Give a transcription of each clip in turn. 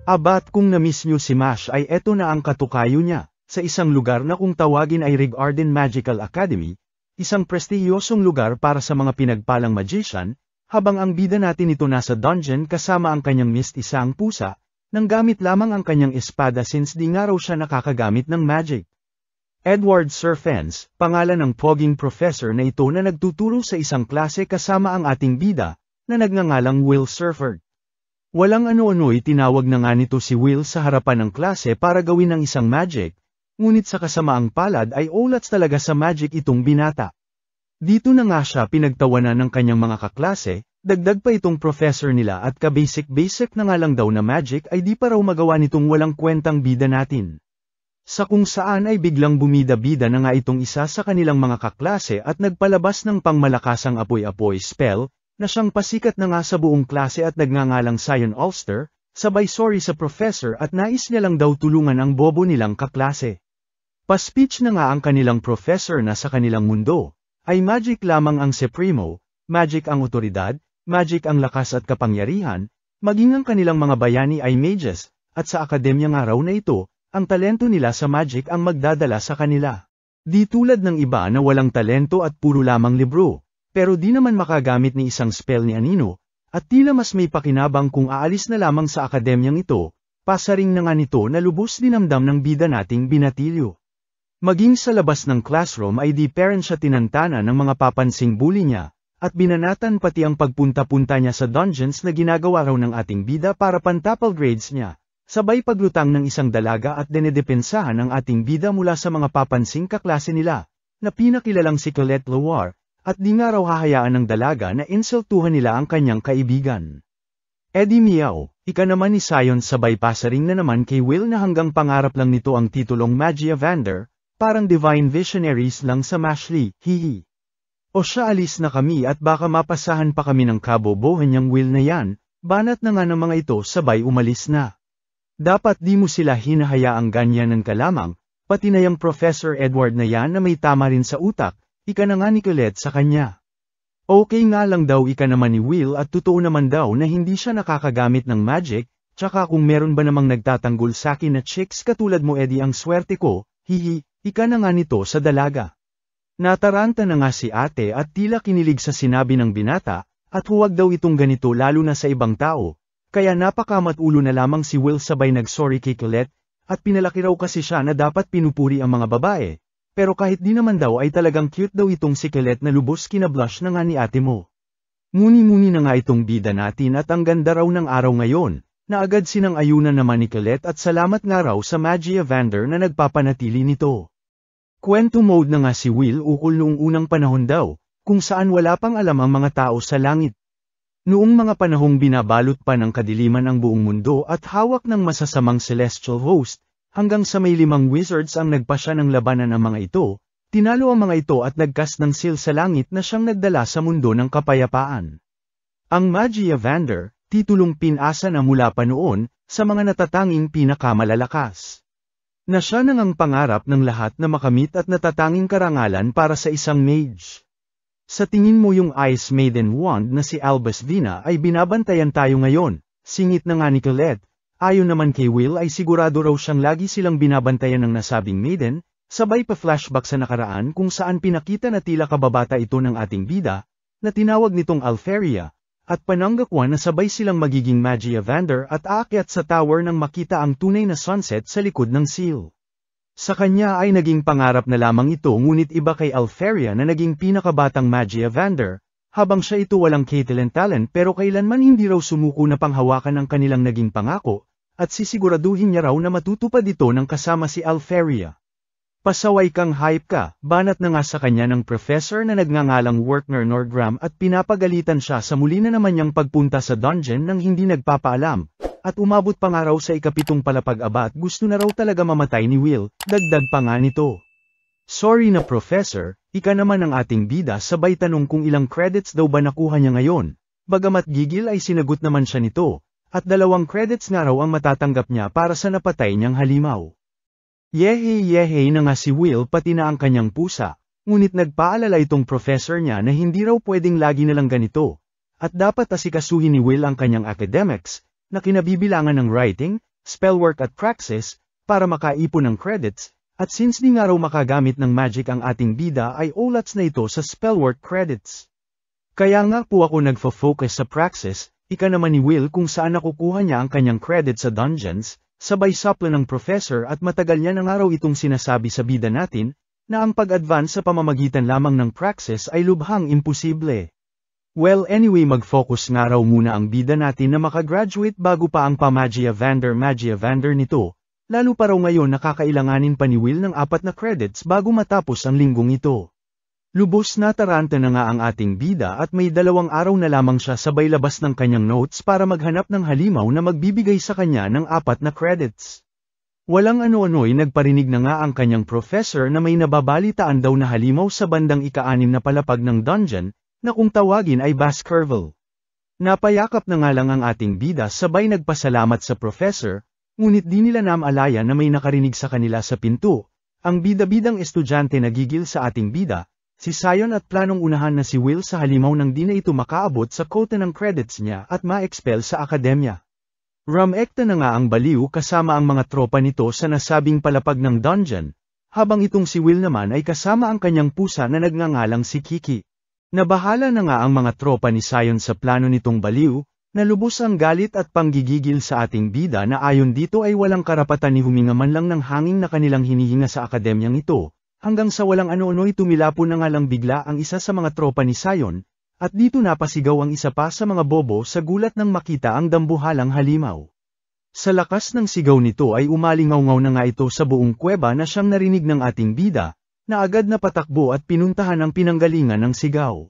Abat kung na-miss nyo si Mash ay eto na ang katukayo niya, sa isang lugar na kung tawagin ay Rigarden Magical Academy, isang prestihiyosong lugar para sa mga pinagpalang magician, habang ang bida natin ito nasa dungeon kasama ang kanyang isang pusa, nang gamit lamang ang kanyang espada since di nga raw siya nakakagamit ng magic. Edward Serfens, pangalan ng poging professor na ito na nagtuturo sa isang klase kasama ang ating bida, na nagngangalang Will Surford. Walang ano-ano'y tinawag na nga nito si Will sa harapan ng klase para gawin ng isang magic, ngunit sa kasamaang palad ay olats talaga sa magic itong binata. Dito na nga siya pinagtawanan ng kanyang mga kaklase, dagdag pa itong professor nila at ka-basic na nga lang daw na magic ay di pa raw magawa nitong walang kwentang bida natin. Sa kung saan ay biglang bumida-bida na nga itong isa sa kanilang mga kaklase at nagpalabas ng pangmalakasang apoy-apoy spell, na siyang pasikat na nga sa buong klase at nagngangalang Scion Ulster, sabay sorry sa professor at nais niya lang daw tulungan ang bobo nilang kaklase. Pa-speech na nga ang kanilang professor na sa kanilang mundo, ay magic lamang ang Supremo, magic ang otoridad, magic ang lakas at kapangyarihan, maging ang kanilang mga bayani ay mages, at sa akademya nga raw na ito, ang talento nila sa magic ang magdadala sa kanila. Di tulad ng iba na walang talento at puro lamang libro. Pero di naman makagamit ni isang spell ni Anino, at tila mas may pakinabang kung aalis na lamang sa akademyang ito, pasaring na nga nito na lubos dinamdam ng bida nating binatilyo. Maging sa labas ng classroom ay di parent siya tinantana ng mga papansing bully niya, at binanatan pati ang pagpunta-punta niya sa dungeons na ginagawa raw ng ating bida para pantapal grades niya, sabay paglutang ng isang dalaga at dinedepensahan ang ating bida mula sa mga papansing kaklase nila, na pinakilalang si Colette Loire, at di nga raw hahayaan ng dalaga na insultuhan nila ang kanyang kaibigan. Eddie Meow, ika naman ni Scion sabay pasaring na naman kay Will na hanggang pangarap lang nito ang titulong Magia Vander, parang Divine Visionaries lang sa Mashley, hihi. O siya alis na kami at baka mapasahan pa kami ng kabobohan niyang Will na yan, banat na nga ng mga ito sabay umalis na. Dapat di mo sila hinahayaang ganyanan ka lamang, pati na yung Professor Edward na yan na may tama rin sa utak, ika na nga ni Colette sa kanya. Okay nga lang daw ika naman ni Will at totoo naman daw na hindi siya nakakagamit ng magic, tsaka kung meron ba namang nagtatanggol sa akin na chicks katulad mo Eddie ang swerte ko, hihi, ika na nga nito sa dalaga. Nataranta na nga si ate at tila kinilig sa sinabi ng binata, at huwag daw itong ganito lalo na sa ibang tao, kaya napakamat-ulo na lamang si Will sabay nag-sorry kay Colette, at pinalaki raw kasi siya na dapat pinupuri ang mga babae. Pero kahit di naman daw ay talagang cute daw itong si Colette na lubos kinablush na nga ni ate mo. Muni-muni na nga itong bida natin at ang ganda raw ng araw ngayon, na agad sinang-ayunan naman ni Colette at salamat nga raw sa Magia Vander na nagpapanatili nito. Kwento mode na nga si Will ukol noong unang panahon daw, kung saan wala pang alam ang mga tao sa langit. Noong mga panahong binabalot pa ng kadiliman ang buong mundo at hawak ng masasamang celestial host, hanggang sa may 5 wizards ang nagpasya ng labanan ang mga ito, tinalo ang mga ito at nagcast ng seal sa langit na siyang nagdala sa mundo ng kapayapaan. Ang Magia Vander, titulong pinasa na mula pa noon, sa mga natatanging pinakamalalakas. Na siya nang ang pangarap ng lahat na makamit at natatanging karangalan para sa isang mage. Sa tingin mo yung Ice Maiden Wand na si Albus Vina ay binabantayan tayo ngayon, singit na nga ni Colette. Ayon naman kay Will ay sigurado raw siyang lagi silang binabantayan ng nasabing maiden, sabay pa flashback sa nakaraan kung saan pinakita na tila kababata ito ng ating bida, na tinawag nitong Alferia, at pananggakwan na sabay silang magiging Magia Vander at aakyat sa tower nang makita ang tunay na sunset sa likod ng seal. Sa kanya ay naging pangarap na lamang ito ngunit iba kay Alferia na naging pinakabatang Magia Vander, habang siya ito walang Caitlyn talent pero kailanman hindi raw sumuko na panghawakan ang kanilang naging pangako, at sisiguraduhin niya raw na matutupad ito ng kasama si Alferia. Pasaway kang hype ka, banat na nga sa kanya ng professor na nagngangalang Werner Nordgram at pinapagalitan siya sa muli na naman niyang pagpunta sa dungeon nang hindi nagpapaalam, at umabot pa nga raw sa ikapitong palapag-aba at gusto na raw talaga mamatay ni Will, dagdag pa nga nito. Sorry na professor, ika naman ang ating bida sabay tanong kung ilang credits daw ba nakuha niya ngayon, bagamat gigil ay sinagot naman siya nito. At 2 credits nga raw ang matatanggap niya para sa napatay niyang halimaw. Yehey na nga si Will pati na ang kanyang pusa, ngunit nagpaalala itong professor niya na hindi raw pwedeng lagi nalang ganito, at dapat asikasuhin ni Will ang kanyang academics, na kinabibilangan ng writing, spellwork at praxis, para makaipon ng credits, at since di nga raw makagamit ng magic ang ating bida ay olats na ito sa spellwork credits. Kaya nga po ako nagfo-focus sa praxis, ika naman ni Will kung saan nakukuha niya ang kanyang credits sa dungeons, sabay sapla ng professor at matagal niya na nga raw itong sinasabi sa bida natin, na ang pag-advance sa pamamagitan lamang ng praxis ay lubhang imposible. Well anyway mag-focus nga raw muna ang bida natin na makagraduate bago pa ang Magia Vander nito, lalo pa raw ngayon nakakailanganin pa ni Will ng 4 na credits bago matapos ang linggong ito. Lubos na taranta na nga ang ating bida at may 2 araw na lamang siya sabay labas ng kanyang notes para maghanap ng halimaw na magbibigay sa kanya ng 4 na credits. Walang ano-ano'y nagparinig na nga ang kanyang professor na may nababalitaan daw na halimaw sa bandang ika-6 na palapag ng dungeon, na kung tawagin ay Baskerville. Napayakap na nga lang ang ating bida sabay nagpasalamat sa professor, ngunit di nila namalaya na may nakarinig sa kanila sa pinto, ang bida-bidang estudyante na gigil sa ating bida, si Sion at planong unahan na si Will sa halimaw nang di na ito makaabot sa quota ng credits niya at ma-expel sa akademya. Rumekta na nga ang baliw kasama ang mga tropa nito sa nasabing palapag ng dungeon, habang itong si Will naman ay kasama ang kanyang pusa na nagngangalang si Kiki. Nabahala na nga ang mga tropa ni Sion sa plano nitong baliw, na lubos ang galit at panggigigil sa ating bida na ayon dito ay walang karapatan ni huminga man lang ng hangin na kanilang hinihinga sa akademyang ito, hanggang sa walang ano-ano'y tumilapon na nga lang bigla ang isa sa mga tropa ni Sion, at dito napasigaw ang isa pa sa mga bobo sa gulat nang makita ang dambuhalang halimaw. Sa lakas ng sigaw nito ay umalingaw-ngaw na nga ito sa buong kuweba na siyang narinig ng ating bida, na agad na patakbo at pinuntahan ang pinanggalingan ng sigaw.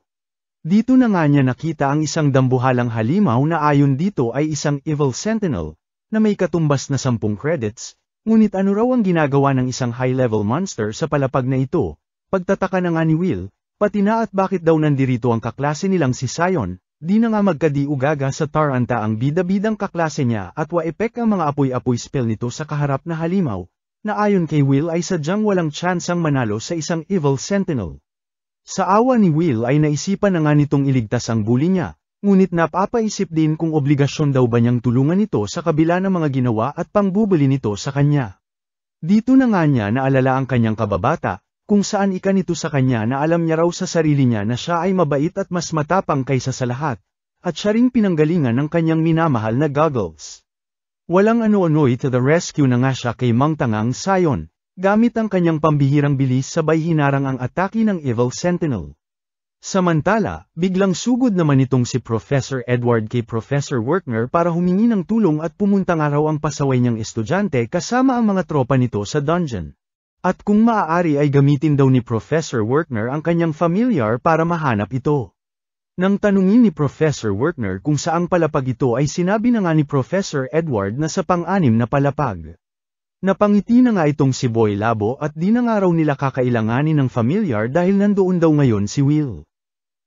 Dito na nga niya nakita ang isang dambuhalang halimaw na ayon dito ay isang evil sentinel, na may katumbas na 10 credits, ngunit ano raw ang ginagawa ng isang high-level monster sa palapag na ito, pagtataka na nga ni Will, pati na at bakit daw nandirito ang kaklase nilang si Sion, di na nga magkadiugaga sa taranta ang bida-bidang kaklase niya at wa-epek ang mga apoy-apoy spell nito sa kaharap na halimaw, na ayon kay Will ay sadyang walang tsansang manalo sa isang evil sentinel. Sa awa ni Will ay naisipan na nga nitong iligtas ang bully niya, ngunit napapaisip din kung obligasyon daw ba niyang tulungan ito sa kabila ng mga ginawa at pangbubuli nito sa kanya. Dito na nga niya naalala ang kanyang kababata, kung saan nito sa kanya na alam niya raw sa sarili niya na siya ay mabait at mas matapang kaysa sa lahat, at siya ring pinanggalingan ng kanyang minamahal na Goggles. Walang ano-ano'y to the rescue na nga siya kay Mang Tangang Sion, gamit ang kanyang pambihirang bilis sabay hinarang ang atake ng Evil Sentinel. Samantala, biglang sugod naman itong si Professor Edward kay Professor Werkner para humingi ng tulong at pumunta nga raw ang pasaway niyang estudyante kasama ang mga tropa nito sa dungeon. At kung maaari ay gamitin daw ni Professor Werkner ang kanyang familiar para mahanap ito. Nang tanungin ni Professor Werkner kung saang palapag ito ay sinabi na nga ni Professor Edward na sa pang-6 na palapag. Napangiti na nga itong si Boy Labo at di na nga raw nila kakailanganin ng familiar dahil nandoon daw ngayon si Will.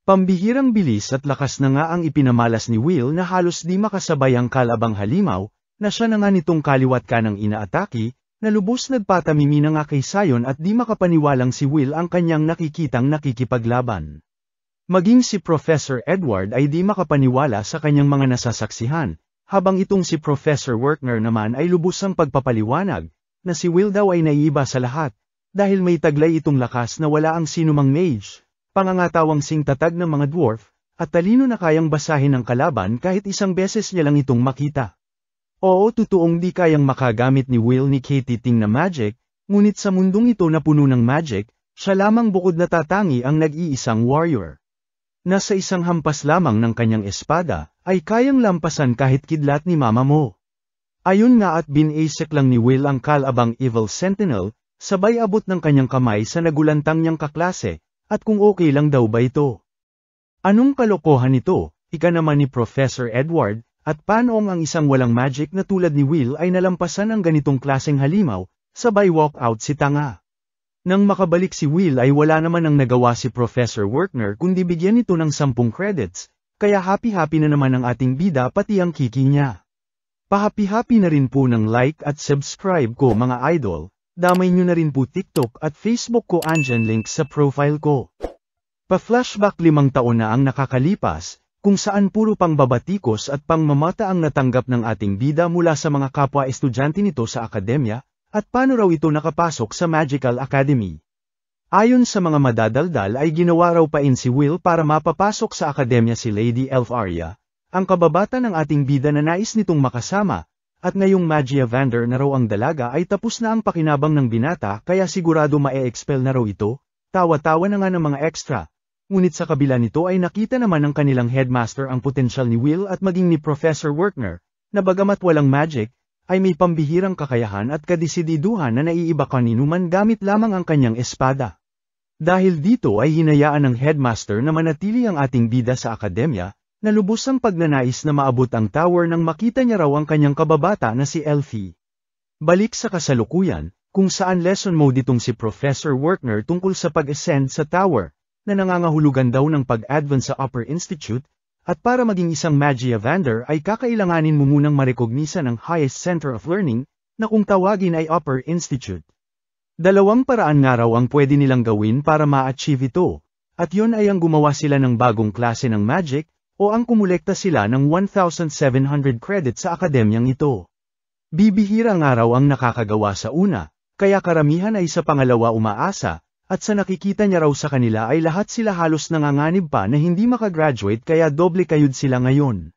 Pambihirang bilis at lakas na nga ang ipinamalas ni Will na halos di makasabay ang kalabang halimaw, na siya na nga nitong kaliwat kanang inaatake, na lubos nagpatamimi na nga kay Sion at di makapaniwalang si Will ang kanyang nakikitang nakikipaglaban. Maging si Professor Edward ay di makapaniwala sa kanyang mga nasasaksihan, habang itong si Professor Werkner naman ay lubusang pagpapaliwanag, na si Will daw ay naiiba sa lahat, dahil may taglay itong lakas na wala ang sinumang mage, pangangatawang singtatag ng mga dwarf, at talino na kayang basahin ng kalaban kahit isang beses niya lang itong makita. Oo, totoong di kayang makagamit ni Will ni Katie na magic, ngunit sa mundong ito na puno ng magic, siya lamang bukod na tatangi ang nag-iisang warrior. Nasa isang hampas lamang ng kanyang espada, ay kayang lampasan kahit kidlat ni mama mo. Ayun nga at binasek lang ni Will ang kalabang Evil Sentinel, sabay abot ng kanyang kamay sa nagulantang niyang kaklase, at kung okay lang daw ba ito. Anong kalokohan ito, ika naman ni Professor Edward, at paano ang isang walang magic na tulad ni Will ay nalampasan ang ganitong klaseng halimaw, sabay walk out si tanga. Nang makabalik si Will ay wala naman ang nagawa si Professor Werkner kundi bigyan ito ng 10 credits, kaya happy-happy na naman ang ating bida pati ang Kiki niya. Pa-happy-happy na rin po ng like at subscribe ko mga idol, damay nyo na rin po TikTok at Facebook ko andyan link sa profile ko. Pa-flashback 5 taon na ang nakakalipas, kung saan puro pangbabatikos at pangmamata ang natanggap ng ating bida mula sa mga kapwa estudyante nito sa akademya, at paano raw ito nakapasok sa Magical Academy. Ayon sa mga madadaldal ay ginawa raw pa si Will para mapapasok sa akademya si Lady Elfaria, ang kababata ng ating bida na nais nitong makasama, at ngayong Magia Vander na raw ang dalaga ay tapos na ang pakinabang ng binata kaya sigurado ma-expel na raw ito, tawa-tawa na nga ng mga extra. Ngunit sa kabila nito ay nakita naman ng kanilang headmaster ang potensyal ni Will at maging ni Professor Werner, na bagamat walang magic, ay may pambihirang kakayahan at kadesididuhan na naiiba kaninuman gamit lamang ang kanyang espada. Dahil dito ay hinayaan ng headmaster na manatili ang ating bida sa akademya, na lubos ang pagnanais na maabot ang tower nang makita niya raw ang kanyang kababata na si Elfie. Balik sa kasalukuyan, kung saan lesson mode itong si Professor Werner tungkol sa pag-ascend sa tower, na nangangahulugan daw ng pag-advance sa Upper Institute, at para maging isang Magia Vander ay kakailanganin mo munang marekognisa ng highest center of learning, na kung tawagin ay Upper Institute. Dalawang paraan nga raw ang pwede nilang gawin para ma-achieve ito, at yun ay ang gumawa sila ng bagong klase ng magic, o ang kumulekta sila ng 1,700 credit sa akademyang ito. Bibihira nga raw ang nakakagawa sa una, kaya karamihan ay sa pangalawa umaasa, at sa nakikita niya raw sa kanila ay lahat sila halos nanganganib pa na hindi makagraduate kaya doble kayod sila ngayon.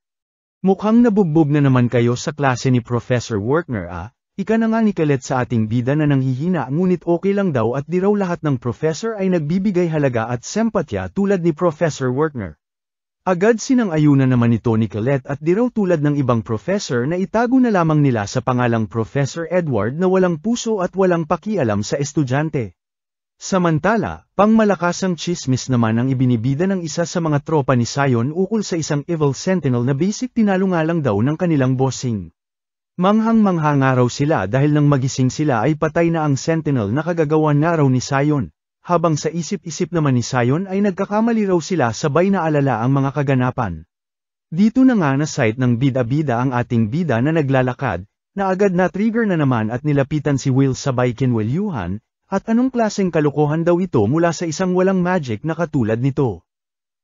Mukhang nabugbog na naman kayo sa klase ni Professor Werner Ika na nga ni Colette sa ating bida na nanghihina ngunit okay lang daw at di raw lahat ng professor ay nagbibigay halaga at sempatya tulad ni Professor Werner. Agad sinang-ayunan naman ito ni Colette at di raw tulad ng ibang professor na itago na lamang nila sa pangalang Professor Edward na walang puso at walang pakialam sa estudyante. Samantala, pangmalakasang chismis naman ang ibinibida ng isa sa mga tropa ni Sion ukol sa isang evil sentinel na basic tinalo nga lang daw ng kanilang bossing. Manghang-mangha nga raw sila dahil nang magising sila ay patay na ang sentinel na kagagawan nga raw ni Sion, habang sa isip-isip naman ni Sion ay nagkakamali raw sila sabay na alala ang mga kaganapan. Dito na nga na sight ng bida-bida ang ating bida na naglalakad, na agad na trigger na naman at nilapitan si Will sabay kinwelyuhan. At anong klaseng kalokohan daw ito mula sa isang walang magic na katulad nito?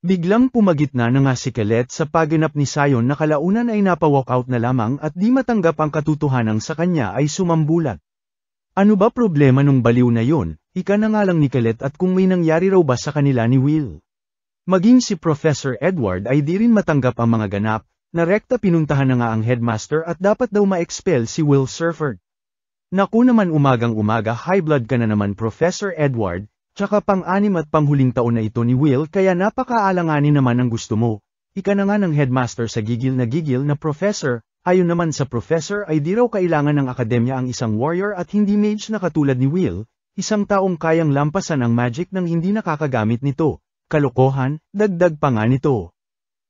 Biglang pumagitna na nga si Colette sa pagganap ni Sion na kalaunan ay napa-walkout na lamang at di matanggap ang katotohanan sa kanya ay sumambulat. Ano ba problema nung baliw na yon? Ika na nga lang ni Colette at kung may nangyari raw ba sa kanila ni Will. Maging si Professor Edward ay di rin matanggap ang mga ganap, na rekta pinuntahan na nga ang headmaster at dapat daw ma-expel si Will Surford. Naku naman umagang-umaga high blood ka na naman Professor Edward, tsaka pang-anim at panghuling taon na ito ni Will kaya napakaalanganin naman ang gusto mo. Ika na nga ng headmaster sa gigil na professor, ayon naman sa professor ay di raw kailangan ng akademya ang isang warrior at hindi mage na katulad ni Will, isang taong kayang lampasan ang magic nang hindi nakakagamit nito. Kalokohan, dagdag pa nga nito.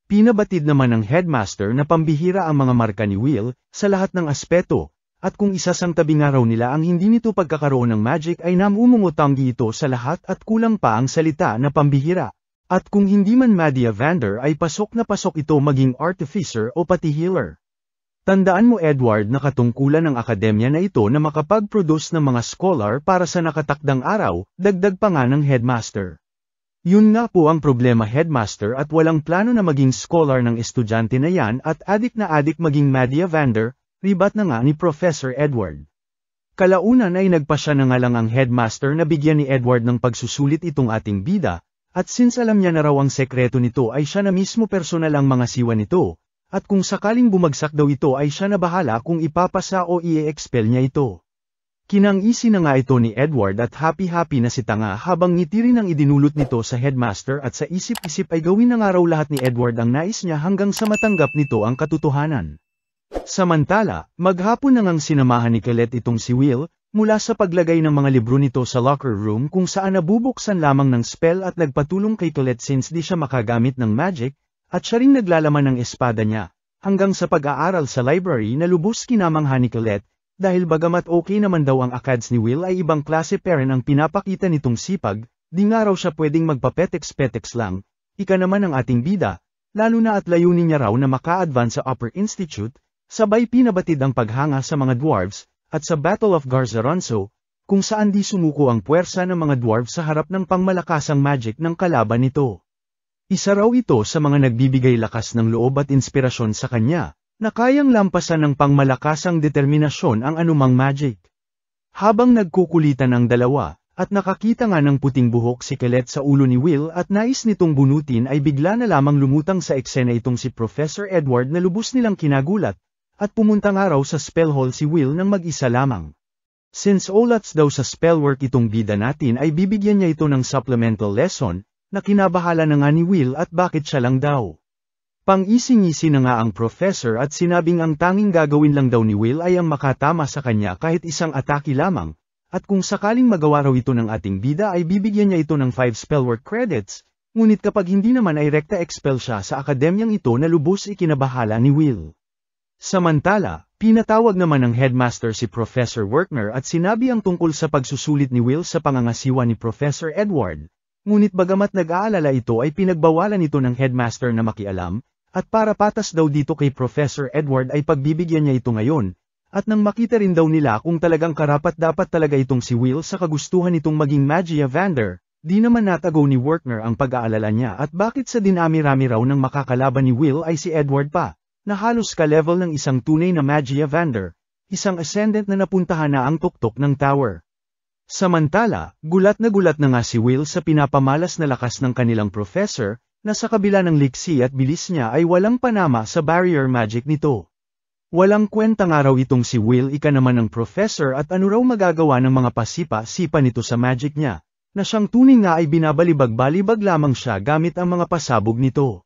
Pinabatid naman ng headmaster na pambihira ang mga marka ni Will, sa lahat ng aspeto. At kung isasang tabi nga raw nila ang hindi nito pagkakaroon ng magic ay namumungutanggi ito sa lahat at kulang pa ang salita na pambihira. At kung hindi man Magia Vander ay pasok na pasok ito maging artificer o pati healer. Tandaan mo Edward na katungkulan ng akademya na ito na makapag-produce ng mga scholar para sa nakatakdang araw, dagdag pa nga ng headmaster. Yun nga po ang problema headmaster at walang plano na maging scholar ng estudyante na yan at adik maging Magia Vander. Ribat na nga ni Professor Edward. Kalaunan ay nagpasya na nga lang ang headmaster na bigyan ni Edward ng pagsusulit itong ating bida, at since alam niya na raw ang sekreto nito ay siya na mismo personal ang mga siwa nito, at kung sakaling bumagsak daw ito ay siya na bahala kung ipapasa o i-expel niya ito. Kinang-isi na nga ito ni Edward at happy-happy na si Tanga habang ngiti rin ang idinulot nito sa headmaster at sa isip-isip ay gawin na nga raw lahat ni Edward ang nais niya hanggang sa matanggap nito ang katotohanan. Samantala, maghapon na ngang sinamahan ni Colette itong si Will, mula sa paglagay ng mga libro nito sa locker room kung saan nabubuksan lamang ng spell at nagpatulong kay Colette since di siya makagamit ng magic, at siya ring naglalaman ng espada niya, hanggang sa pag-aaral sa library na lubos kinamangha ni Colette, dahil bagamat okay naman daw ang ACADS ni Will ay ibang klase pa rin ang pinapakita nitong sipag, di nga raw siya pwedeng magpapetex-petex lang, ika naman ang ating bida, lalo na at layunin niya raw na maka-advance sa Upper Institute. Sabay pinabatid ang paghanga sa mga dwarves, at sa Battle of Garzaronso, kung saan di sumuko ang puwersa ng mga dwarves sa harap ng pangmalakasang magic ng kalaban nito. Isa raw ito sa mga nagbibigay lakas ng loob at inspirasyon sa kanya, na kayang lampasan ng pangmalakasang determinasyon ang anumang magic. Habang nagkukulitan ang dalawa, at nakakita nga ng puting buhok si Colette sa ulo ni Will at nais nitong bunutin ay bigla na lamang lumutang sa eksena itong si Professor Edward na lubos nilang kinagulat, at pumunta nga raw sa spell hall si Will nang mag-isa lamang. Since olats daw sa spellwork itong bida natin ay bibigyan niya ito ng supplemental lesson, na kinabahala na nga ni Will at bakit siya lang daw. Pang-ising-isi na nga ang professor at sinabing ang tanging gagawin lang daw ni Will ay ang makatama sa kanya kahit isang atake lamang, at kung sakaling magawa raw ito ng ating bida ay bibigyan niya ito ng 5 spellwork credits, ngunit kapag hindi naman ay rekta expel siya sa akademyang ito na lubos ikinabahala ni Will. Samantala, pinatawag naman ng headmaster si Professor Werkner at sinabi ang tungkol sa pagsusulit ni Will sa pangangasiwa ni Professor Edward. Ngunit bagamat nag-aalala ito ay pinagbawalan ito ng headmaster na makialam, at para patas daw dito kay Professor Edward ay pagbibigyan niya ito ngayon, at nang makita rin daw nila kung talagang karapat-dapat talaga itong si Will sa kagustuhan itong maging Magia Vander, di naman natagaw ni Werkner ang pag-aalala niya at bakit sa dinami-rami raw ng makakalaban ni Will ay si Edward pa, na halos ka-level ng isang tunay na Magia Vander, isang ascendant na napuntahan na ang tuktok ng tower. Samantala, gulat na nga si Will sa pinapamalas na lakas ng kanilang professor, na sa kabila ng liksi at bilis niya ay walang panama sa barrier magic nito. Walang kwenta nga raw itong si Will ika naman ng professor at ano raw magagawa ng mga pasipa-sipa nito sa magic niya, na siyang tunay nga ay binabalibag-balibag lamang siya gamit ang mga pasabog nito.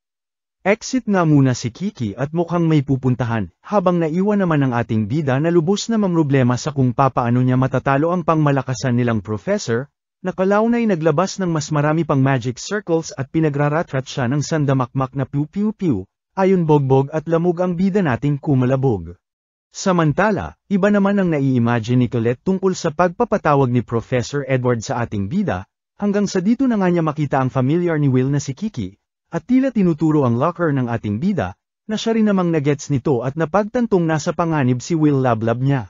Exit nga muna si Kiki at mukhang may pupuntahan, habang naiwan naman ang ating bida na lubos na mamroblema sa kung papaano niya matatalo ang pangmalakasan nilang professor, na kalaunay naglabas ng mas marami pang magic circles at pinagraratrat siya ng sandamakmak na piu-piu-piu, ayon bogbog at lamog ang bida nating kumalabog. Samantala, iba naman ang nai-imagine ni Colette tungkol sa pagpapatawag ni Professor Edward sa ating bida, hanggang sa dito na nga niya makita ang familiar ni Will na si Kiki, at tila tinuturo ang locker ng ating bida, na siya rin namang nagets nito at napagtantong nasa panganib si Will lablab niya.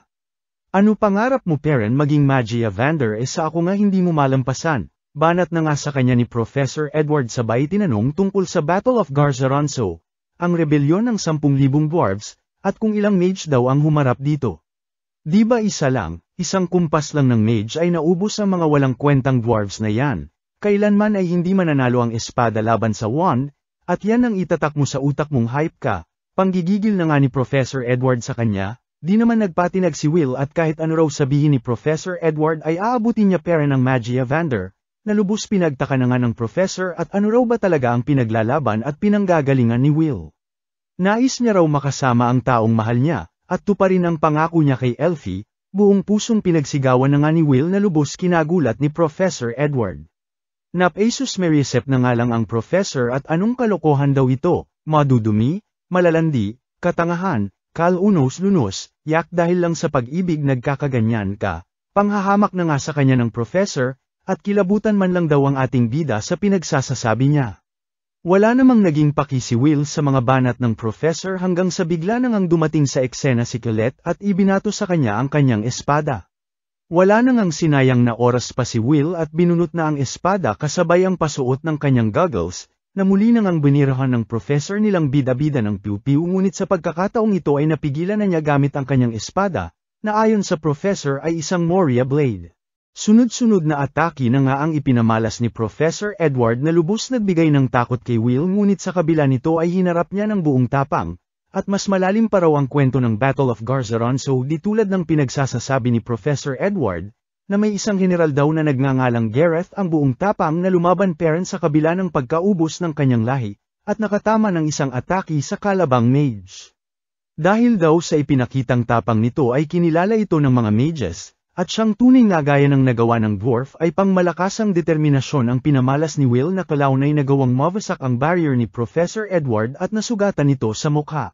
Ano pangarap mo Perrin maging Magia Vander sa ako nga hindi mo malampasan, banat na nga sa kanya ni Professor Edward sabay tinanong tungkol sa Battle of Garzaronso, ang rebelyon ng 10,000 dwarves, at kung ilang mage daw ang humarap dito. Di ba isa lang, isang kumpas lang ng mage ay naubos ang mga walang kwentang dwarves na yan. Kailanman ay hindi mananalo ang espada laban sa wand, at yan ang itatak mo sa utak mong hype ka. Panggigigil na nga ni Professor Edward sa kanya, di naman nagpatinag si Will at kahit ano raw sabihin ni Professor Edward ay aabutin niya pera ng Magia Vander, na lubos pinagtaka na nga ng Professor at ano raw ba talaga ang pinaglalaban at pinanggagalingan ni Will. Nais niya raw makasama ang taong mahal niya, at tuparin ang pangako niya kay Elfie, buong pusong pinagsigawan na nga ni Will na lubos kinagulat ni Professor Edward. Nap-asus merisep na nga lang ang professor at anong kalokohan daw ito, madudumi, malalandi, katangahan, kalunos-lunos, yak dahil lang sa pag-ibig nagkakaganyan ka, panghahamak na nga sa kanya ng professor, at kilabutan man lang daw ang ating bida sa pinagsasasabi niya. Wala namang naging paki si Will sa mga banat ng professor hanggang sa bigla nang dumating sa eksena si Colette at ibinato sa kanya ang kanyang espada. Wala nang sinayang na oras pa si Will at binunot na ang espada kasabay ang pasuot ng kanyang goggles, na muli nang binirahan ng professor nilang bida-bida ng piu-piu ngunit sa pagkakataong ito ay napigilan na niya gamit ang kanyang espada, na ayon sa professor ay isang Moria Blade. Sunod-sunod na atake na nga ang ipinamalas ni Professor Edward na lubos nagbigay ng takot kay Will ngunit sa kabila nito ay hinarap niya ng buong tapang. At mas malalim pa raw ang kwento ng Battle of Garzaronso di tulad ng pinagsasasabi ni Professor Edward, na may isang general daw na nagngangalang Gareth ang buong tapang na lumaban Perrin sa kabila ng pagkaubos ng kanyang lahi, at nakatama ng isang atake sa kalabang mage. Dahil daw sa ipinakitang tapang nito ay kinilala ito ng mga mages, at siyang tunay na gaya ng nagawa ng dwarf ay pangmalakasang determinasyon ang pinamalas ni Will na kalaunay nagawang mawasak ang barrier ni Professor Edward at nasugatan ito sa mukha.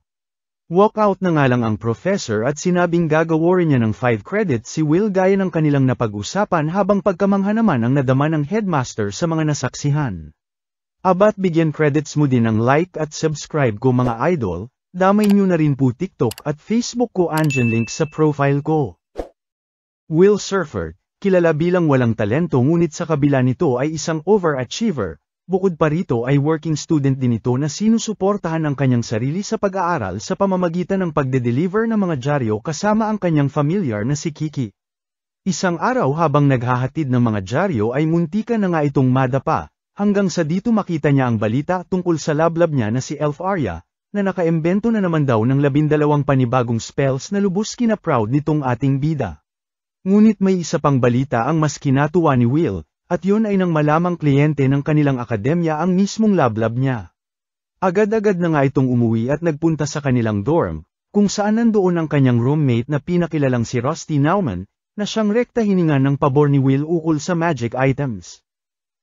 Walkout na nga lang ang professor at sinabing gagawarin niya ng 5 credits si Will gaya ng kanilang napag-usapan habang pagkamangha naman ang nadama ng headmaster sa mga nasaksihan. Abat bigyan credits mo din ng like at subscribe ko mga idol, damay nyo na rin po TikTok at Facebook ko andyan link sa profile ko. Will Surfer, kilala bilang walang talento ngunit sa kabila nito ay isang overachiever, Bukod pa rito ay working student din ito na sinusuportahan ang kanyang sarili sa pag-aaral sa pamamagitan ng pagde-deliver ng mga dyaryo kasama ang kanyang familiar na si Kiki. Isang araw habang naghahatid ng mga dyaryo ay muntika na nga itong madapa, hanggang sa dito makita niya ang balita tungkol sa lablab niya na si Elf Arya, na nakaembento na naman daw ng 12 panibagong spells na lubos kina-proud nitong ating bida. Ngunit may isa pang balita ang mas kinatuwa ni Will, at yun ay nang malamang kliyente ng kanilang akademya ang mismong lablab niya. Agad-agad na nga itong umuwi at nagpunta sa kanilang dorm, kung saan nandoon ang kanyang roommate na pinakilalang si Rusty Nauman, na siyang rekta hiningan ng pabor ni Will ukol sa magic items.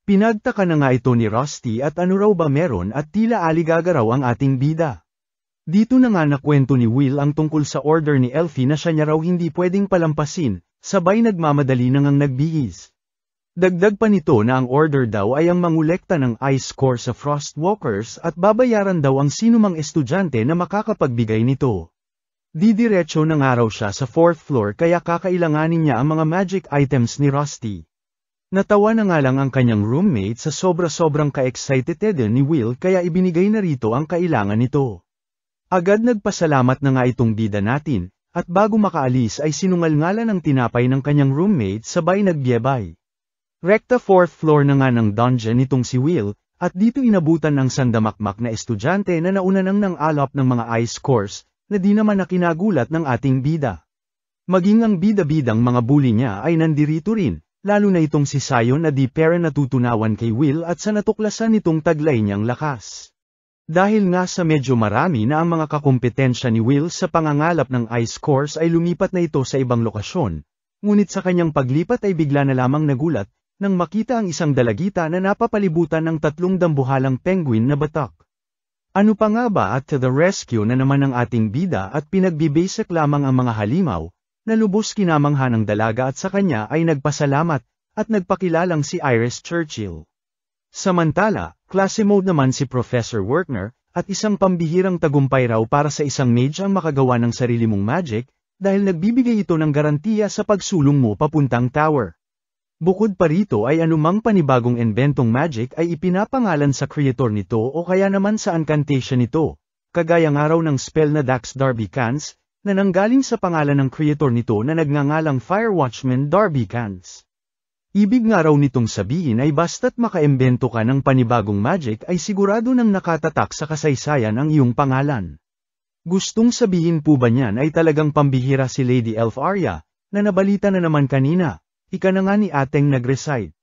Pinagtaka na nga ito ni Rusty at ano raw ba meron at tila aligaga raw ang ating bida. Dito na nga nakwento ni Will ang tungkol sa order ni Elfie na siya niya raw hindi pwedeng palampasin, sabay nagmamadali na ngang nagbihis. Dagdag pa nito na ang order daw ay ang mangolekta ng ice score sa Frostwalkers at babayaran daw ang sinumang estudyante na makakapagbigay nito. Didiretso na nga raw siya sa 4th floor kaya kakailanganin niya ang mga magic items ni Rusty. Natawa na nga lang ang kanyang roommate sa sobra-sobrang ka-excited ni Will kaya ibinigay na rito ang kailangan nito. Agad nagpasalamat na nga itong bida natin, at bago makaalis ay sinungal-ngalan ng tinapay ng kanyang roommate sabay nagbyebay. Rekta 4th floor na nga ng dungeon nitong si Will, at dito inabutan ng sandamakmak na estudyante na nauna ng alap ng mga ice cores, na di naman nakinagulat ng ating bida. Maging ang bida-bidang mga bully niya ay nandirito rin, lalo na itong si Sion na di pera natutunawan kay Will at sa natuklasan nitong taglay niyang lakas. Dahil nga sa medyo marami na ang mga kakumpetensya ni Will sa pangangalap ng ice cores ay lumipat na ito sa ibang lokasyon, ngunit sa kanyang paglipat ay bigla na lamang nagulat, nang makita ang isang dalagita na napapalibutan ng 3 dambuhalang penguin na batak. Ano pa nga ba at to the rescue na naman ang ating bida at pinagbibasic lamang ang mga halimaw, na lubos kinamangha ng dalaga at sa kanya ay nagpasalamat, at nagpakilalang si Iris Churchill. Samantala, klase mode naman si Professor Werkner, at isang pambihirang tagumpay raw para sa isang mage ang makagawa ng sarili mong magic, dahil nagbibigay ito ng garantiya sa pagsulong mo papuntang tower. Bukod pa rito ay anumang panibagong inventong magic ay ipinapangalan sa creator nito o kaya naman sa incantation nito, kagaya nga raw ng spell na Dax Darbicans, na nanggaling sa pangalan ng creator nito na nagngangalang Firewatchman Darbicans. Ibig nga raw nitong sabihin ay basta't makaimbento ka ng panibagong magic ay sigurado nang nakatatak sa kasaysayan ang iyong pangalan. Gustong sabihin po ba niyan ay talagang pambihira si Lady Elf Arya, na nabalita na naman kanina. Ika na nga ni ating nag-recite.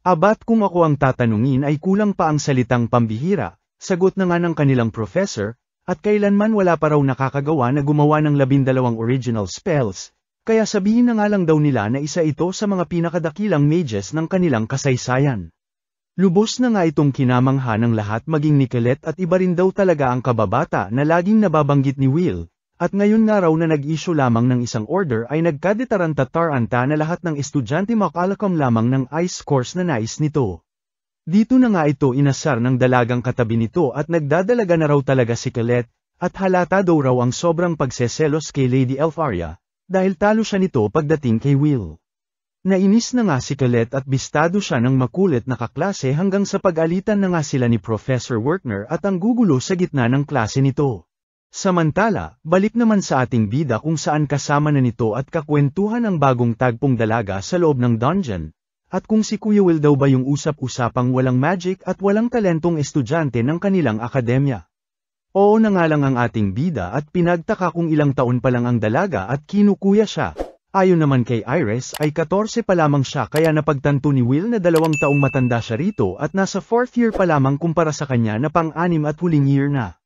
Abat kung ako ang tatanungin ay kulang pa ang salitang pambihira, sagot na nga ng kanilang professor, at kailanman wala pa raw nakakagawa na gumawa ng 12 original spells, kaya sabihin na nga lang daw nila na isa ito sa mga pinakadakilang mages ng kanilang kasaysayan. Lubos na nga itong kinamangha ng lahat maging ni Colette at iba rin daw talaga ang kababata na laging nababanggit ni Will. At ngayon nga raw na nag-issue lamang ng isang order ay nagkadetarantataranta na lahat ng estudyante makalakam lamang ng ice course na nais nito. Dito na nga ito inasar ng dalagang katabi nito at nagdadalaga na raw talaga si Colette, at halata daw raw ang sobrang pagseselos kay Lady Elf Arya, dahil talo siya nito pagdating kay Will. Nainis na nga si Colette at bistado siya ng makulit na kaklase hanggang sa pag-alitan na nga sila ni Professor Werkner at ang gugulo sa gitna ng klase nito. Samantala, balik naman sa ating bida kung saan kasama na nito at kakwentuhan ang bagong tagpong dalaga sa loob ng dungeon, at kung si Kuya Will daw ba yung usap-usapang walang magic at walang talentong estudyante ng kanilang akademya. Oo na nga lang ang ating bida at pinagtaka kung ilang taon pa lang ang dalaga at kinukuya siya. Ayon naman kay Iris ay 14 pa lamang siya kaya napagtanto ni Will na 2 taong matanda siya rito at nasa 4th year pa lamang kumpara sa kanya na pang-6 at huling year na.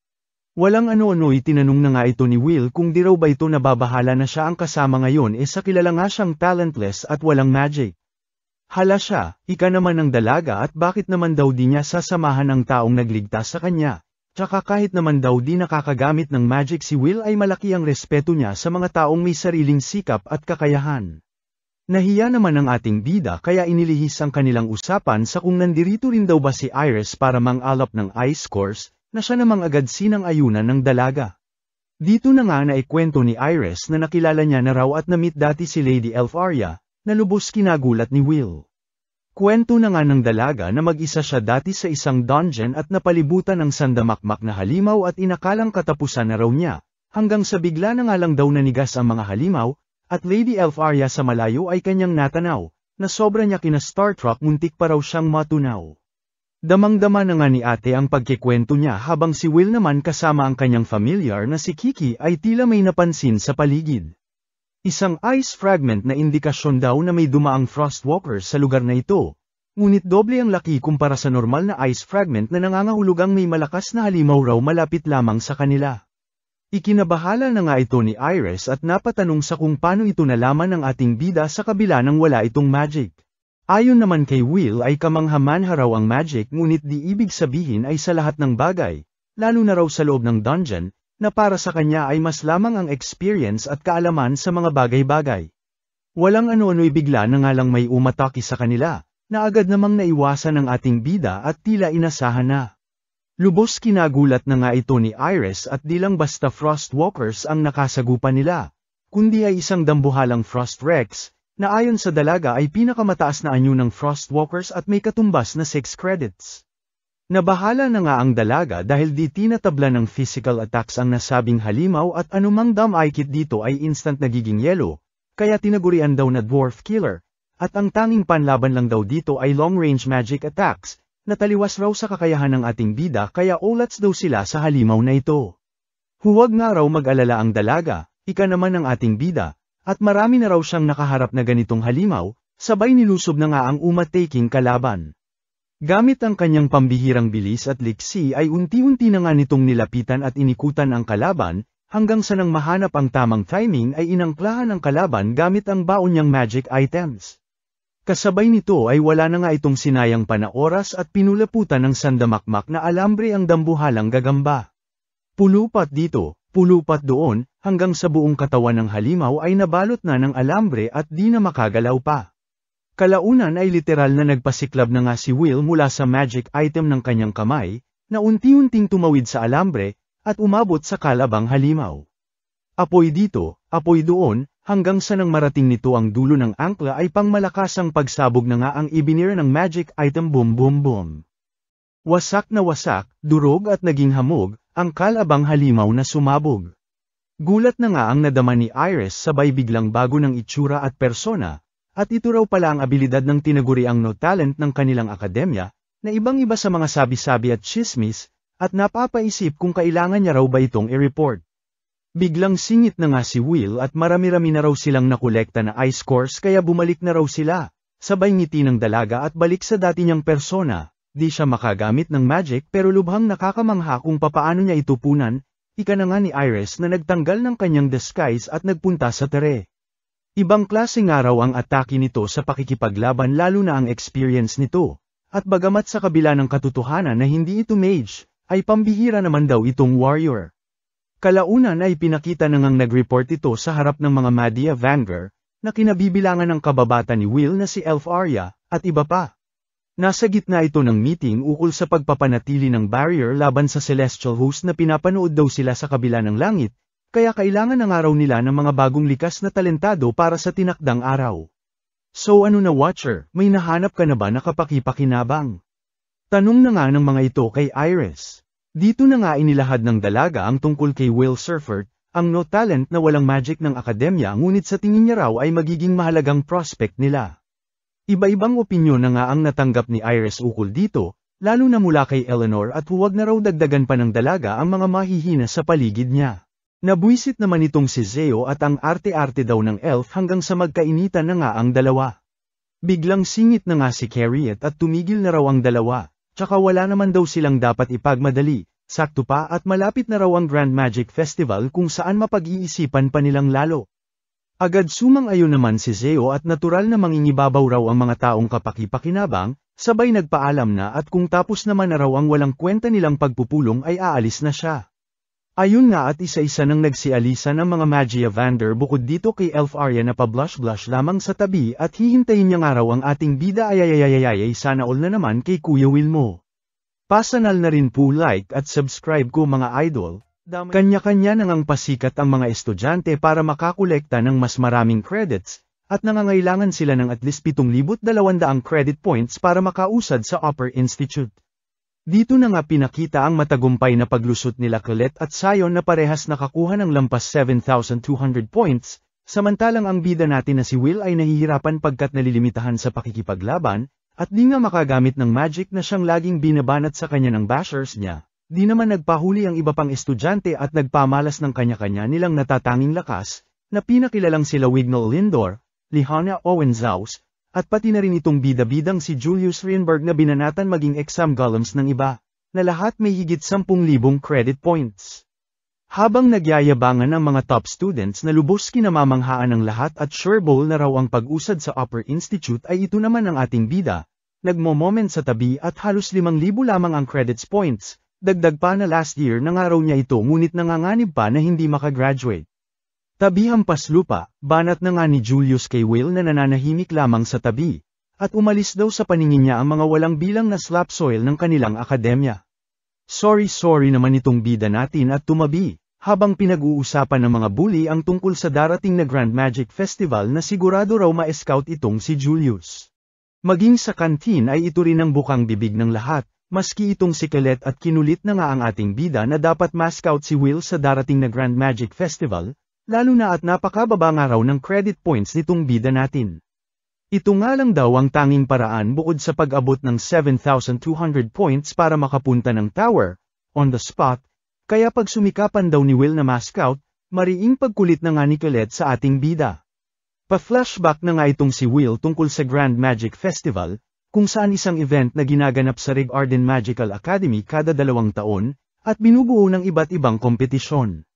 Walang ano-ano'y tinanong na nga ito ni Will kung di raw ba ito nababahala na siya ang kasama ngayon sa kilala nga siyang talentless at walang magic. Hala siya, ika naman ng dalaga at bakit naman daw di niya sasamahan ang taong nagligtas sa kanya, tsaka kahit naman daw di nakakagamit ng magic si Will ay malaki ang respeto niya sa mga taong may sariling sikap at kakayahan. Nahiya naman ang ating bida kaya inilihis ang kanilang usapan sa kung nandirito rin daw ba si Iris para mang-alap ng ice course, na siya namang agad sinang-ayunan ng dalaga. Dito na nga naikwento ni Iris na nakilala niya na raw at na-meet dati si Lady Elf Arya, na lubos kinagulat ni Will. Kwento na nga ng dalaga na mag-isa siya dati sa isang dungeon at napalibutan ng sandamakmak na halimaw at inakalang katapusan na raw niya, hanggang sa bigla na nga lang daw nanigas ang mga halimaw, at Lady Elfaria sa malayo ay kanyang natanaw, na sobra niya kina Starstruck muntik pa raw siyang matunaw. Damang-dama na nga ni ate ang pagkikwento niya habang si Will naman kasama ang kanyang familiar na si Kiki ay tila may napansin sa paligid. Isang ice fragment na indikasyon daw na may dumaang Frostwalkers sa lugar na ito, ngunit doble ang laki kumpara sa normal na ice fragment na nangangahulugang may malakas na halimaw raw malapit lamang sa kanila. Ikinabahala na nga ito ni Iris at napatanong sa kung paano ito nalaman ng ating bida sa kabila ng wala itong magic. Ayon naman kay Will ay kamangha-manha raw ang magic ngunit di ibig sabihin ay sa lahat ng bagay, lalo na raw sa loob ng dungeon, na para sa kanya ay mas lamang ang experience at kaalaman sa mga bagay-bagay. Walang ano-ano'y bigla na nga lang may umatake sa kanila, na agad namang naiwasan ng ating bida at tila inasahan na. Lubos kinagulat na nga ito ni Iris at di lang basta Frostwalkers ang nakasagupan nila, kundi ay isang dambuhalang Frost Rex, na ayon sa dalaga ay pinakamataas na anyo ng Frostwalkers at may katumbas na 6 credits. Nabahala na nga ang dalaga dahil di tinatabla ng physical attacks ang nasabing halimaw at anumang damay kit dito ay instant nagiging yelo, kaya tinagurian daw na dwarf killer, at ang tanging panlaban lang daw dito ay long-range magic attacks, na taliwas raw sa kakayahan ng ating bida kaya ulats daw sila sa halimaw na ito. Huwag nga raw mag-alala ang dalaga, ika naman ng ating bida, at marami na raw siyang nakaharap na ganitong halimaw, sabay nilusob na nga ang umataking kalaban. Gamit ang kanyang pambihirang bilis at liksi ay unti-unti na nga nitong nilapitan at inikutan ang kalaban, hanggang sa nang mahanap ang tamang timing ay inangklahan ang kalaban gamit ang baon niyang magic items. Kasabay nito ay wala na nga itong sinayang panaoras at pinulaputan ng sandamakmak na alambre ang dambuhalang gagamba. Pulupat dito, pulupat doon, hanggang sa buong katawan ng halimaw ay nabalot na ng alambre at di na makagalaw pa. Kalaunan ay literal na nagpasiklab na nga si Will mula sa magic item ng kanyang kamay, na unti-unting tumawid sa alambre, at umabot sa kalabang halimaw. Apoy dito, apoy doon, hanggang sa nang marating nito ang dulo ng angkla ay pangmalakasang pagsabog na nga ang ibinira ng magic item boom boom boom. Wasak na wasak, durog at naging hamog, ang kalabang halimaw na sumabog. Gulat na nga ang nadama ni Iris sabay biglang bago ng itsura at persona, at ito raw pala ang abilidad ng tinaguriang no talent ng kanilang akademya, na ibang-iba sa mga sabi-sabi at chismis, at napapaisip kung kailangan niya raw ba itong i-report. Biglang singit na nga si Will at marami-rami na raw silang nakolekta na ice cores kaya bumalik na raw sila, sabay ngiti ng dalaga at balik sa dati niyang persona, di siya makagamit ng magic pero lubhang nakakamangha kung papaano niya itupunan, ika na nga ni Iris na nagtanggal ng kanyang disguise at nagpunta sa tere. Ibang klaseng araw ang atake nito sa pakikipaglaban lalo na ang experience nito, at bagamat sa kabila ng katotohanan na hindi ito mage, ay pambihira naman daw itong warrior. Kalaunan ay pinakita na ngang nag-report ito sa harap ng mga Madia Vanguard, na kinabibilangan ng kababata ni Will na si Elfaria, at iba pa. Nasa gitna ito ng meeting ukol sa pagpapanatili ng barrier laban sa celestial host na pinapanood daw sila sa kabila ng langit, kaya kailangan ng araw nila ng mga bagong likas na talentado para sa tinakdang araw. So ano na Watcher, may nahanap ka na ba na kapakipakinabang? Tanong na nga ng mga ito kay Iris. Dito na nga inilahad ng dalaga ang tungkol kay Will Surfert, ang no talent na walang magic ng akademya ngunit sa tingin niya raw ay magiging mahalagang prospect nila. Iba-ibang opinyon na nga ang natanggap ni Iris ukol dito, lalo na mula kay Eleanor at huwag na raw dagdagan pa ng dalaga ang mga mahihina sa paligid niya. Nabwisit naman itong si Zeo at ang arte-arte daw ng elf hanggang sa magkainitan na nga ang dalawa. Biglang singit na nga si Carriet at tumigil na raw ang dalawa, tsaka wala naman daw silang dapat ipagmadali, sakto pa at malapit na raw ang Grand Magic Festival kung saan mapag-iisipan pa nilang lalo. Agad sumang-ayon naman si Zeo at natural na mangingibabaw raw ang mga taong kapakipakinabang, sabay nagpaalam na at kung tapos naman na raw ang walang kwenta nilang pagpupulong ay aalis na siya. Ayun nga at isa-isa nang nagsialisa ng mga Magia Vander bukod dito kay Elfaria na pa-blush-blush lamang sa tabi at hihintayin niya nga raw ang ating bida ayayayayayay sana all na naman kay Kuya Wilmo. Pasanal na rin po like at subscribe ko mga idol, kanya-kanya nang ang pasikat ang mga estudyante para makakolekta ng mas maraming credits, at nangangailangan sila ng at least 7,200 credit points para makausad sa Upper Institute. Dito na nga pinakita ang matagumpay na paglusot nila Colette at Sion na parehas nakakuha ng lampas 7,200 points, samantalang ang bida natin na si Will ay nahihirapan pagkat nalilimitahan sa pakikipaglaban, at di nga makagamit ng magic na siyang laging binabanat sa kanya ng bashers niya. Di naman nagpahuli ang iba pang estudyante at nagpamalas ng kanya-kanya nilang natatanging lakas, na pinakilalang sila Wignall Lindor, Lihana Owenzaus, at pati na rin itong bida-bidang si Julius Rienberg na binanatan maging exam golems ng iba, na lahat may higit 10,000 credit points. Habang nagyayabangan ang mga top students na lubos kinamamanghaan ng lahat at sure bowl na raw ang pag-usad sa Upper Institute ay ito naman ang ating bida, nagmo-moment sa tabi at halos 5,000 lamang ang credits points, dagdag pa na last year na nga raw niya ito ngunit nanganganib pa na hindi makagraduate. Tabi hampas lupa, banat na nga ni Julius kay Will na nananahimik lamang sa tabi, at umalis daw sa paningin niya ang mga walang bilang na slap soil ng kanilang akademya. Sorry naman itong bida natin at tumabi, habang pinag-uusapan ng mga bully ang tungkol sa darating na Grand Magic Festival na sigurado raw ma-scout itong si Julius. Maging sa kantin ay ito rin ang bukang bibig ng lahat, maski itong si Colette at kinulit na nga ang ating bida na dapat ma-scout si Will sa darating na Grand Magic Festival, lalo na at napakababa nga raw ng credit points nitong bida natin. Ito nga lang daw ang tanging paraan bukod sa pag-abot ng 7,200 points para makapunta ng tower, on the spot, kaya pag sumikapan daw ni Will na ma-scout, mariing pagkulit na nga ni Colette sa ating bida. Pa-flashback na nga itong si Will tungkol sa Grand Magic Festival, kung saan isang event na ginaganap sa Rigarden Magical Academy kada 2 taon, at binubuo ng iba't ibang kompetisyon.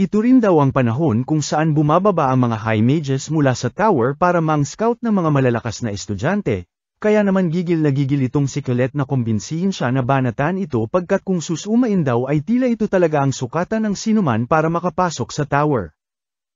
Ito rin daw ang panahon kung saan bumababa ang mga high mages mula sa tower para mang-scout ng mga malalakas na estudyante, kaya naman gigil na gigil itong si Colette na kumbinsihin siya na banatan ito pagkat kung susumain daw ay tila ito talaga ang sukatan ng sinuman para makapasok sa tower.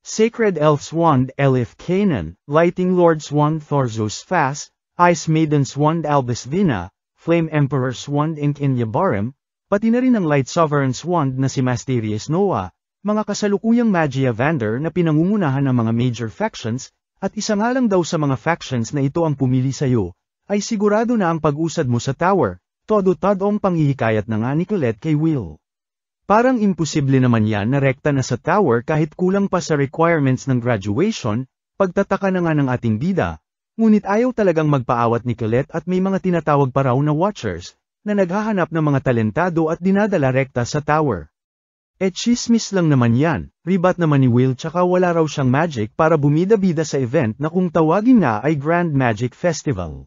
Sacred Elf's Wand Elif Canaan, Lighting Lord's Wand Thorzos Fas, Ice Maiden's Wand Albus Vina, Flame Emperor's Wand Inkenya Barem, pati na rin ang Light Sovereign's Wand na si Mysterious Noah, mga kasalukuyang Magia Vander na pinangungunahan ng mga major factions, at isa nga lang daw sa mga factions na ito ang pumili sa'yo, ay sigurado na ang pag-usad mo sa tower, todo-tadong panghihikayat na nga ni Colette kay Will. Parang imposible naman yan na rekta na sa tower kahit kulang pa sa requirements ng graduation, pagtataka na nga ng ating bida, ngunit ayaw talagang magpaawat ni Colette at may mga tinatawag pa raw na watchers, na naghahanap ng mga talentado at dinadala rekta sa tower. Chismis lang naman yan, ribat naman ni Will tsaka wala raw siyang magic para bumida-bida sa event na kung tawagin nga ay Grand Magic Festival.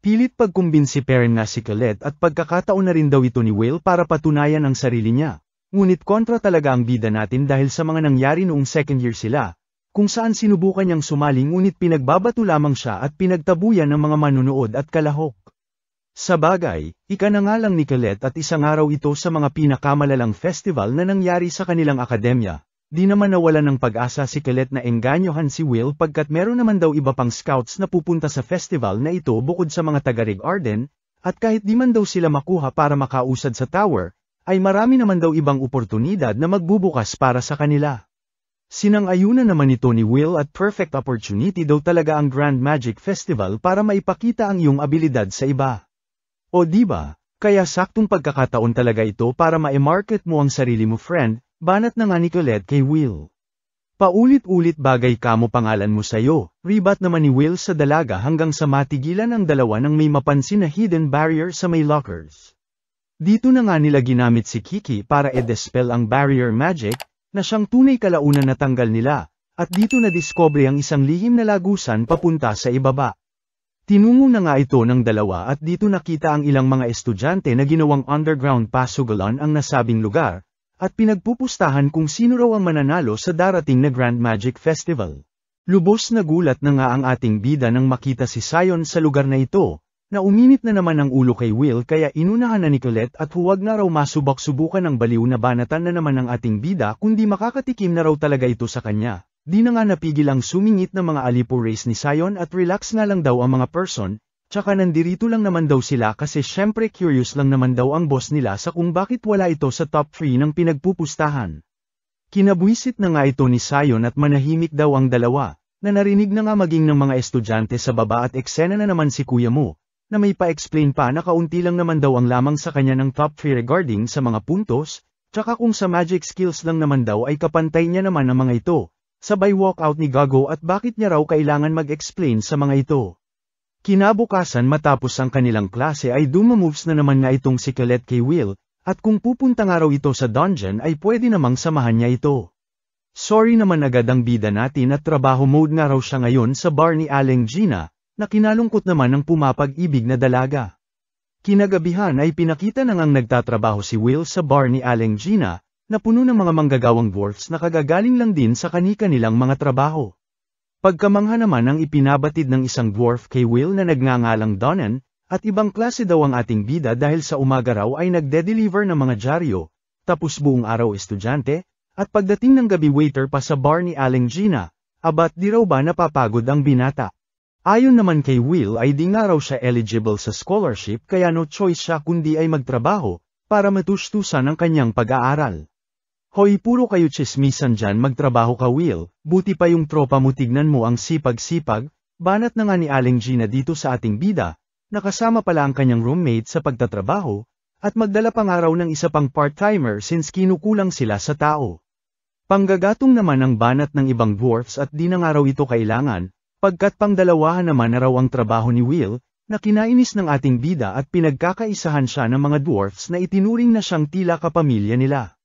Pilit pagkumbinsi Perrin nga si Colette at pagkakataon na rin daw ito ni Will para patunayan ang sarili niya, ngunit kontra talaga ang bida natin dahil sa mga nangyari noong second year sila, kung saan sinubukan niyang sumali ngunit pinagbabato lamang siya at pinagtabuyan ng mga manunood at kalahok. Sa bagay, ika na nga lang ni Colette at isang araw ito sa mga pinakamalalang festival na nangyari sa kanilang akademya. Di naman nawala ng pag-asa si Colette na engganyohan si Will pagkat meron naman daw iba pang scouts na pupunta sa festival na ito bukod sa mga taga Rigarden, at kahit di man daw sila makuha para makausad sa tower, ay marami naman daw ibang oportunidad na magbubukas para sa kanila. Sinang-ayunan naman ito ni Will at perfect opportunity daw talaga ang Grand Magic Festival para maipakita ang iyong abilidad sa iba. O diba, kaya saktong pagkakataon talaga ito para ma-market mo ang sarili mo friend, banat na nga ni Colette kay Will. Paulit-ulit bagay kamo pangalan mo sayo, ribat naman ni Will sa dalaga hanggang sa matigilan ang dalawa nang may mapansin na hidden barrier sa may lockers. Dito na nga nila ginamit si Kiki para i-dispel ang barrier magic, na siyang tunay kalaunan na tanggal nila, at dito na diskobre ang isang lihim na lagusan papunta sa ibaba. Tinungo na nga ito ng dalawa at dito nakita ang ilang mga estudyante na ginawang underground pasugalan ang nasabing lugar, at pinagpupustahan kung sino raw ang mananalo sa darating na Grand Magic Festival. Lubos na gulat na nga ang ating bida nang makita si Sion sa lugar na ito, na uminit na naman ang ulo kay Will kaya inunahan na ni Colette at huwag na raw masubak-subukan ng baliw na banatan na naman ng ating bida kundi makakatikim na raw talaga ito sa kanya. Di na nga napigil ang sumingit ng mga alipo race ni Sion at relax nga lang daw ang mga person, tsaka nandirito lang naman daw sila kasi syempre curious lang naman daw ang boss nila sa kung bakit wala ito sa top 3 ng pinagpupustahan. Kinabwisit na nga ito ni Sion at manahimik daw ang dalawa, na narinig na nga maging ng mga estudyante sa baba at eksena na naman si kuya mo, na may pa-explain pa na kaunti lang naman daw ang lamang sa kanya ng top 3 regarding sa mga puntos, tsaka kung sa magic skills lang naman daw ay kapantay niya naman ang mga ito. Sabay walkout ni Gago at bakit niya raw kailangan mag-explain sa mga ito. Kinabukasan matapos ang kanilang klase ay dumamoves na naman nga itong si Colette kay Will, at kung pupunta nga raw ito sa dungeon ay pwede namang samahan niya ito. Sorry naman agad ang bida natin at trabaho mode nga raw siya ngayon sa bar ni Aling Gina, na kinalungkot naman ng pumapag-ibig na dalaga. Kinagabihan ay pinakita na ngang nagtatrabaho si Will sa bar ni Aling Gina, na puno ng mga manggagawang dwarfs na kagagaling lang din sa kani-kanilang mga trabaho. Pagkamangha naman ang ipinabatid ng isang dwarf kay Will na nagngangalang Donan, at ibang klase daw ang ating bida dahil sa umaga raw ay nagde-deliver ng mga dyaryo, tapos buong araw estudyante, at pagdating ng gabi waiter pa sa bar ni Aling Gina, abat di raw ba napapagod ang binata. Ayon naman kay Will ay di nga raw siya eligible sa scholarship kaya no choice siya kundi ay magtrabaho, para matustusan ang kanyang pag-aaral. Hoy puro kayo chismisan dyan magtrabaho ka Will, buti pa yung tropa mo tignan mo ang sipag-sipag, banat na nga ni Aling Gina dito sa ating bida, nakasama pala ang kanyang roommate sa pagtatrabaho, at magdala pa nga raw ng isa pang part-timer since kinukulang sila sa tao. Panggagatong naman ang banat ng ibang dwarfs at di na nga raw ito kailangan, pagkat pangdalawahan naman na raw ang trabaho ni Will, na kinainis ng ating bida at pinagkakaisahan siya ng mga dwarfs na itinuring na siyang tila kapamilya nila.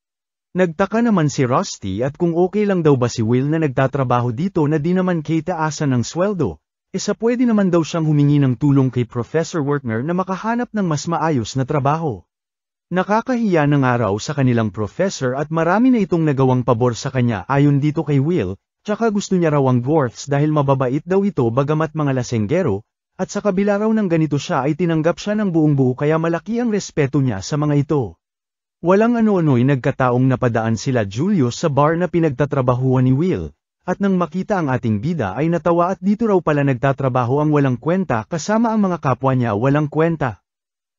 Nagtaka naman si Rusty at kung okay lang daw ba si Will na nagtatrabaho dito na di naman kitaasan ng sweldo, sa pwede naman daw siyang humingi ng tulong kay Professor Wertner na makahanap ng mas maayos na trabaho. Nakakahiya na nga raw sa kanilang professor at marami na itong nagawang pabor sa kanya ayon dito kay Will, tsaka gusto niya raw ang dwarfs dahil mababait daw ito bagamat mga lasenggero, at sa kabila raw ng ganito siya ay tinanggap siya ng buong buo kaya malaki ang respeto niya sa mga ito. Walang ano-ano'y nagkataong napadaan sila Julius sa bar na pinagtatrabahuan ni Will, at nang makita ang ating bida ay natawa at dito raw pala nagtatrabaho ang walang kwenta kasama ang mga kapwa niya walang kwenta.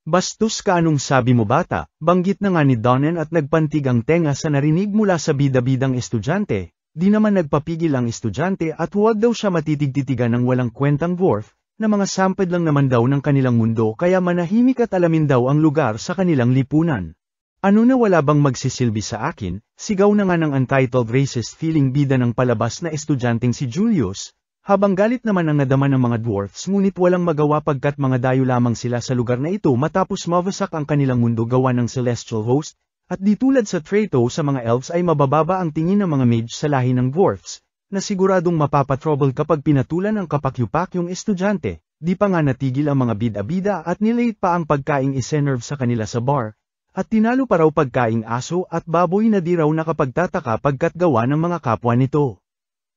Bastos ka anong sabi mo bata, banggit na nga ni Donan at nagpantig ang tenga sa narinig mula sa bida-bidang estudyante, di naman nagpapigil ang estudyante at huwag daw siya matitig-titigan ng walang kwentang dwarf, na mga sampad lang naman daw ng kanilang mundo kaya manahimik at alamin daw ang lugar sa kanilang lipunan. Ano na wala bang magsisilbi sa akin, sigaw na nga ng untitled racist feeling bida ng palabas na estudyanteng si Julius, habang galit naman ang nadama ng mga dwarfs ngunit walang magawa pagkat mga dayo lamang sila sa lugar na ito matapos mawasak ang kanilang mundo gawa ng celestial host, at di tulad sa Trato sa mga elves ay mabababa ang tingin ng mga mage sa lahi ng dwarfs, na siguradong mapapatrouble kapag pinatulan ang kapakyupakyong estudyante, di pa nga natigil ang mga bida-bida at nilate pa ang pagkaing isenerve sa kanila sa bar. At tinalo pa raw pagkaing aso at baboy na di raw nakapagtataka pagkat gawa ng mga kapwa nito.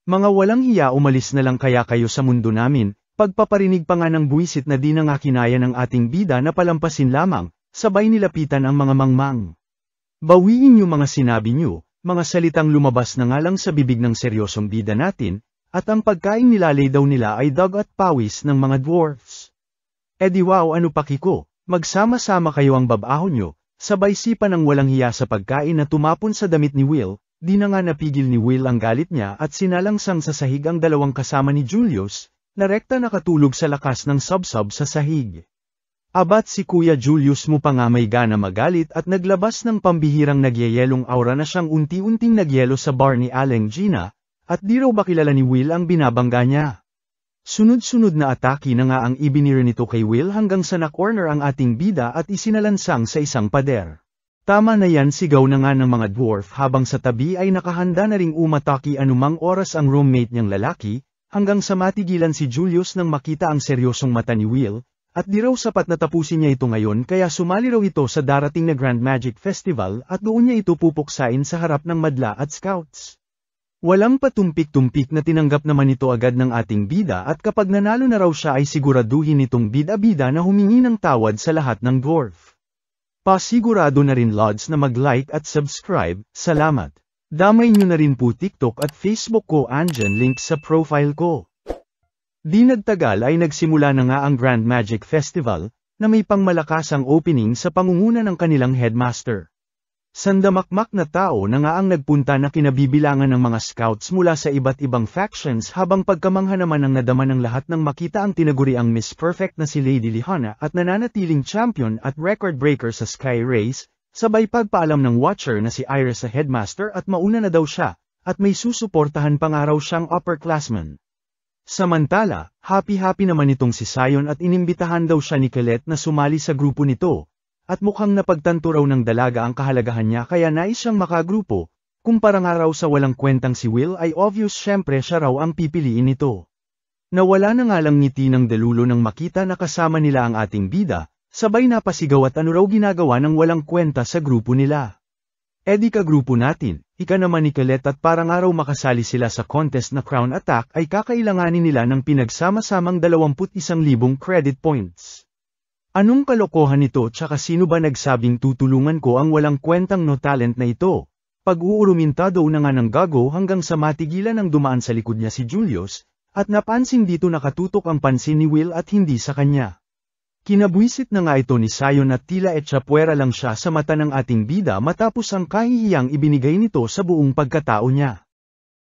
Mga walang hiya umalis na lang kaya kayo sa mundo namin, pagpaparinig pa nga ng buwisit na di na nga kinaya ng ating bida na palampasin lamang, sabay nilapitan ang mga mangmang. Bawiin niyo mga sinabi niyo, mga salitang lumabas na nga lang sa bibig ng seryosong bida natin, at ang pagkaing nilalay daw nila ay dog at pawis ng mga dwarfs. Di wow ano pakiko, magsama-sama kayo ang babahon niyo. Sabay sipa ng walang hiya sa pagkain na tumapon sa damit ni Will, di na nga napigil ni Will ang galit niya at sinalangsang sa sahig ang dalawang kasama ni Julius, na rekta nakatulog sa lakas ng sub-sub sa sahig. Abat si Kuya Julius mo pa nga may gana magalit at naglabas ng pambihirang nagyayelong aura na siyang unti-unting nagyelo sa bar ni Aling Gina, at di raw ba kilala ni Will ang binabangga niya. Sunod-sunod na atake na nga ang ibinira nito kay Will hanggang sa na-corner ang ating bida at isinalansang sa isang pader. Tama na yan sigaw na nga ng mga dwarf habang sa tabi ay nakahanda na ring umatake anumang oras ang roommate niyang lalaki, hanggang sa matigilan si Julius nang makita ang seryosong mata ni Will, at di raw sapat na tapusin niya ito ngayon kaya sumali raw ito sa darating na Grand Magic Festival at doon niya ito pupuksain sa harap ng madla at scouts. Walang patumpik-tumpik na tinanggap naman ito agad ng ating bida at kapag nanalo na raw siya ay siguraduhin nitong bida-bida na humingi ng tawad sa lahat ng dwarf. Pasigurado na rin Lods na mag-like at subscribe, salamat. Damay nyo na rin po TikTok at Facebook ko andyan link sa profile ko. Di nagtagal ay nagsimula na nga ang Grand Magic Festival, na may pangmalakasang opening sa pangunguna ng kanilang headmaster. Sandamakmak na tao na nga ang nagpunta na kinabibilangan ng mga scouts mula sa iba't ibang factions habang pagkamangha naman ang nadama ng lahat nang makita ang tinaguriang Miss Perfect na si Lady Lihana at nananatiling champion at record breaker sa Sky Race, sabay pagpaalam ng watcher na si Iris sa headmaster at mauna na daw siya, at may susuportahan pang araw siyang upperclassman. Samantala, happy-happy naman itong si Sion at inimbitahan daw siya ni Colette na sumali sa grupo nito. At mukhang napagtanto raw ng dalaga ang kahalagahan niya kaya nais siyang makagrupo, kumpara nga raw sa walang kwentang si Will ay obvious syempre siya raw ang pipiliin nito. Nawala na nga lang ngiti ng delulo nang makita na kasama nila ang ating bida, sabay napasigaw at ano raw ginagawa ng walang kwenta sa grupo nila. Di ka-grupo natin, ika naman ni Colette at para nga raw makasali sila sa contest na Crown Attack ay kakailanganin nila ng pinagsama-samang 21,000 credit points. Anong kalokohan ito tsaka sino ba nagsabing tutulungan ko ang walang kwentang no talent na ito? Pag-uurumintado na nga ng gago hanggang sa matigilan ang dumaan sa likod niya si Julius, at napansin dito nakatutok ang pansin ni Will at hindi sa kanya. Kinabwisit na nga ito ni Sion at tila etsapuera lang siya sa mata ng ating bida matapos ang kahihiyang ibinigay nito sa buong pagkatao niya.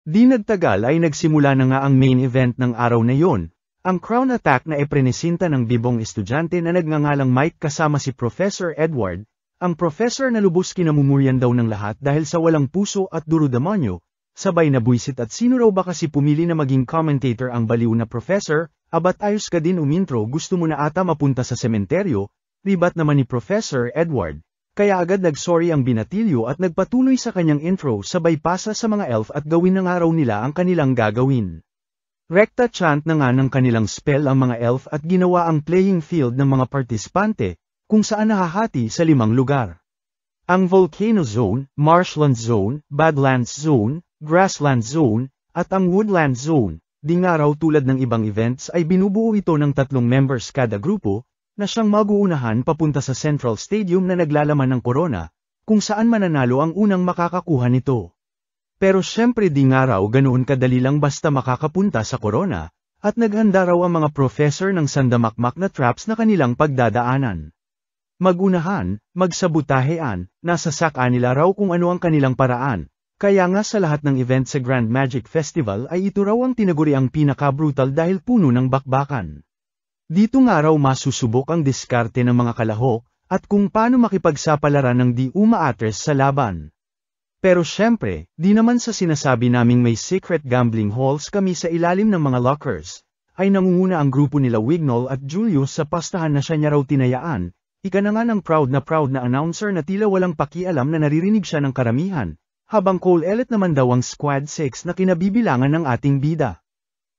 Di nagtagal ay nagsimula na nga ang main event ng araw na yon. Ang Crown Attack na iprenesinta ng bibong estudyante na nagngangalang Mike kasama si Professor Edward, ang professor na lubos kinamumuryan daw ng lahat dahil sa walang puso at duro-demonyo, sabay na buwisit at sino raw ba kasi pumili na maging commentator ang baliw na professor, abat ayos ka din umintro gusto mo na ata mapunta sa sementeryo, ribat naman ni Professor Edward, kaya agad nagsorry ang binatilyo at nagpatuloy sa kanyang intro sabay pasa sa mga elf at gawin ng araw nila ang kanilang gagawin. Rekta chant na nga ng kanilang spell ang mga elf at ginawa ang playing field ng mga partisipante, kung saan nahahati sa 5 lugar. Ang Volcano Zone, Marshland Zone, Badlands Zone, Grassland Zone, at ang Woodland Zone, di nga raw tulad ng ibang events ay binubuo ito ng 3 members kada grupo, na siyang maguunahan papunta sa Central Stadium na naglalaman ng corona, kung saan mananalo ang unang makakakuha nito. Pero syempre di nga raw ganoon kadali lang basta makakapunta sa corona, at naghanda raw ang mga professor ng sandamakmak na traps na kanilang pagdadaanan. Magunahan, magsabutahean, nasasaka nila raw kung ano ang kanilang paraan, kaya nga sa lahat ng event sa Grand Magic Festival ay ito raw ang tinaguriang pinaka-brutal dahil puno ng bakbakan. Dito nga raw masusubok ang diskarte ng mga kalahok, at kung paano makipagsapalaran ng di umaatres sa laban. Pero syempre, di naman sa sinasabi naming may secret gambling halls kami sa ilalim ng mga lockers, ay nangunguna ang grupo nila Wignall at Julius sa pastahan na siya niya raw tinayaan, ika na nga ng proud na announcer na tila walang pakialam na naririnig siya ng karamihan, habang Cole Elliot naman daw ang Squad 6 na kinabibilangan ng ating bida.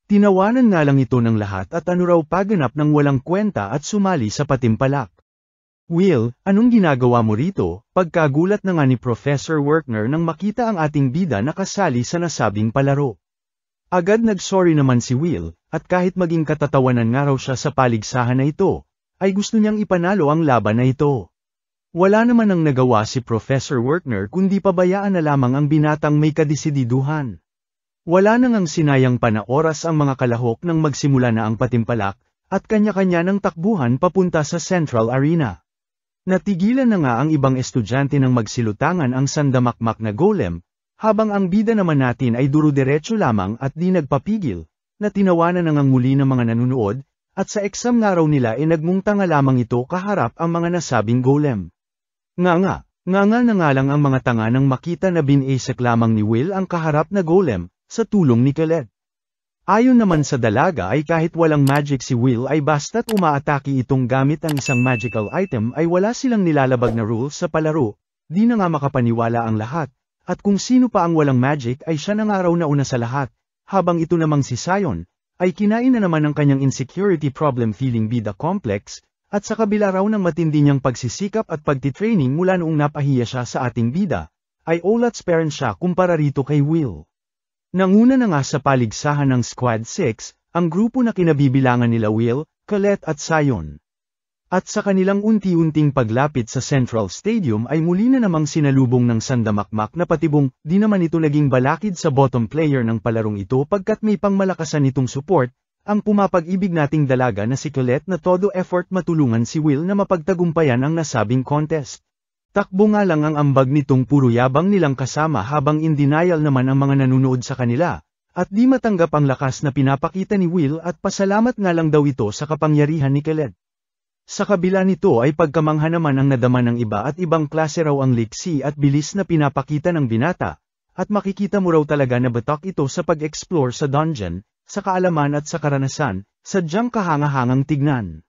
Tinawanan nga lang ito ng lahat at ano raw paganap ng walang kwenta at sumali sa patimpalak. Will, anong ginagawa mo rito? Pagkagulat na nga ni Professor Werkner nang makita ang ating bida na kasali sa nasabing palaro. Agad nagsorry naman si Will, at kahit maging katatawanan nga raw siya sa paligsahan na ito, ay gusto niyang ipanalo ang laban na ito. Wala naman ang nagawa si Professor Werkner kundi pabayaan na lamang ang binatang may kadesididuhan. Wala nang ang sinayang oras ang mga kalahok nang magsimula na ang patimpalak, at kanya-kanya ng takbuhan papunta sa Central Arena. Natigilan na nga ang ibang estudyante nang magsilutangan ang sandamakmak na golem, habang ang bida naman natin ay duro-diretso lamang at di nagpapigil, na tinawanan na ngang muli ng mga nanunood, at sa exam nga raw nila ay nagmungta nga lamang ito kaharap ang mga nasabing golem. Nga na nga lang ang mga tanga nang makita na binasek lamang ni Will ang kaharap na golem, sa tulong ni Colette. Ayon naman sa dalaga ay kahit walang magic si Will ay basta't umaatake itong gamit ang isang magical item ay wala silang nilalabag na rules sa palaro, di na nga makapaniwala ang lahat, at kung sino pa ang walang magic ay siya na nga raw nauna sa lahat, habang ito namang si Sion, ay kinain na naman ng kanyang insecurity problem feeling bida complex, at sa kabila raw ng matindi niyang pagsisikap at pagtitraining mula noong napahiya siya sa ating bida, ay olats parent siya kumpara rito kay Will. Nanguna na nga sa paligsahan ng Squad 6, ang grupo na kinabibilangan nila Will, Colette at Sion. At sa kanilang unti-unting paglapit sa Central Stadium ay muli na namang sinalubong ng sandamakmak na patibong, di naman ito naging balakid sa bottom player ng palarong ito pagkat may pangmalakasan nitong support, ang pumapag-ibig nating dalaga na si Colette na todo effort matulungan si Will na mapagtagumpayan ang nasabing contest. Takbo nga lang ang ambag nitong puro yabang nilang kasama habang in denial naman ang mga nanunood sa kanila, at di matanggap ang lakas na pinapakita ni Will at pasalamat nga lang daw ito sa kapangyarihan ni Colette. Sa kabila nito ay pagkamangha naman ang nadama ng iba at ibang klase raw ang liksi at bilis na pinapakita ng binata, at makikita mo raw talaga na batak ito sa pag-explore sa dungeon, sa kaalaman at sa karanasan, sadyang kahanga-hangang tignan.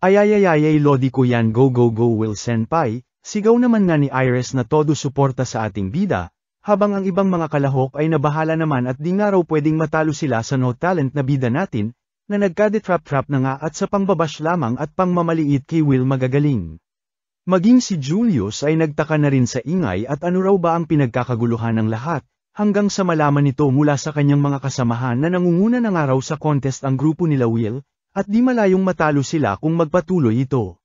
Ayayayayay lodi ko yan go go go Will Senpai, sigaw naman nga ni Iris na todo suporta sa ating bida, habang ang ibang mga kalahok ay nabahala naman at di nga raw pwedeng matalo sila sa no talent na bida natin, na nagkade-trap-trap na nga at sa pangbabash lamang at pangmamaliit kay Will magagaling. Maging si Julius ay nagtaka na rin sa ingay at ano raw ba ang pinagkakaguluhan ng lahat, hanggang sa malaman nito mula sa kanyang mga kasamahan na nangunguna na nga raw sa contest ang grupo nila Will, at di malayong matalo sila kung magpatuloy ito.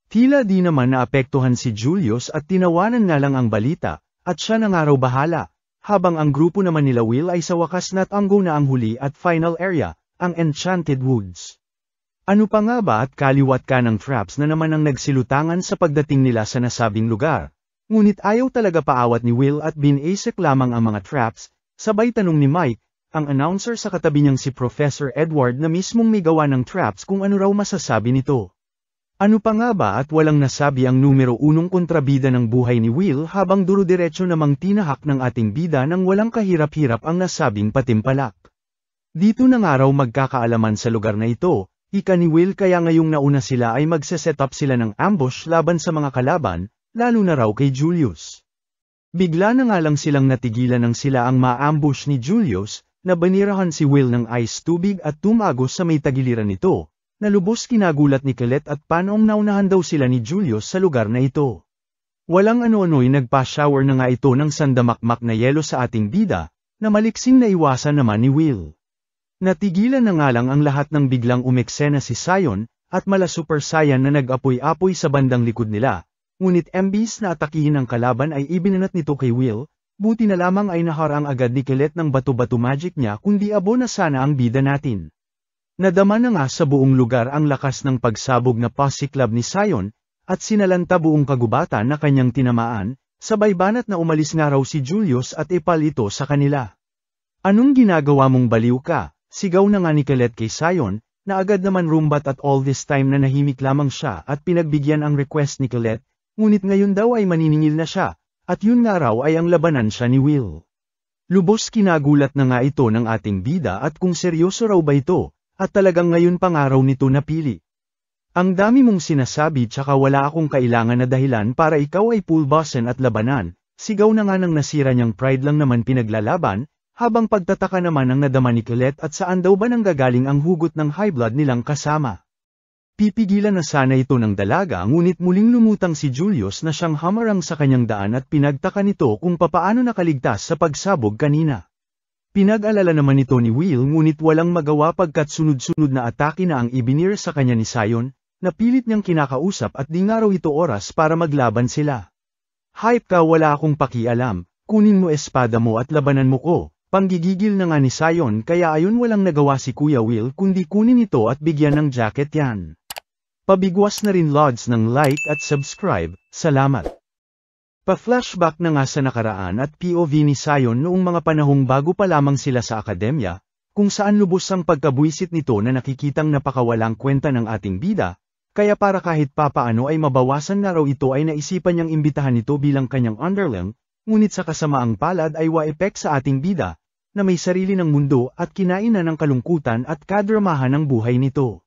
Tila di naman naapektuhan si Julius at tinawanan nga lang ang balita, at siya na nga raw bahala, habang ang grupo naman nila Will ay sa wakas natanggo na ang huli at final area, ang Enchanted Woods. Ano pa nga ba at kaliwat ka ng traps na naman ang nagsilutangan sa pagdating nila sa nasabing lugar, ngunit ayaw talaga paawat ni Will at binasek lamang ang mga traps, sabay tanong ni Mike, ang announcer sa katabi niyang si Professor Edward na mismong may gawa ng traps kung ano raw masasabi nito. Ano pa nga ba at walang nasabi ang numero 1 kontrabida ng buhay ni Will habang duro-diretso namang tinahak ng ating bida nang walang kahirap-hirap ang nasabing patimpalak. Dito na nga raw magkakaalaman sa lugar na ito, ika ni Will kaya ngayong nauna sila ay magse-set up sila ng ambush laban sa mga kalaban, lalo na raw kay Julius. Bigla na nga lang silang natigilan ng sila ang ma-ambush ni Julius, na banirahan si Will ng ice tubig at tumagos sa may tagiliran nito, na lubos kinagulat ni Colette at panoong naunahan daw sila ni Julius sa lugar na ito. Walang ano-ano'y nagpa-shower na nga ito ng sandamakmak na yelo sa ating bida, na maliksing na iwasan naman ni Will. Natigilan na nga lang ang lahat ng biglang umeksena si Sion, at mala Super Saiyan na nag-apoy-apoy sa bandang likod nila, ngunit imbis na atakihin ang kalaban ay ibinanat nito kay Will. Buti na lamang ay naharang agad ni Colette ng bato-bato magic niya kundi abo na sana ang bida natin. Nadama na nga sa buong lugar ang lakas ng pagsabog na pasiklab ni Sion, at sinalanta buong kagubatan na kanyang tinamaan, sabay banat na umalis nga raw si Julius at ipal ito sa kanila. Anong ginagawa mong baliw ka? Sigaw na nga ni Colette kay Sion, na agad naman rumbat at all this time na nahimik lamang siya at pinagbigyan ang request ni Colette, ngunit ngayon daw ay maniningil na siya. At yun nga raw ay ang labanan siya ni Will. Lubos kinagulat na nga ito ng ating bida at kung seryoso raw ba ito, at talagang ngayon pa nga raw nito napili. Ang dami mong sinasabi tsaka wala akong kailangan na dahilan para ikaw ay pulbasan at labanan, sigaw na nga ng nasira niyang pride lang naman pinaglalaban, habang pagtataka naman ang nadama ni Colette at saan daw ba nanggagaling ang hugot ng high blood nilang kasama. Pipigilan na sana ito ng dalaga ngunit muling lumutang si Julius na siyang hamarang sa kanyang daan at pinagtaka nito kung papaano nakaligtas sa pagsabog kanina. Pinag-alala naman ito ni Will ngunit walang magawa pagkat sunod-sunod na atake na ang ibinir sa kanya ni Sion, na pilit niyang kinakausap at di nga raw ito oras para maglaban sila. Hype ka wala akong pakialam, kunin mo espada mo at labanan mo ko, panggigigil na nga ni Sion kaya ayon walang nagawa si Kuya Will kundi kunin ito at bigyan ng jacket yan. Pabigwas na rin lods ng like at subscribe, salamat. Pa-flashback na nga sa nakaraan at POV ni Sion noong mga panahong bago pa lamang sila sa akademya, kung saan lubos ang pagkabuisit nito na nakikitang napakawalang kwenta ng ating bida, kaya para kahit papaano ay mabawasan na raw ito ay naisipan niyang imbitahan nito bilang kanyang underling, ngunit sa kasamaang palad ay wa-epek sa ating bida, na may sarili ng mundo at kinainan ng kalungkutan at kadramahan ng buhay nito.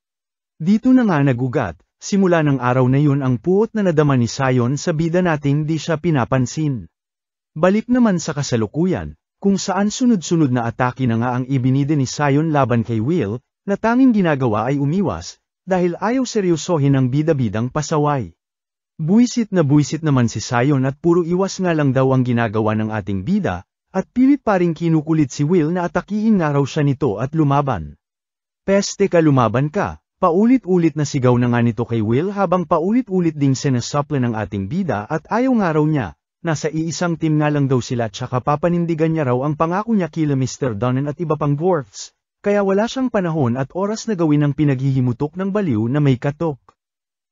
Dito na nga nagugat, simula ng araw na yun ang puot na nadama ni Sion sa bida nating di siya pinapansin. Balik naman sa kasalukuyan, kung saan sunod-sunod na atake na nga ang ibinide ni Sion laban kay Will, na tanging ginagawa ay umiwas, dahil ayaw seryosohin ang bida-bidang pasaway. Buisit naman si Sion at puro iwas nga lang daw ang ginagawa ng ating bida, at pilit pa ring kinukulit si Will na atakihin nga raw siya nito at lumaban. Peste ka lumaban ka. Paulit-ulit na sigaw na nga nito kay Will habang paulit-ulit ding sinasupple ng ating bida at ayaw nga raw niya, nasa iisang team nga lang daw sila tsaka papanindigan niya raw ang pangako niya kila Mr. Donen at iba pang dwarfs, kaya wala siyang panahon at oras na gawin ang pinaghihimutok ng baliw na may katok.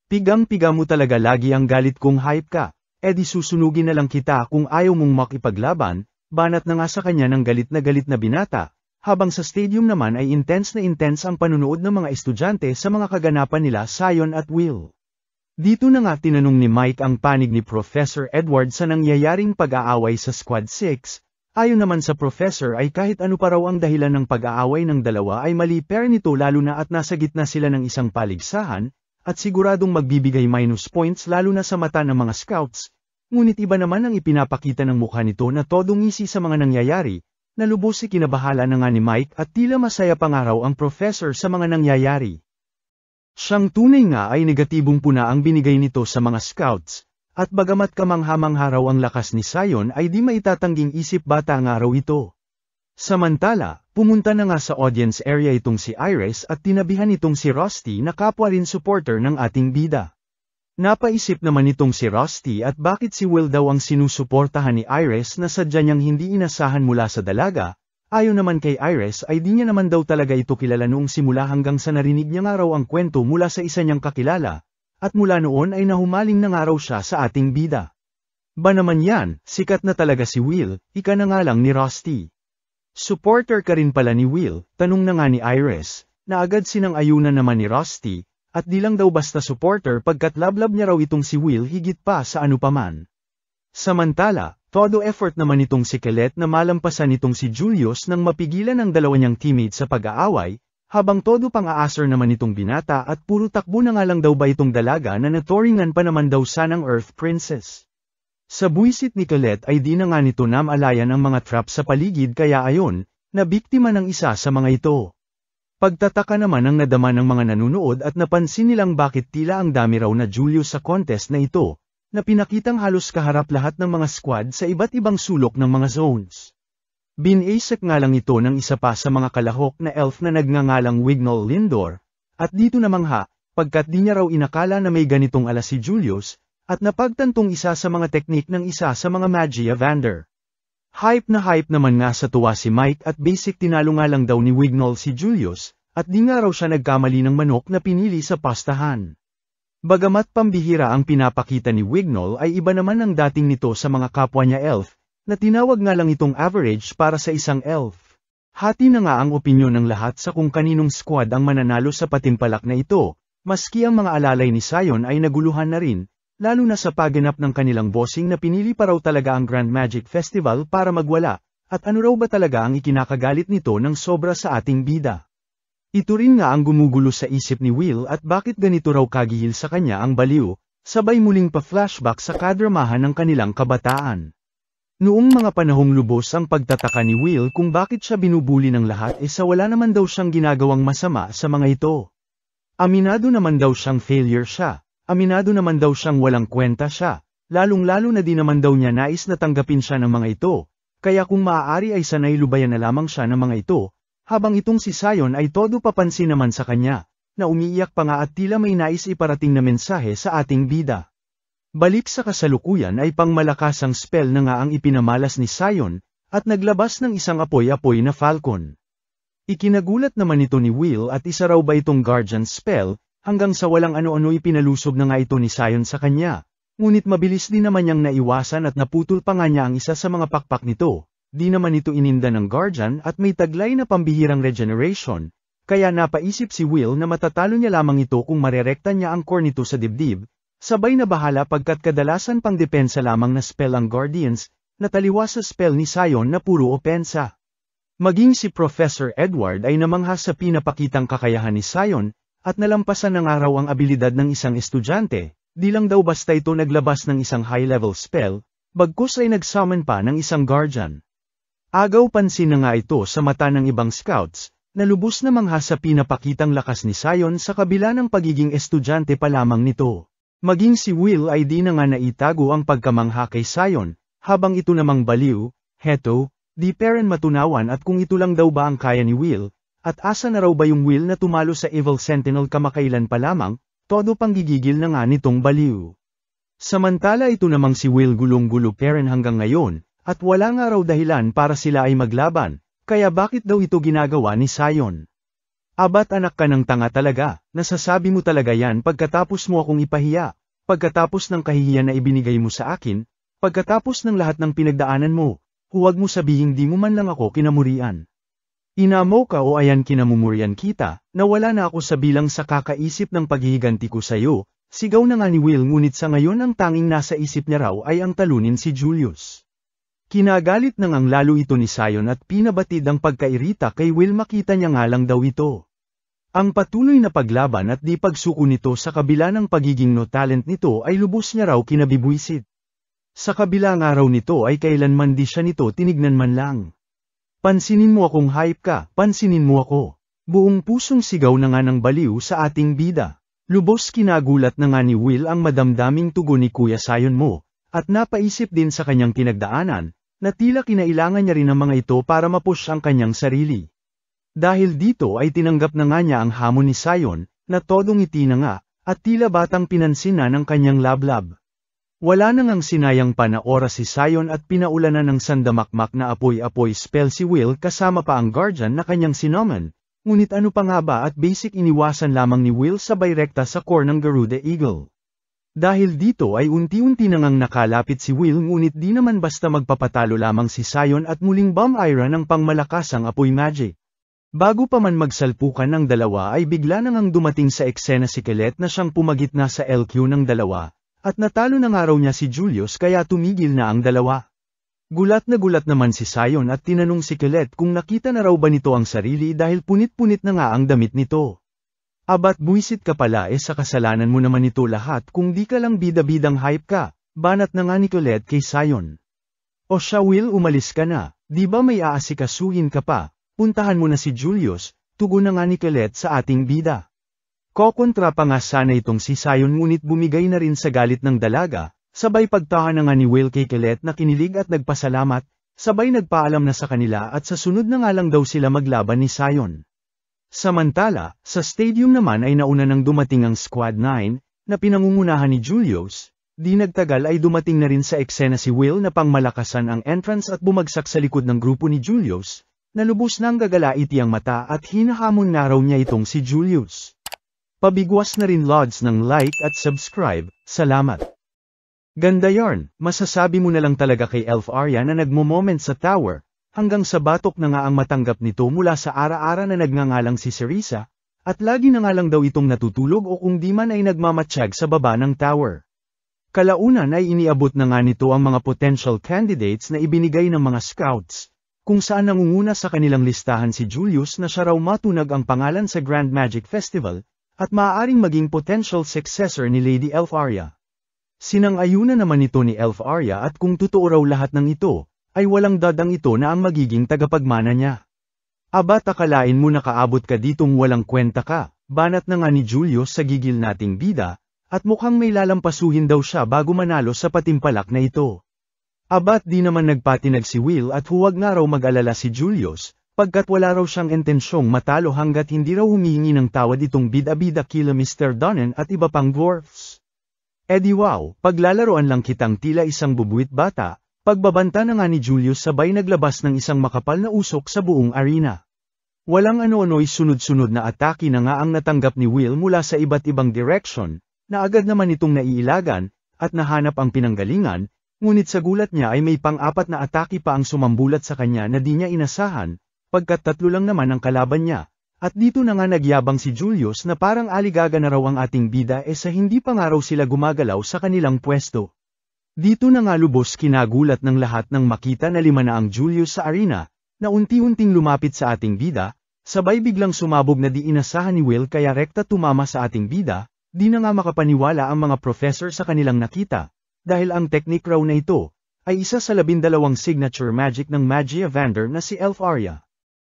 Pigang-piga mo talaga lagi ang galit kong hype ka, di susunugin na lang kita kung ayaw mong makipaglaban, banat na nga sa kanya ng galit na binata, habang sa stadium naman ay intense ang panunood ng mga estudyante sa mga kaganapan nila Sion at Will. Dito na nga tinanong ni Mike ang panig ni Professor Edward sa nangyayaring pag-aaway sa Squad 6, ayon naman sa Professor ay kahit ano pa raw ang dahilan ng pag-aaway ng dalawa ay mali pero nito lalo na at nasa gitna sila ng isang paligsahan, at siguradong magbibigay minus points lalo na sa mata ng mga scouts, ngunit iba naman ang ipinapakita ng mukha nito na todong ngisi sa mga nangyayari, na lubos ikinabahala na nga ni Mike at tila masaya pa nga raw ang Professor sa mga nangyayari. Siyang tunay nga ay negatibong puna ang binigay nito sa mga scouts, at bagamat kamangha-mangha raw ang lakas ni Sion ay di maitatangging isip bata nga raw ito. Samantala, pumunta na nga sa audience area itong si Iris at tinabihan itong si Rusty na kapwa rin supporter ng ating bida. Napaisip naman itong si Rusty at bakit si Will daw ang sinusuportahan ni Iris na sadya niyang hindi inasahan mula sa dalaga. Ayon naman kay Iris ay di niya naman daw talaga ito kilala noong simula hanggang sa narinig niya nga raw ang kwento mula sa isa niyang kakilala, at mula noon ay nahumaling na nga raw siya sa ating bida. Ba naman yan, sikat na talaga si Will, ika na nga lang ni Rusty. Supporter ka rin pala ni Will, tanong na nga ni Iris, na agad sinang-ayunan naman ni Rusty, at di lang daw basta supporter pagkat lablab niya raw itong si Will higit pa sa ano paman. Samantala, todo effort naman itong si Colette na malampasan itong si Julius nang mapigilan ang dalawa niyang teammates sa pag-aaway, habang todo pang aasar naman itong binata at puro takbo na nga lang daw ba itong dalaga na naturingan pa naman daw sanang Earth Princess. Sa buwisit ni Colette ay di na nga nito namalayan ang mga trap sa paligid kaya ayon, na biktima ng isa sa mga ito. Pagtataka naman ang nadama ng mga nanunood at napansin nilang bakit tila ang dami raw na Julius sa contest na ito, na pinakitang halos kaharap lahat ng mga squad sa iba't ibang sulok ng mga zones. Binasek nga lang ito ng isa pa sa mga kalahok na elf na nagngangalang Wignall Lindor, at dito namangha, pagkat di niya raw inakala na may ganitong ala si Julius, at napagtantong isa sa mga teknik ng isa sa mga Magia Vander. Hype naman nga sa tuwa si Mike at basic tinalo nga lang daw ni Wignall si Julius, at di nga raw siya nagkamali ng manok na pinili sa pastahan. Bagamat pambihira ang pinapakita ni Wignall ay iba naman ang dating nito sa mga kapwa niya elf, na tinawag nga lang itong average para sa isang elf. Hati na nga ang opinyon ng lahat sa kung kaninong squad ang mananalo sa patimpalak na ito, maski ang mga alalay ni Sion ay naguluhan na rin, lalo na sa pagganap ng kanilang bossing na pinili pa raw talaga ang Grand Magic Festival para magwala, at ano raw ba talaga ang ikinakagalit nito ng sobra sa ating bida. Ito rin nga ang gumugulo sa isip ni Will at bakit ganito raw kagihil sa kanya ang baliw, sabay muling pa-flashback sa kadramahan ng kanilang kabataan. Noong mga panahong lubos ang pagtataka ni Will kung bakit siya binubuli ng lahat sa wala naman daw siyang ginagawang masama sa mga ito. Aminado naman daw siyang failure siya, aminado naman daw siyang walang kwenta siya, lalong-lalo na di naman daw niya nais na tanggapin siya ng mga ito, kaya kung maaari ay sanay lubayan na lamang siya ng mga ito. Habang itong si Sion ay todo papansin naman sa kanya, na umiiyak pa nga at tila may nais iparating na mensahe sa ating bida. Balik sa kasalukuyan ay pangmalakasang spell na nga ang ipinamalas ni Sion, at naglabas ng isang apoy-apoy na falcon. Ikinagulat naman ito ni Will at isa raw ba itong guardian spell, hanggang sa walang ano-ano ipinalusob na nga ito ni Sion sa kanya, ngunit mabilis din naman niyang naiwasan at naputol pa nga niya ang isa sa mga pakpak nito. Di naman ito ininda ng guardian at may taglay na pambihirang regeneration, kaya napaisip si Will na matatalo niya lamang ito kung marerekta niya ang core nito sa dibdib, sabay na bahala pagkat kadalasan pang depensa lamang na spell ang Guardians, na taliwas sa spell ni Sion na puro opensa. Maging si Professor Edward ay namangha sa pinapakitang kakayahan ni Sion, at nalampasan ng araw ang abilidad ng isang estudyante, di lang daw basta ito naglabas ng isang high-level spell, bagkus ay nag-summon pa ng isang guardian. Agaw pansin na nga ito sa mata ng ibang scouts, na lubos na mangha sa pinapakitang lakas ni Sion sa kabila ng pagiging estudyante pa lamang nito. Maging si Will ay di na nga naitago ang pagkamangha kay Sion, habang ito namang baliw, heto, di peren matunawan at kung ito lang daw ba ang kaya ni Will, at asa na raw ba yung Will na tumalo sa Evil Sentinel kamakailan pa lamang, todo pang gigigil na nga nitong baliw. Samantala ito namang si Will gulong-gulo peren hanggang ngayon, at wala nga raw dahilan para sila ay maglaban, kaya bakit daw ito ginagawa ni Sion? Abat anak ka ng tanga talaga, nasasabi mo talaga yan pagkatapos mo akong ipahiya, pagkatapos ng kahihiyan na ibinigay mo sa akin, pagkatapos ng lahat ng pinagdaanan mo, huwag mo sabihing di mo man lang ako kinamurian. Inamo ka o ayan kinamumurian kita, nawala na ako sa bilang sa kakaisip ng paghihiganti ko sa'yo, sigaw na nga ni Will ngunit sa ngayon ang tanging nasa isip niya raw ay ang talunin si Julius. Kinagalit nang ang lalo ito ni Sion at pinabatid ang pagkairita kay Will makita niya nga lang daw ito. Ang patuloy na paglaban at di pagsuko nito sa kabila ng pagiging no talent nito ay lubos niya raw kinabibwisit. Sa kabila nga raw nito ay kailanman di siya nito tinignan man lang. Pansinin mo akong hype ka, pansinin mo ako. Buong pusong sigaw na nga ng baliw sa ating bida. Lubos kinagulat na nga ni Will ang madamdaming tugon ni Kuya Sion mo, at napaisip din sa kanyang pinagdaanan, na tila kinailangan niya rin ang mga ito para mapush ang kanyang sarili. Dahil dito ay tinanggap na nga niya ang hamon ni Sion, na todong ngiti na nga, at tila batang pinansin na ng kanyang lablab. Wala na ngang sinayang pa na oras si Sion at pinaulanan ng sandamakmak na apoy-apoy spell si Will kasama pa ang guardian na kanyang sinoman, ngunit ano pa nga ba at basic iniwasan lamang ni Will sabay rekta sa core ng Garuda Eagle. Dahil dito ay unti-unti na ngang nakalapit si Will ngunit di naman basta magpapatalo lamang si Sion at muling bomb ira ng pangmalakasang apoy magic. Bago pa man magsalpukan ng dalawa ay bigla na ngang dumating sa eksena si Colette na siyang pumagitna sa LQ ng dalawa. At natalo na nga raw niya si Julius kaya tumigil na ang dalawa. Gulat naman si Sion at tinanong si Colette kung nakita na raw ba nito ang sarili dahil punit-punit na nga ang damit nito. Abat buisit ka pala sa kasalanan mo naman ito lahat kung di ka lang bida-bidang hype ka, banat na nga ni Colette kay Sion. O siya Will umalis ka na, di ba may aasikasuhin ka pa, puntahan mo na si Julius, tugon na nga ni Colette sa ating bida. Kokontra pa nga sana itong si Sion ngunit bumigay na rin sa galit ng dalaga, sabay pagtahan na nga ni Will kay Colette na kinilig at nagpasalamat, sabay nagpaalam na sa kanila at sa sunod na nga lang daw sila maglaban ni Sion. Samantala, sa stadium naman ay nauna nang dumating ang Squad 9, na pinangungunahan ni Julius, di nagtagal ay dumating na rin sa eksena si Will na pangmalakasan ang entrance at bumagsak sa likod ng grupo ni Julius, na lubos nang gagalaiti ang mata at hinahamon na raw niya itong si Julius. Pabigwas na rin lods ng like at subscribe, salamat. Ganda yarn, masasabi mo na lang talaga kay Elf Arya na nagmo-moment sa tower, hanggang sa batok na nga ang matanggap nito mula sa ara-ara na nagngangalang si Cerisa, at lagi na nga lang daw itong natutulog o kung di man ay nagmamatsyag sa baba ng tower. Kalaunan ay iniabot na nga nito ang mga potential candidates na ibinigay ng mga scouts, kung saan nangunguna sa kanilang listahan si Julius na siya raw matunag ang pangalan sa Grand Magic Festival, at maaaring maging potential successor ni Lady Elf Arya. Sinang-ayunan naman ito ni Elf Arya at kung totoo raw lahat ng ito, ay walang dadang ito na ang magiging tagapagmana niya. Aba akalain mo nakaabot ka ditong walang kwenta ka, banat na nga ni Julius sa gigil nating bida, at mukhang may lalampasuhin daw siya bago manalo sa patimpalak na ito. Abat di naman nagpatinag si Will at huwag nga raw mag-alala si Julius, pagkat wala raw siyang intensyong matalo hanggat hindi raw humihingi ng tawad itong bida-bida kila Mr. Donen at iba pang dwarfs. Edi wow, paglalaroan lang kitang tila isang bubuit bata, pagbabanta na nga ni Julius sabay naglabas ng isang makapal na usok sa buong arena. Walang ano-ano'y sunod-sunod na atake na nga ang natanggap ni Will mula sa iba't ibang direction, na agad naman itong naiilagan, at nahanap ang pinanggalingan, ngunit sa gulat niya ay may pang-apat na atake pa ang sumambulat sa kanya na di niya inasahan, pagkat tatlo lang naman ang kalaban niya, at dito na nga nagyabang si Julius na parang aligaga na raw ang ating bida sa hindi pa nga raw sila gumagalaw sa kanilang pwesto. Dito na nga lubos kinagulat ng lahat nang makita na 5 na ang Julius sa arena, na unti-unting lumapit sa ating bida, sabay biglang sumabog na di inasahan ni Will kaya rekta tumama sa ating bida, di na nga makapaniwala ang mga professor sa kanilang nakita, dahil ang technique raw na ito, ay isa sa 12 signature magic ng Magia Vander na si Elf Arya.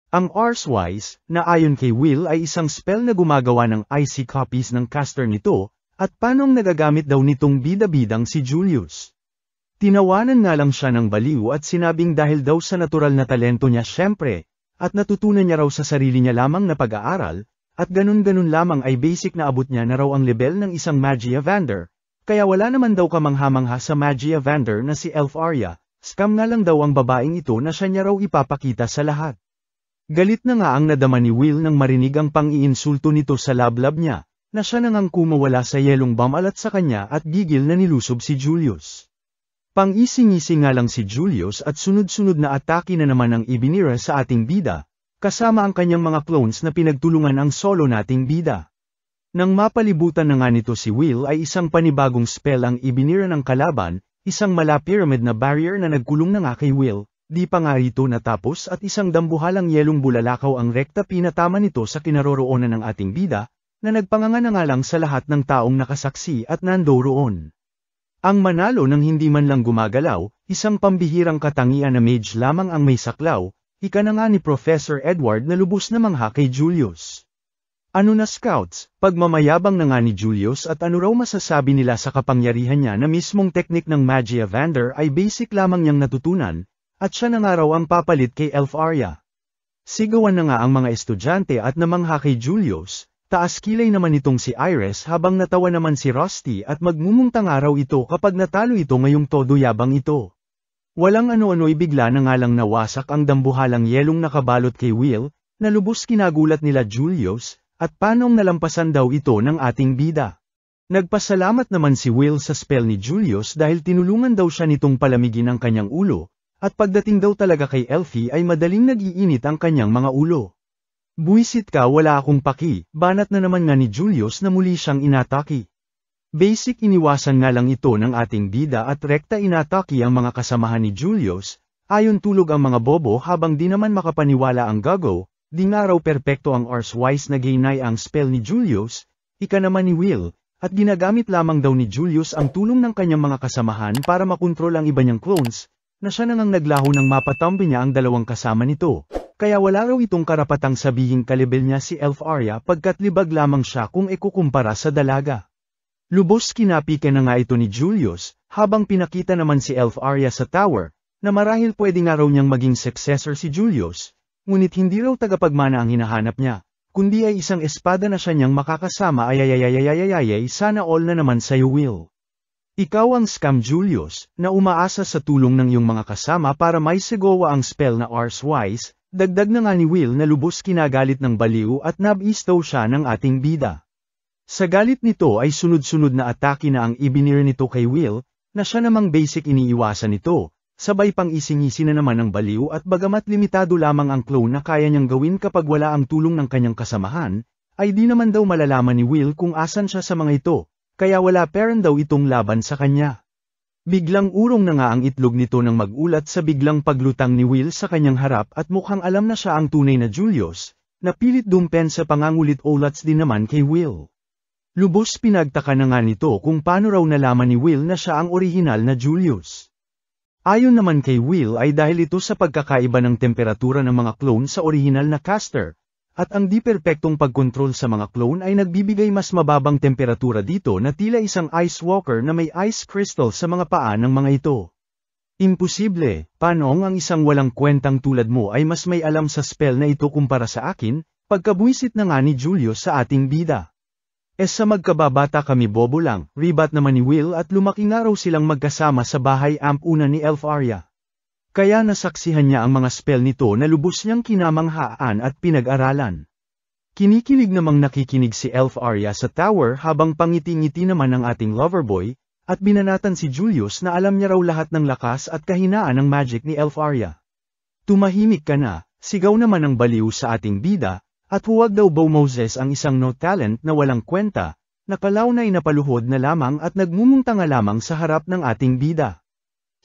Ang Arswise, na ayon kay Will ay isang spell na gumagawa ng icy copies ng caster nito, at panong nagagamit daw nitong bida-bidang si Julius. Tinawanan nga lang siya ng baliw at sinabing dahil daw sa natural na talento niya syempre, at natutunan niya raw sa sarili niya lamang na pag-aaral, at ganun-ganun lamang ay basic na abot niya na raw ang level ng isang Magia Vander, kaya wala naman daw kamangha-mangha sa Magia Vander na si Elf Arya, scam nga lang daw ang babaeng ito na siya niya raw ipapakita sa lahat. Galit na nga ang nadama ni Will nang marinig ang pang-iinsulto nito sa lablab niya, na siya nang kumawala sa yelong bamalat sa kanya at gigil na nilusob si Julius. Pang-ising-ising nga lang si Julius at sunod-sunod na atake na naman ang ibinira sa ating bida, kasama ang kanyang mga clones na pinagtulungan ang solo nating bida. Nang mapalibutan na nga nito si Will ay isang panibagong spell ang ibinira ng kalaban, isang mala-pyramid na barrier na nagkulong na nga kay Will, di pa nga rito natapos at isang dambuhalang yelong bulalakaw ang rekta pinatama nito sa kinaroroonan ng ating bida, na nagpanganga na nga lang sa lahat ng taong nakasaksi at nandoroon. Ang manalo nang hindi man lang gumagalaw, isang pambihirang katangian na mage lamang ang may saklaw, ika na nga ni Professor Edward na lubos na mangha kay Julius. Ano na scouts, pagmamayabang na nga ni Julius at ano raw masasabi nila sa kapangyarihan niya na mismong teknik ng Magia Vander ay basic lamang niyang natutunan, at siya na nga raw ang papalit kay Elf Arya. Sigawan na nga ang mga estudyante at namangha kay Julius. Taas kilay naman itong si Iris habang natawa naman si Rusty at magmumuntang araw ito kapag natalo ito ngayong todo yabang ito. Walang ano-ano'y bigla na nga lang nawasak ang dambuhalang yelong nakabalot kay Will, na lubos kinagulat nila Julius, at paanong nalampasan daw ito ng ating bida. Nagpasalamat naman si Will sa spell ni Julius dahil tinulungan daw siya nitong palamigin ang kanyang ulo, at pagdating daw talaga kay Elfie ay madaling nag-iinit ang kanyang mga ulo. Buwisit ka, wala akong paki, banat na naman nga ni Julius na muli siyang inataki. Basic iniwasan nga lang ito ng ating bida at rekta inataki ang mga kasamahan ni Julius, ayon tulog ang mga bobo habang di naman makapaniwala ang gago, di nga raw perpekto ang Arswise na gainay ang spell ni Julius, ika naman ni Will, at ginagamit lamang daw ni Julius ang tulong ng kanyang mga kasamahan para makontrol ang iba niyang clones, na siya nang naglaho ng mapatambi niya ang dalawang kasama nito. Kaya wala raw itong karapatang sabihing kalibel niya si Elf Arya pagkat libag lamang siya kung ikukumpara sa dalaga. Lubos kinapike na nga ito ni Julius, habang pinakita naman si Elf Arya sa tower, na marahil pwede nga raw niyang maging successor si Julius, ngunit hindi raw tagapagmana ang hinahanap niya, kundi ay isang espada na siya niyang makakasama ayayayayayayayayay sana all na naman sa'yo Will. Ikaw ang scam Julius, na umaasa sa tulong ng iyong mga kasama para may sigawa ang spell na Arswise. Dagdag na nga ni Will na lubos kinagalit ng baliw at nabistaw siya ng ating bida. Sa galit nito ay sunod-sunod na atake na ang ibinir nito kay Will, na siya namang basic iniiwasan nito, sabay pang isingisi na naman ng baliw at bagamat limitado lamang ang clone na kaya niyang gawin kapag wala ang tulong ng kanyang kasamahan, ay di naman daw malalaman ni Will kung asan siya sa mga ito, kaya wala peren daw itong laban sa kanya. Biglang urong na nga ang itlog nito nang magulat sa biglang paglutang ni Will sa kanyang harap at mukhang alam na siya ang tunay na Julius, na pilit dumpen sa pangangulit-ulats din naman kay Will. Lubos pinagtaka na nga nito kung paano raw nalaman ni Will na siya ang orihinal na Julius. Ayon naman kay Will ay dahil ito sa pagkakaiba ng temperatura ng mga clone sa orihinal na caster, at ang di-perpektong pagkontrol sa mga clone ay nagbibigay mas mababang temperatura dito na tila isang ice walker na may ice crystal sa mga paa ng mga ito. Imposible, paanong ang isang walang kwentang tulad mo ay mas may alam sa spell na ito kumpara sa akin, pagkabwisit na nga ni Julius sa ating bida. Sa magkababata kami bobo lang, ribat naman ni Will at lumaki nga raw silang magkasama sa bahay amp una ni Elf Arya. Kaya nasaksihan niya ang mga spell nito na lubos niyang kinamanghaan at pinag-aralan. Kinikilig namang nakikinig si Elf Arya sa tower habang pangiti-ngiti naman ang ating loverboy, at binanatan si Julius na alam niya raw lahat ng lakas at kahinaan ng magic ni Elf Arya. Tumahimik ka na, sigaw naman ang baliw sa ating bida, at huwag daw Bo Moses ang isang no talent na walang kwenta, napalawnay na paluhod na lamang at nagmumunta nga lamang sa harap ng ating bida.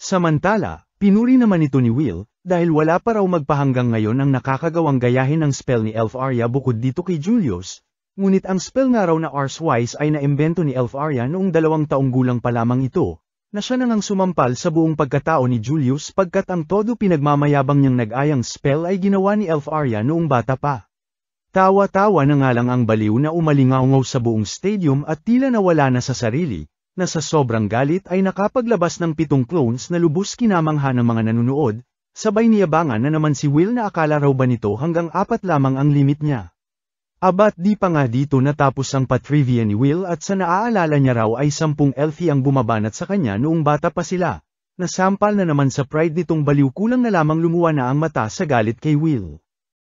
Samantala, pinuri naman ito ni Will, dahil wala pa raw magpahanggang ngayon ang nakakagawang gayahin ng spell ni Elf Arya bukod dito kay Julius, ngunit ang spell nga raw na Arswise ay naimbento ni Elf Arya noong 2 taong gulang pa lamang ito, na siya nang sumampal sa buong pagkatao ni Julius pagkat ang todo pinagmamayabang niyang nag-ayang spell ay ginawa ni Elf Arya noong bata pa. Tawa-tawa na nga lang ang baliw na umalingaungaw sa buong stadium at tila nawala na sa sarili, na sa sobrang galit ay nakapaglabas ng 7 clones na lubos kinamangha ng mga nanunood, sabay niyabangan na naman si Will na akala raw ba nito hanggang 4 lamang ang limit niya. Abat di pa nga dito natapos ang patrivia ni Will at sa naaalala niya raw ay 10 elfie ang bumabanat sa kanya noong bata pa sila, nasampal na naman sa pride nitong baliw kulang na lamang lumuwa na ang mata sa galit kay Will.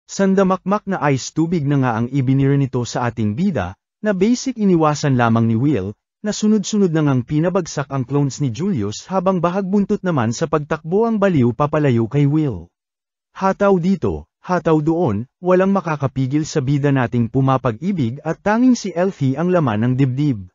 Sandamakmak na ice tubig na nga ang ibinira nito sa ating bida, na basic iniwasan lamang ni Will, na sunod-sunod na ngang pinabagsak ang clones ni Julius habang bahagbuntot naman sa pagtakbo ang baliw papalayo kay Will. Hataw dito, hataw doon, walang makakapigil sa bida nating pumapag-ibig at tanging si Elfie ang laman ng dibdib.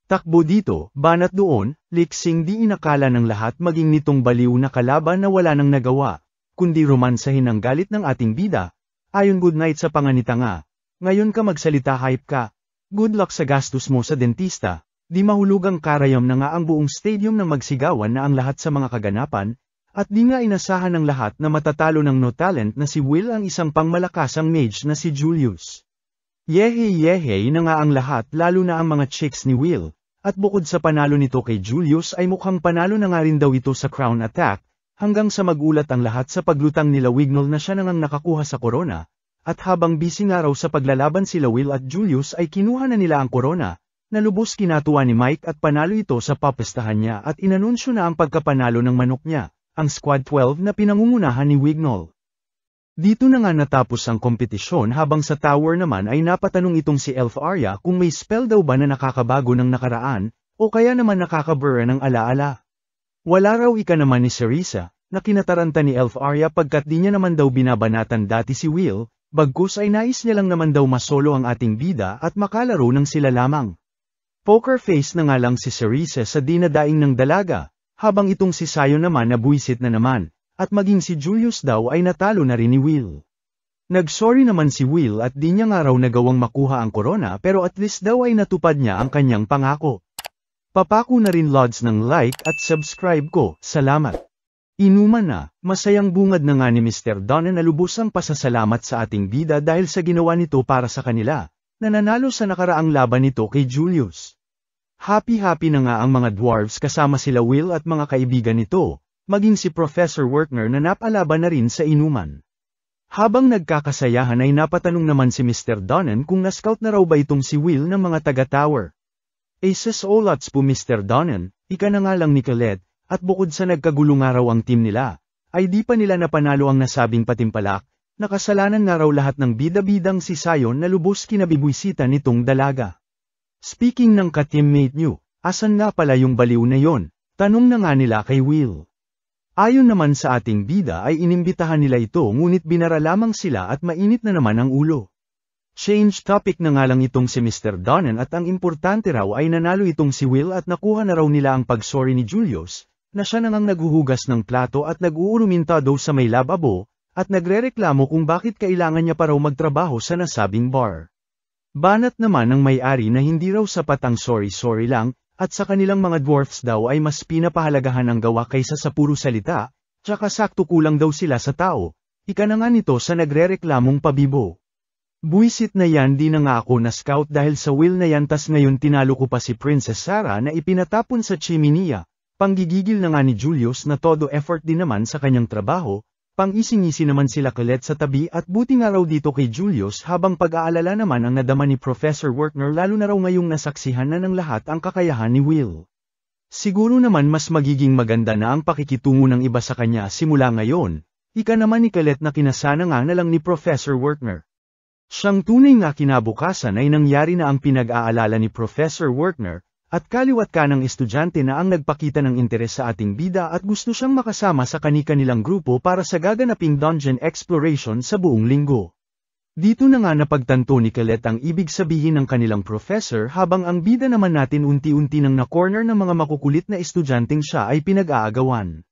Takbo dito, banat doon, liksing di inakala ng lahat maging nitong baliw na kalaban na wala nang nagawa, kundi romansahin ang galit ng ating bida. Ayon good night sa panganita nga. Ngayon ka magsalita hype ka. Good luck sa gastos mo sa dentista. Di mahulugang karayom na nga ang buong stadium na magsigawan na ang lahat sa mga kaganapan, at di nga inasahan ng lahat na matatalo ng no talent na si Will ang isang pangmalakasang mage na si Julius. Yehey na nga ang lahat lalo na ang mga chicks ni Will, at bukod sa panalo nito kay Julius ay mukhang panalo na nga rin daw ito sa crown attack, hanggang sa magulat ang lahat sa paglutang nila Wignall na siya nang nakakuha sa korona, at habang busy nga raw sa paglalaban sila Will at Julius ay kinuha na nila ang korona. Nalubos kinatuwa ni Mike at panalo ito sa papestahan niya at inanunsyo na ang pagkapanalo ng manok niya, ang Squad 12 na pinangungunahan ni Wignall. Dito na nga natapos ang kompetisyon habang sa tower naman ay napatanong itong si Elf Arya kung may spell daw ba na nakakabago ng nakaraan, o kaya naman nakakabura ng alaala. Wala raw ika naman ni Cerisa, na kinataranta ni Elf Arya pagkat di niya naman daw binabanatan dati si Will, bagkus ay nais niya lang naman daw masolo ang ating bida at makalaro ng sila lamang. Poker face na nga lang si Cerisa sa dinadaing ng dalaga, habang itong si Sayo naman nabuisit na naman, at maging si Julius daw ay natalo na rin ni Will. Nagsorry naman si Will at di niya nga raw nagawang makuha ang korona pero at least daw ay natupad niya ang kanyang pangako. Papako na rin lods ng like at subscribe ko, salamat. Inuman na, masayang bungad na nga ni Mr. Donner na lubusang pasasalamat sa ating bida dahil sa ginawa nito para sa kanila, na nanalo sa nakaraang laban nito kay Julius. Happy na nga ang mga dwarves kasama sila Will at mga kaibigan nito, maging si Professor Wertner na napalaban na rin sa inuman. Habang nagkakasayahan ay napatanong naman si Mr. Donnan kung na-scout na raw ba itong si Will ng mga taga-tower. Aces o lots po Mr. Donnan, ika na nga lang ni Colette, at bukod sa nagkagulo nga raw ang team nila, ay di pa nila napanalo ang nasabing patimpalak, nakasalanan nga raw lahat ng bida-bidang si Sayon na lubos kinabibwisita nitong dalaga. Speaking ng ka-teammate nyo, asan nga pala yung baliw na yon? Tanong na nga nila kay Will. Ayon naman sa ating bida ay inimbitahan nila ito ngunit binara lamang sila at mainit na naman ang ulo. Change topic na nga lang itong si Mr. Donnan at ang importante raw ay nanalo itong si Will at nakuha na raw nila ang pagsorry ni Julius, na siya nang naghuhugas ng plato at nag-uuruminta daw sa may lababo, at nagrereklamo kung bakit kailangan niya pa raw magtrabaho sa nasabing bar. Banat naman ng may-ari na hindi raw sapat ang sorry lang, at sa kanilang mga dwarfs daw ay mas pinapahalagahan ang gawa kaysa sa puro salita, tsaka sakto kulang daw sila sa tao, ika na nga nito sa nagrereklamong pabibo. Buisit na yan di na nga ako na-scout dahil sa Will na yan tas ngayon tinalo ko pa si Princess Sarah na ipinatapon sa chimney, panggigigil na nga ni Julius na todo effort din naman sa kanyang trabaho, pang-ising-isi naman sila Colette sa tabi at buti nga raw dito kay Julius habang pag-aalala naman ang nadama ni Professor Wertner lalo na raw ngayong nasaksihan na ng lahat ang kakayahan ni Will. Siguro naman mas magiging maganda na ang pakikitungo ng iba sa kanya simula ngayon, ika naman ni Colette na kinasana nga na lang ni Professor Wertner. Siyang tunay nga kinabukasan ay nangyari na ang pinag-aalala ni Professor Wertner, at kaliwat ka ng estudyante na ang nagpakita ng interes sa ating bida at gusto siyang makasama sa kani-kanilang grupo para sa gaganaping dungeon exploration sa buong linggo. Dito na nga napagtanto ni Colette ang ibig sabihin ng kanilang professor habang ang bida naman natin unti-unti nang na-corner ng mga makukulit na estudyanteng siya ay pinag-aagawan.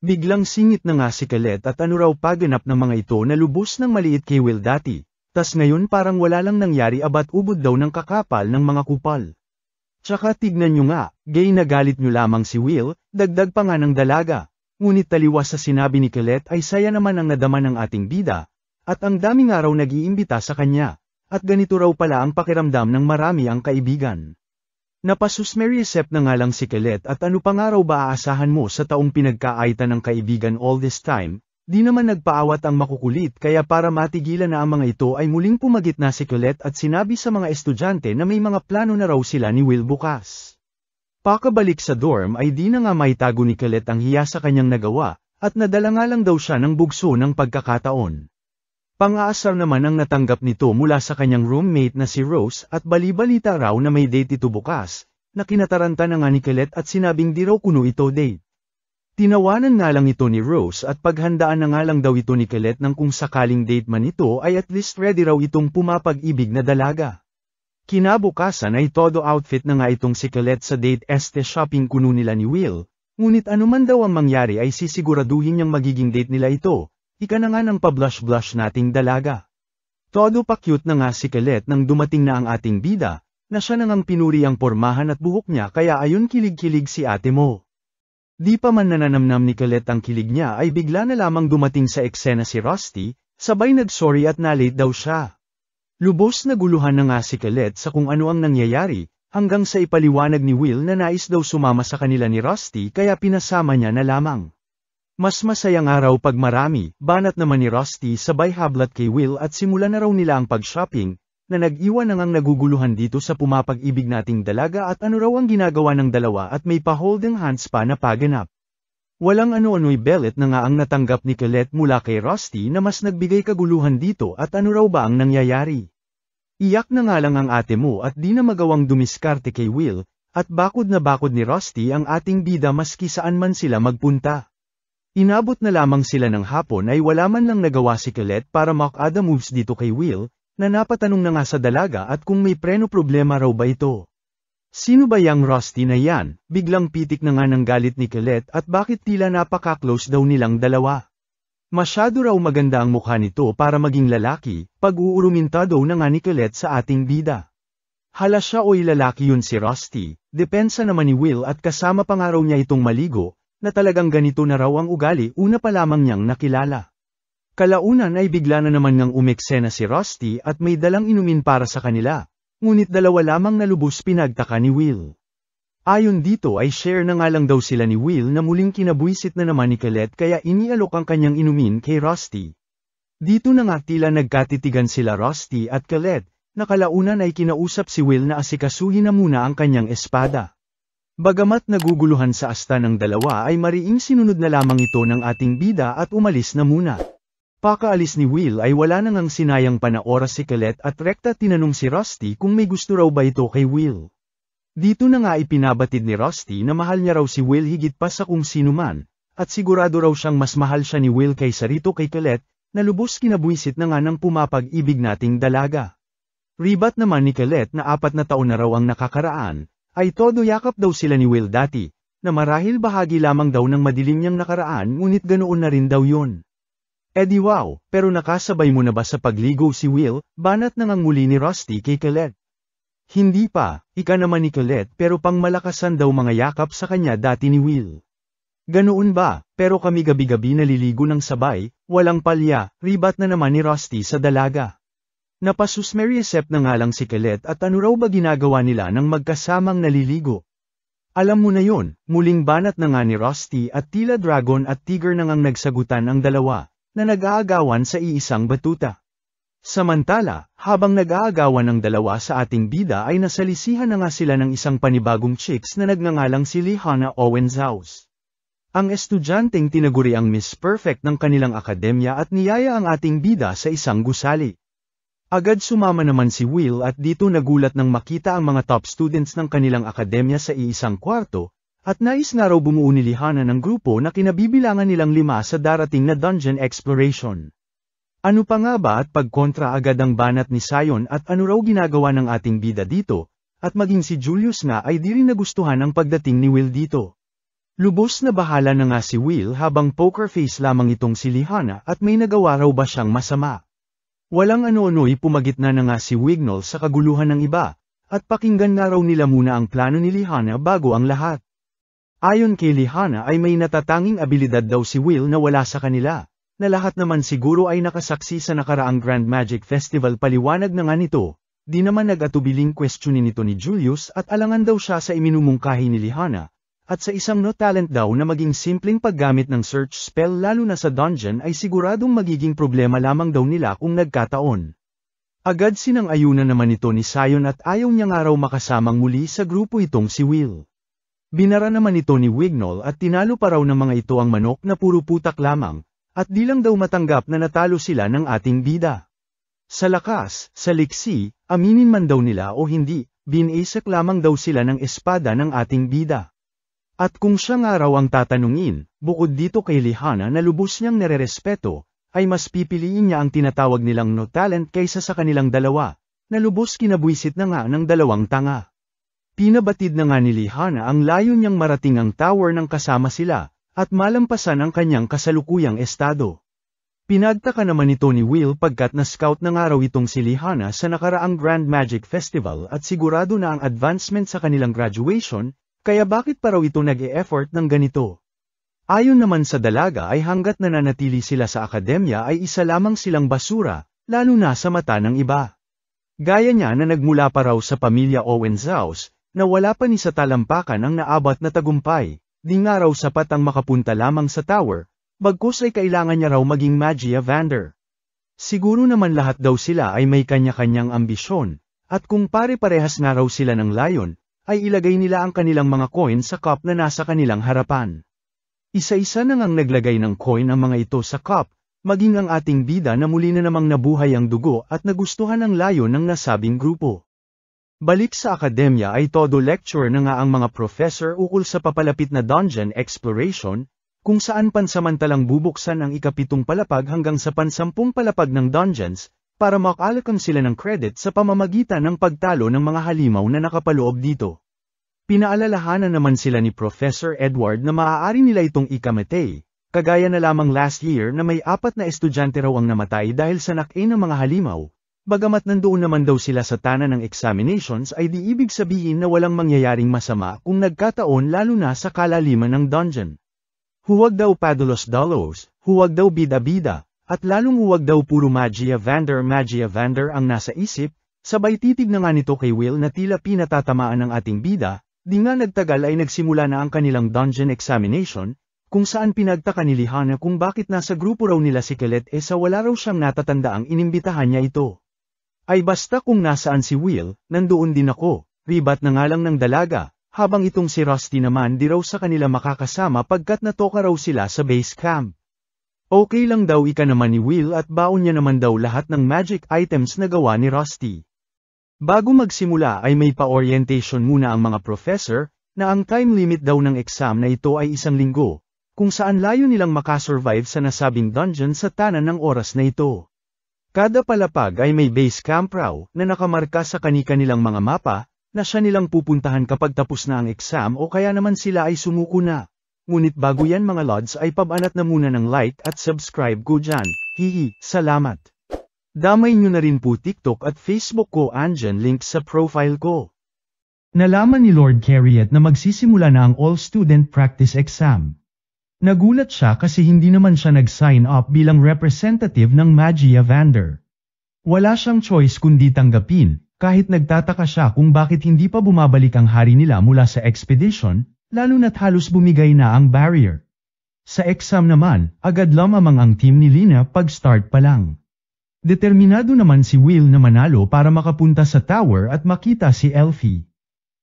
Biglang singit na nga si Colette at ano raw paganap ng mga ito na lubos ng maliit kay Will dati, tas ngayon parang wala lang nangyari abat ubod daw ng kakapal ng mga kupal. Tsaka tignan nyo nga, gay na galit nyo lamang si Will, dagdag pa nga ng dalaga. Ngunit taliwas sa sinabi ni Colette ay saya naman ang nadama ng ating bida, at ang daming araw nag-iimbita sa kanya, at ganito raw pala ang pakiramdam ng marami ang kaibigan. Napasusmeriesep na nga lang si Colette at ano pa nga raw ba aasahan mo sa taong pinagkaaitan ng kaibigan all this time, di naman nagpaawat ang makukulit kaya para matigilan na ang mga ito ay muling pumagit na si Colette at sinabi sa mga estudyante na may mga plano na raw sila ni Will bukas. Pakabalik sa dorm ay di na nga maitago ni Colette ang hiya sa kanyang nagawa, at nadala nga lang daw siya ng bugso ng pagkakataon. Pang-aasar naman ang natanggap nito mula sa kanyang roommate na si Rose at bali-balita raw na may date ito bukas, na kinataranta na nga ni Colette at sinabing di raw kuno ito date. Tinawanan nga lang ito ni Rose at paghandaan na nga lang daw ito ni Colette nang kung sakaling date man ito ay at least ready raw itong pumapag-ibig na dalaga. Kinabukasan ay todo outfit na nga itong si Colette sa date shopping kuno nila ni Will, ngunit anuman daw ang mangyari ay sisiguraduhin niyang magiging date nila ito, ika na nga ng pa-blush-blush nating dalaga. Todo pa cute na nga si Colette nang dumating na ang ating bida, na siya na ngang pinuri ang pormahan at buhok niya kaya ayon kilig-kilig si ate mo. Di pa man nananamnam ni Colette ang kilig niya ay bigla na lamang dumating sa eksena si Rusty, sabay nag-sorry at na-late daw siya. Lubos na guluhan na nga si Colette sa kung ano ang nangyayari, hanggang sa ipaliwanag ni Will na nais daw sumama sa kanila ni Rusty kaya pinasama niya na lamang. Mas masayang araw pag marami, banat naman ni Rusty sabay hablat kay Will at simula na raw nila ang pag-shopping, na nag-iwan na ngang naguguluhan dito sa pumapag-ibig nating dalaga at ano raw ang ginagawa ng dalawa at may pa-holding hands pa na paganap. Walang ano-ano'y belet na nga ang natanggap ni Colette mula kay Rusty na mas nagbigay kaguluhan dito at ano raw ba ang nangyayari. Iyak na nga lang ang ate mo at di na magawang dumiskarte kay Will, at bakod na bakod ni Rusty ang ating bida maski saan man sila magpunta. Inabot na lamang sila ng hapon ay wala man lang nagawa si Colette para make-ada moves dito kay Will, na napatanong na nga sa dalaga at kung may preno problema raw ba ito. Sino ba yang Rusty na yan? Biglang pitik na nga ng galit ni Colette at bakit tila napaka-close daw nilang dalawa. Masyado raw maganda ang mukha nito para maging lalaki, pag-uuruminta daw na nga ni Colette sa ating bida. Hala siya o'y lalaki yun si Rusty, depensa naman ni Will at kasama pa nga raw niya itong maligo, na talagang ganito na raw ang ugali una pa lamang niyang nakilala. Kalaunan ay bigla na naman ngang umeksena si Rusty at may dalang inumin para sa kanila, ngunit dalawa lamang na lubos pinagtaka ni Will. Ayon dito ay share na nga lang daw sila ni Will na muling kinabuisit na naman ni Colette kaya inialok ang kanyang inumin kay Rusty. Dito na nga tila nagkatitigan sila Rusty at Colette, na kalaunan ay kinausap si Will na asikasuhin na muna ang kanyang espada. Bagamat naguguluhan sa asta ng dalawa ay mariing sinunod na lamang ito ng ating bida at umalis na muna. Pakaalis ni Will ay wala nang sinayang pa na oras si Colette at rekta tinanong si Rusty kung may gusto raw ba ito kay Will. Dito na nga ipinabatid ni Rusty na mahal niya raw si Will higit pa sa kung sino man, at sigurado raw siyang mas mahal siya ni Will kaysa rito kay Colette, na lubos kinabuisit na nga ng pumapag-ibig nating dalaga. Ribat naman ni Colette na 4 na taon na raw ang nakakaraan, ay todo yakap daw sila ni Will dati, na marahil bahagi lamang daw ng madilim niyang nakaraan ngunit ganoon na rin daw yun. Di wow, pero nakasabay mo na ba sa pagligo si Will, banat na ngang muli ni Rusty kay Colette. Hindi pa, ika naman ni Colette pero pang malakasan daw mga yakap sa kanya dati ni Will. Ganoon ba, pero kami gabi-gabi naliligo ng sabay, walang palya, ribat na naman ni Rusty sa dalaga. Napasusmeriesep na nga lang si Colette at ano raw ba ginagawa nila nang magkasamang naliligo. Alam mo na yon, muling banat na nga ni Rusty at tila dragon at tiger na ngang nagsagutan ang dalawa, na nag-aagawan sa iisang batuta. Samantala, habang nag-aagawan ng dalawa sa ating bida ay nasalisihan na nga sila ng isang panibagong chicks na nagngangalang si Lehana Owenshaus. Ang estudyanteng tinaguri ang Miss Perfect ng kanilang akademya at niyaya ang ating bida sa isang gusali. Agad sumama naman si Will at dito nagulat nang makita ang mga top students ng kanilang akademya sa iisang kwarto, at nais nga raw bumuo ni Lehana ng grupo na kinabibilangan nilang 5 sa darating na dungeon exploration. Ano pa nga ba at pagkontra agad ang banat ni Sion at ano raw ginagawa ng ating bida dito, at maging si Julius nga ay di rin nagustuhan ang pagdating ni Will dito. Lubos na bahala na nga si Will habang poker face lamang itong si Lehana at may nagawa raw ba siyang masama. Walang ano-ano'y pumagitna na nga si Wignall sa kaguluhan ng iba, at pakinggan nga raw nila muna ang plano ni Lehana bago ang lahat. Ayon kay Lehana ay may natatanging abilidad daw si Will na wala sa kanila, na lahat naman siguro ay nakasaksi sa nakaraang Grand Magic Festival paliwanag na nga nito, di naman nag-atubiling questionin ito ni Julius at alangan daw siya sa iminumungkahi ni Lehana, at sa isang no talent daw na maging simpleng paggamit ng search spell lalo na sa dungeon ay siguradong magiging problema lamang daw nila kung nagkataon. Agad sinang-ayunan naman ito ni Sion at ayaw niya nga raw makasamang muli sa grupo itong si Will. Binara naman ito ni Wignall at tinalo pa raw ng mga ito ang manok na puro putak lamang, at di lang daw matanggap na natalo sila ng ating bida. Sa lakas, sa liksi, aminin man daw nila o hindi, binisak lamang daw sila ng espada ng ating bida. At kung siya nga raw ang tatanungin, bukod dito kay Lihana na lubos niyang nererespeto, ay mas pipiliin niya ang tinatawag nilang no talent kaysa sa kanilang dalawa, na lubos kinabwisit na nga ng dalawang tanga. Pinabatid na nga ni Lihana ang layo niyang marating ang tower ng kasama sila, at malampasan ang kanyang kasalukuyang estado. Pinagtaka naman ito ni Will pagkat na-scout na nga raw itong si Lihana sa nakaraang Grand Magic Festival at sigurado na ang advancement sa kanilang graduation, kaya bakit pa raw ito nag-e-effort ng ganito? Ayon naman sa dalaga ay hanggat nananatili sila sa akademya ay isa lamang silang basura, lalo na sa mata ng iba. Gaya niya na nagmula pa raw sa pamilya Owenzaus, na wala pa ni sa talampakan ang naabot na tagumpay, di nga raw sapat ang makapunta lamang sa tower, bagkus ay kailangan niya raw maging Magia Vander. Siguro naman lahat daw sila ay may kanya-kanyang ambisyon, at kung pare-parehas nga raw sila ng layon, ay ilagay nila ang kanilang mga coin sa cup na nasa kanilang harapan. Isa-isa na ngang naglagay ng coin ang mga ito sa cup, maging ang ating bida na muli na namang nabuhay ang dugo at nagustuhan ng layon ng nasabing grupo. Balik sa akademya ay todo lecture na nga ang mga professor ukol sa papalapit na dungeon exploration, kung saan pansamantalang bubuksan ang ika-7 palapag hanggang sa pan-10 palapag ng dungeons, para makalakam sila ng credit sa pamamagitan ng pagtalo ng mga halimaw na nakapaloob dito. Pinaalalahanan naman sila ni Professor Edward na maaari nila itong ikamatay, kagaya na lamang last year na may 4 na estudyante raw ang namatay dahil sa nak-in ng mga halimaw, bagamat nandoon naman daw sila sa tanan ng examinations ay di ibig sabihin na walang mangyayaring masama kung nagkataon lalo na sa kalaliman ng dungeon. Huwag daw padalos-dalos, huwag daw bida-bida, at lalong huwag daw puro Magia Vander ang nasa isip, sabay titig na nga nito kay Will na tila pinatatamaan ng ating bida, di nga nagtagal ay nagsimula na ang kanilang dungeon examination, kung saan pinagtaka ni Lihana kung bakit nasa grupo raw nila si Colette sa wala raw siyang natatandaang inimbitahan niya ito. Ay basta kung nasaan si Will, nandoon din ako, ribat na nga lang ng dalaga, habang itong si Rusty naman di raw sa kanila makakasama pagkat natoka raw sila sa base camp. Okay lang daw ika naman ni Will at baon niya naman daw lahat ng magic items na gawa ni Rusty. Bago magsimula ay may pa-orientation muna ang mga professor, na ang time limit daw ng exam na ito ay 1 linggo, kung saan layo nilang makasurvive sa nasabing dungeon sa tanan ng oras na ito. Kada palapag ay may base camp raw na nakamarka sa kani-kanilang mga mapa, na siya nilang pupuntahan kapag tapos na ang exam o kaya naman sila ay sumuko na. Ngunit bago yan mga lods ay pabanat na muna ng like at subscribe ko dyan, hihi, salamat. Damay nyo na rin po TikTok at Facebook ko andyan link sa profile ko. Nalaman ni Lord Carriet na magsisimula na ang all-student practice exam. Nagulat siya kasi hindi naman siya nag-sign up bilang representative ng Magia Vander. Wala siyang choice kundi tanggapin, kahit nagtataka siya kung bakit hindi pa bumabalik ang hari nila mula sa expedition, lalo na't halos bumigay na ang barrier. Sa exam naman, agad lamang ang team ni Lina pag-start pa lang. Determinado naman si Will na manalo para makapunta sa tower at makita si Elfie.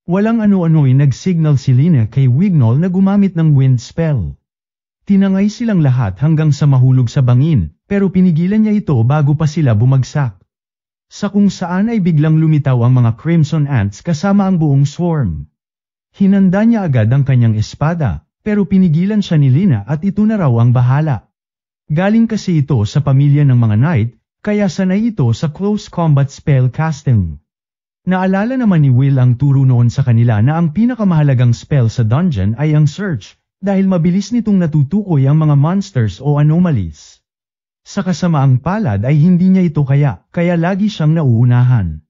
Walang ano-ano'y nag-signal si Lina kay Wignall na gumamit ng wind spell. Tinangay silang lahat hanggang sa mahulog sa bangin, pero pinigilan niya ito bago pa sila bumagsak. Sa kung saan ay biglang lumitaw ang mga Crimson Ants kasama ang buong swarm. Hinanda niya agad ang kanyang espada, pero pinigilan siya ni Lina at ito na raw ang bahala. Galing kasi ito sa pamilya ng mga knight, kaya sanay ito sa close combat spell casting. Naalala naman ni Will ang turo noon sa kanila na ang pinakamahalagang spell sa dungeon ay ang search, dahil mabilis nitong natutukoy ang mga monsters o anomalies. Sa kasamaang palad ay hindi niya ito kaya lagi siyang nauunahan.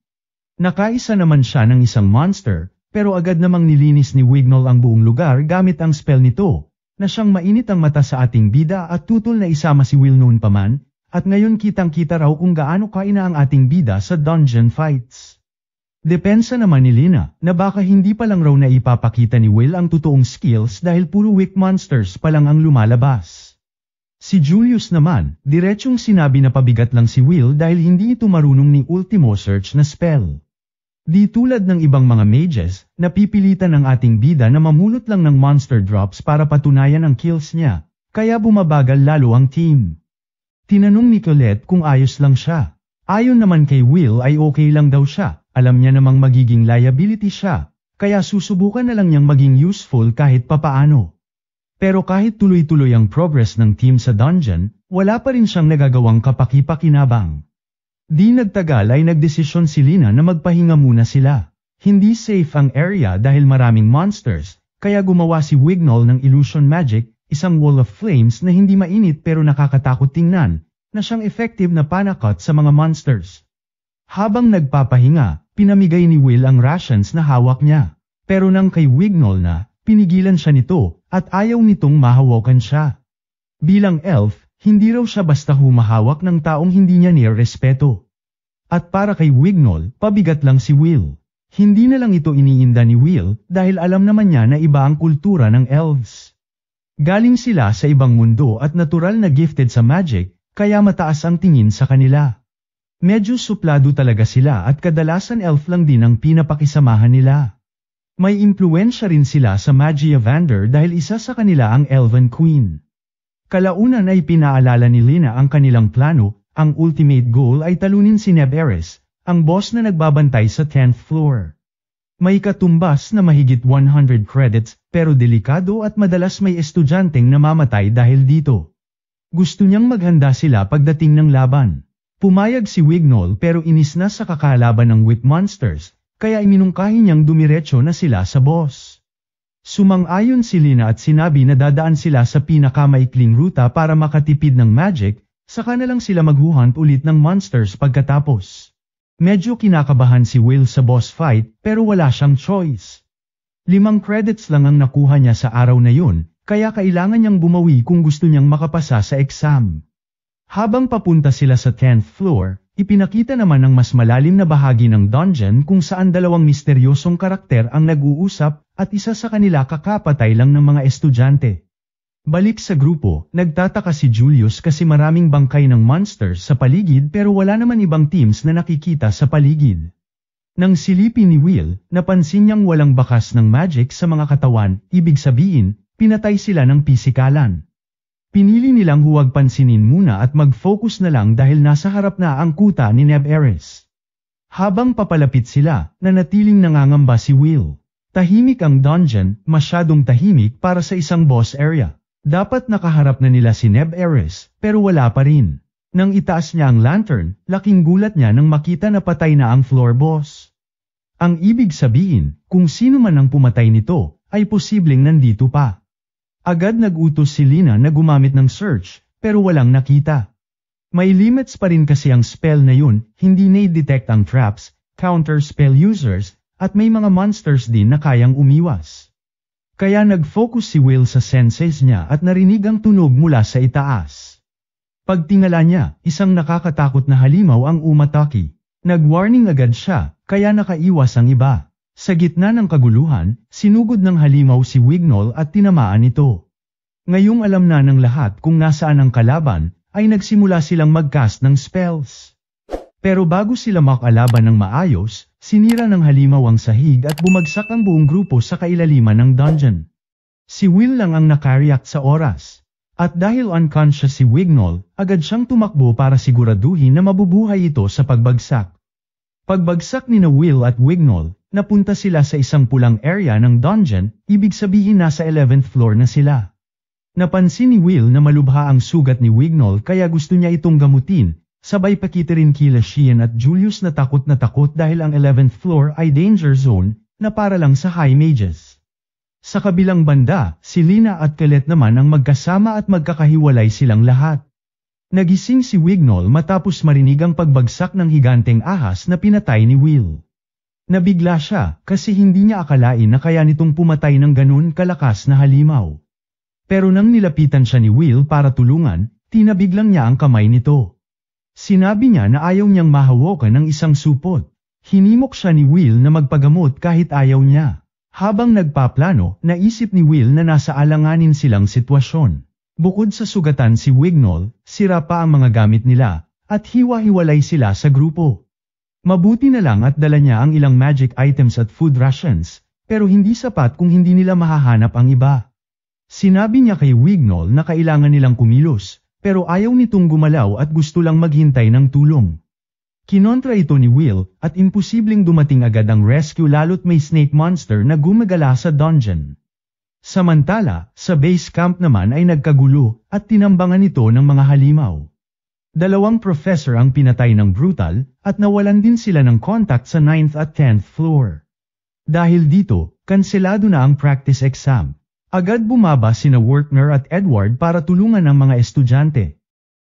Nakaisa naman siya ng isang monster, pero agad namang nilinis ni Wignall ang buong lugar gamit ang spell nito, na siyang mainit ang mata sa ating bida at tutol na isama si Will noon pa man, at ngayon kitang-kita raw kung gaano kaina ang ating bida sa dungeon fights. Depensa naman ni Lina, na baka hindi pa lang raw na ipapakita ni Will ang totoong skills dahil puro weak monsters pa lang ang lumalabas. Si Julius naman, diretsyong sinabi na pabigat lang si Will dahil hindi ito marunong ni Ultimo Search na spell. Di tulad ng ibang mga mages, napipilitan ang ating bida na mamulot lang ng monster drops para patunayan ang kills niya, kaya bumabagal lalo ang team. Tinanong ni Colette kung ayos lang siya. Ayon naman kay Will ay okay lang daw siya, alam niya namang magiging liability siya, kaya susubukan na lang niyang maging useful kahit papaano. Pero kahit tuloy-tuloy ang progress ng team sa dungeon, wala pa rin siyang nagagawang kapaki-pakinabang. Di nagtagal ay nagdesisyon si Lina na magpahinga muna sila. Hindi safe ang area dahil maraming monsters, kaya gumawa si Wignall ng illusion magic, isang wall of flames na hindi mainit pero nakakatakot tingnan, na siyang effective na panakot sa mga monsters. Habang nagpapahinga, pinamigay ni Will ang rations na hawak niya. Pero nang kay Wignall na, pinigilan siya nito, at ayaw nitong mahawakan siya. Bilang elf, hindi raw siya basta humahawak ng taong hindi niya nirespeto. At para kay Wignall, pabigat lang si Will. Hindi na lang ito iniinda ni Will, dahil alam naman niya na iba ang kultura ng elves. Galing sila sa ibang mundo at natural na gifted sa magic, kaya mataas ang tingin sa kanila. Medyo suplado talaga sila at kadalasan elf lang din ang pinapakisamahan nila. May impluensya rin sila sa Magia Vander dahil isa sa kanila ang Elven Queen. Kalaunan ay pinaalala ni Lina ang kanilang plano, ang ultimate goal ay talunin si Neb Ares, ang boss na nagbabantay sa 10th floor. May katumbas na mahigit 100 credits pero delikado at madalas may estudyanteng namamatay dahil dito. Gusto niyang maghanda sila pagdating ng laban. Pumayag si Wignall pero inis na sa kakalaban ng Whip Monsters, kaya iminungkahi niyang dumiretso na sila sa boss. Sumang-ayon si Lina at sinabi na dadaan sila sa pinakamaikling ruta para makatipid ng magic, saka na lang sila maghuhunt ulit ng monsters pagkatapos. Medyo kinakabahan si Will sa boss fight pero wala siyang choice. 5 credits lang ang nakuha niya sa araw na yun, kaya kailangan niyang bumawi kung gusto niyang makapasa sa exam. Habang papunta sila sa 10th floor, ipinakita naman ng mas malalim na bahagi ng dungeon kung saan dalawang misteryosong karakter ang nag-uusap at isa sa kanila kakapatay lang ng mga estudyante. Balik sa grupo, nagtataka si Julius kasi maraming bangkay ng monsters sa paligid pero wala naman ibang teams na nakikita sa paligid. Nang silipin ni Will, napansin niyang walang bakas ng magic sa mga katawan, ibig sabihin, pinatay sila ng pisikalan. Pinili nilang huwag pansinin muna at mag-focus na lang dahil nasa harap na ang kuta ni Neb Ares. Habang papalapit sila, nanatiling nangangamba si Will. Tahimik ang dungeon, masyadong tahimik para sa isang boss area. Dapat nakaharap na nila si Neb Ares, pero wala pa rin. Nang itaas niya ang lantern, laking gulat niya nang makita na patay na ang floor boss. Ang ibig sabihin, kung sino man ang pumatay nito, ay posibleng nandito pa. Agad nag-utos si Lina na gumamit ng search, pero walang nakita. May limits pa rin kasi ang spell na yun, hindi na-detect ang traps, counter spell users, at may mga monsters din na kayang umiwas. Kaya nag-focus si Will sa senses niya at narinig ang tunog mula sa itaas. Pagtingala niya, isang nakakatakot na halimaw ang umatake. Nag-warning agad siya, kaya nakaiwas ang iba. Sa gitna ng kaguluhan, sinugod ng halimaw si Wignall at tinamaan ito. Ngayong alam na ng lahat kung nasaan ang kalaban, ay nagsimula silang mag-cast ng spells. Pero bago sila makalaban ng maayos, sinira ng halimaw ang sahig at bumagsak ang buong grupo sa kailaliman ng dungeon. Si Will lang ang nakareact sa oras. At dahil unconscious si Wignall, agad siyang tumakbo para siguraduhin na mabubuhay ito sa pagbagsak. Pagbagsak ni na Will at Wignall, napunta sila sa isang pulang area ng dungeon, ibig sabihin nasa 11th floor na sila. Napansin ni Will na malubha ang sugat ni Wignall kaya gusto niya itong gamutin, sabay pakita rin kila Sheehan at Julius na takot dahil ang 11th floor ay danger zone, na para lang sa high mages. Sa kabilang banda, si Lina at Colette naman ang magkasama at magkakahiwalay silang lahat. Nagising si Wignall matapos marinig ang pagbagsak ng higanteng ahas na pinatay ni Will. Nabigla siya kasi hindi niya akalain na kaya nitong pumatay ng ganun kalakas na halimaw. Pero nang nilapitan siya ni Will para tulungan, tinabig lang niya ang kamay nito. Sinabi niya na ayaw niyang mahawakan ng isang supot. Hinimok siya ni Will na magpagamot kahit ayaw niya. Habang nagpaplano, naisip ni Will na nasa alanganin silang sitwasyon. Bukod sa sugatan si Wignall, sira pa ang mga gamit nila, at hiwa-hiwalay sila sa grupo. Mabuti na lang at dala niya ang ilang magic items at food rations, pero hindi sapat kung hindi nila mahahanap ang iba. Sinabi niya kay Wignall na kailangan nilang kumilos, pero ayaw nitong gumalaw at gusto lang maghintay ng tulong. Kinontra ito ni Will at imposibleng dumating agad ang rescue lalo't may snake monster na gumagala sa dungeon. Samantala, sa base camp naman ay nagkagulo at tinambangan ito ng mga halimaw. 2 professor ang pinatay ng brutal at nawalan din sila ng contact sa 9th at 10th floor. Dahil dito, kanselado na ang practice exam. Agad bumaba sina Wertner at Edward para tulungan ang mga estudyante.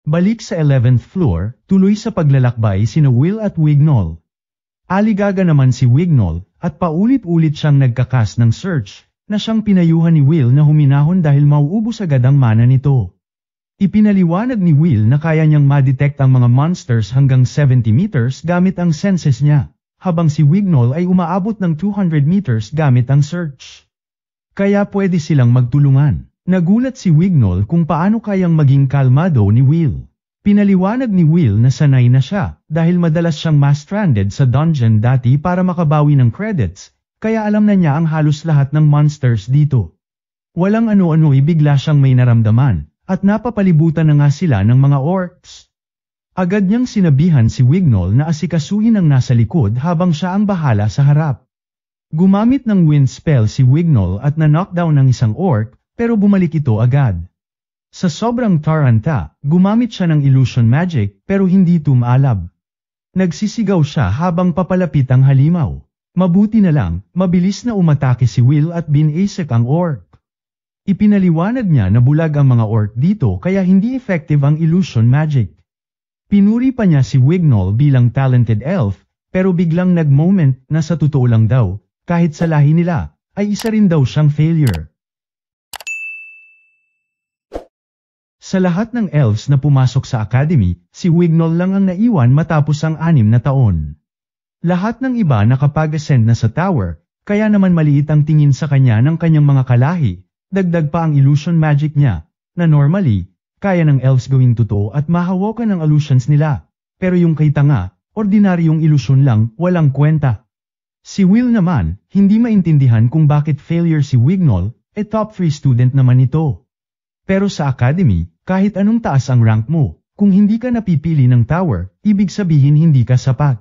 Balik sa 11th floor, tuloy sa paglalakbay sina Will at Wignall. Aligaga naman si Wignall at paulit-ulit siyang nagkakas ng search na siyang pinayuhan ni Will na huminahon dahil mauubos agad ang mana nito. Ipinaliwanag ni Will na kaya niyang ma-detect ang mga monsters hanggang 70 meters gamit ang senses niya, habang si Wignall ay umaabot ng 200 meters gamit ang search. Kaya pwede silang magtulungan. Nagulat si Wignall kung paano kayang maging kalmado ni Will. Pinaliwanag ni Will na sanay na siya dahil madalas siyang ma-stranded sa dungeon dati para makabawi ng credits, kaya alam na niya ang halos lahat ng monsters dito. Walang ano-ano bigla siyang may naramdaman, at napapalibutan na nga sila ng mga orcs. Agad niyang sinabihan si Wignall na asikasuhin ang nasa likod habang siya ang bahala sa harap. Gumamit ng wind spell si Wignall at na-knockdown ng isang orc, pero bumalik ito agad. Sa sobrang taranta, gumamit siya ng illusion magic pero hindi tumalab. Nagsisigaw siya habang papalapit ang halimaw. Mabuti na lang, mabilis na umatake si Will at binasek ang orc. Ipinaliwanag niya na bulag ang mga orc dito kaya hindi effective ang illusion magic. Pinuri pa niya si Wignall bilang talented elf, pero biglang nag-moment na sa totoo lang daw, kahit sa lahi nila, ay isa rin daw siyang failure. Sa lahat ng elves na pumasok sa academy, si Wignall lang ang naiwan matapos ang 6 na taon. Lahat ng iba nakapag-ascend na sa tower, kaya naman maliit ang tingin sa kanya ng kanyang mga kalahi, dagdag pa ang illusion magic niya, na normally, kaya ng elves gawing totoo at mahawakan ang illusions nila, pero yung kay tanga, ordinaryong illusion lang, walang kwenta. Si Will naman, hindi maintindihan kung bakit failure si Wignall, top 3 student naman ito. Pero sa academy, kahit anong taas ang rank mo, kung hindi ka napipili ng tower, ibig sabihin hindi ka sapat.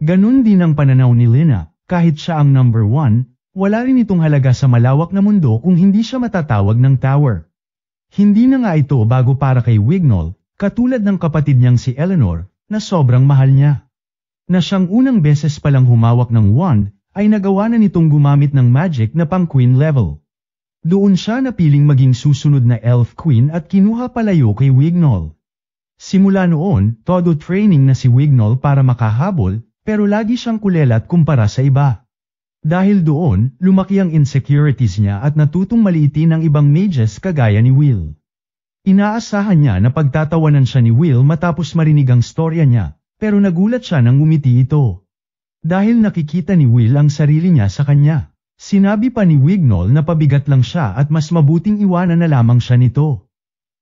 Ganun din ang pananaw ni Lina, kahit siya ang number 1, wala rin itong halaga sa malawak na mundo kung hindi siya matatawag ng tower. Hindi na nga ito bago para kay Wignall, katulad ng kapatid niyang si Eleanor, na sobrang mahal niya. Na siyang unang beses palang humawak ng wand, ay nagawa na nitong gumamit ng magic na pang queen level. Doon siya napiling maging susunod na elf queen at kinuha palayo kay Wignall. Simula noon, todo training na si Wignall para makahabol, pero lagi siyang kulelat kumpara sa iba. Dahil doon, lumaki ang insecurities niya at natutong maliitin ang ibang mages kagaya ni Will. Inaasahan niya na pagtatawanan siya ni Will matapos marinig ang storya niya, pero nagulat siya nang ngumiti ito. Dahil nakikita ni Will ang sarili niya sa kanya. Sinabi pa ni Wignall na pabigat lang siya at mas mabuting iwanan na lamang siya nito.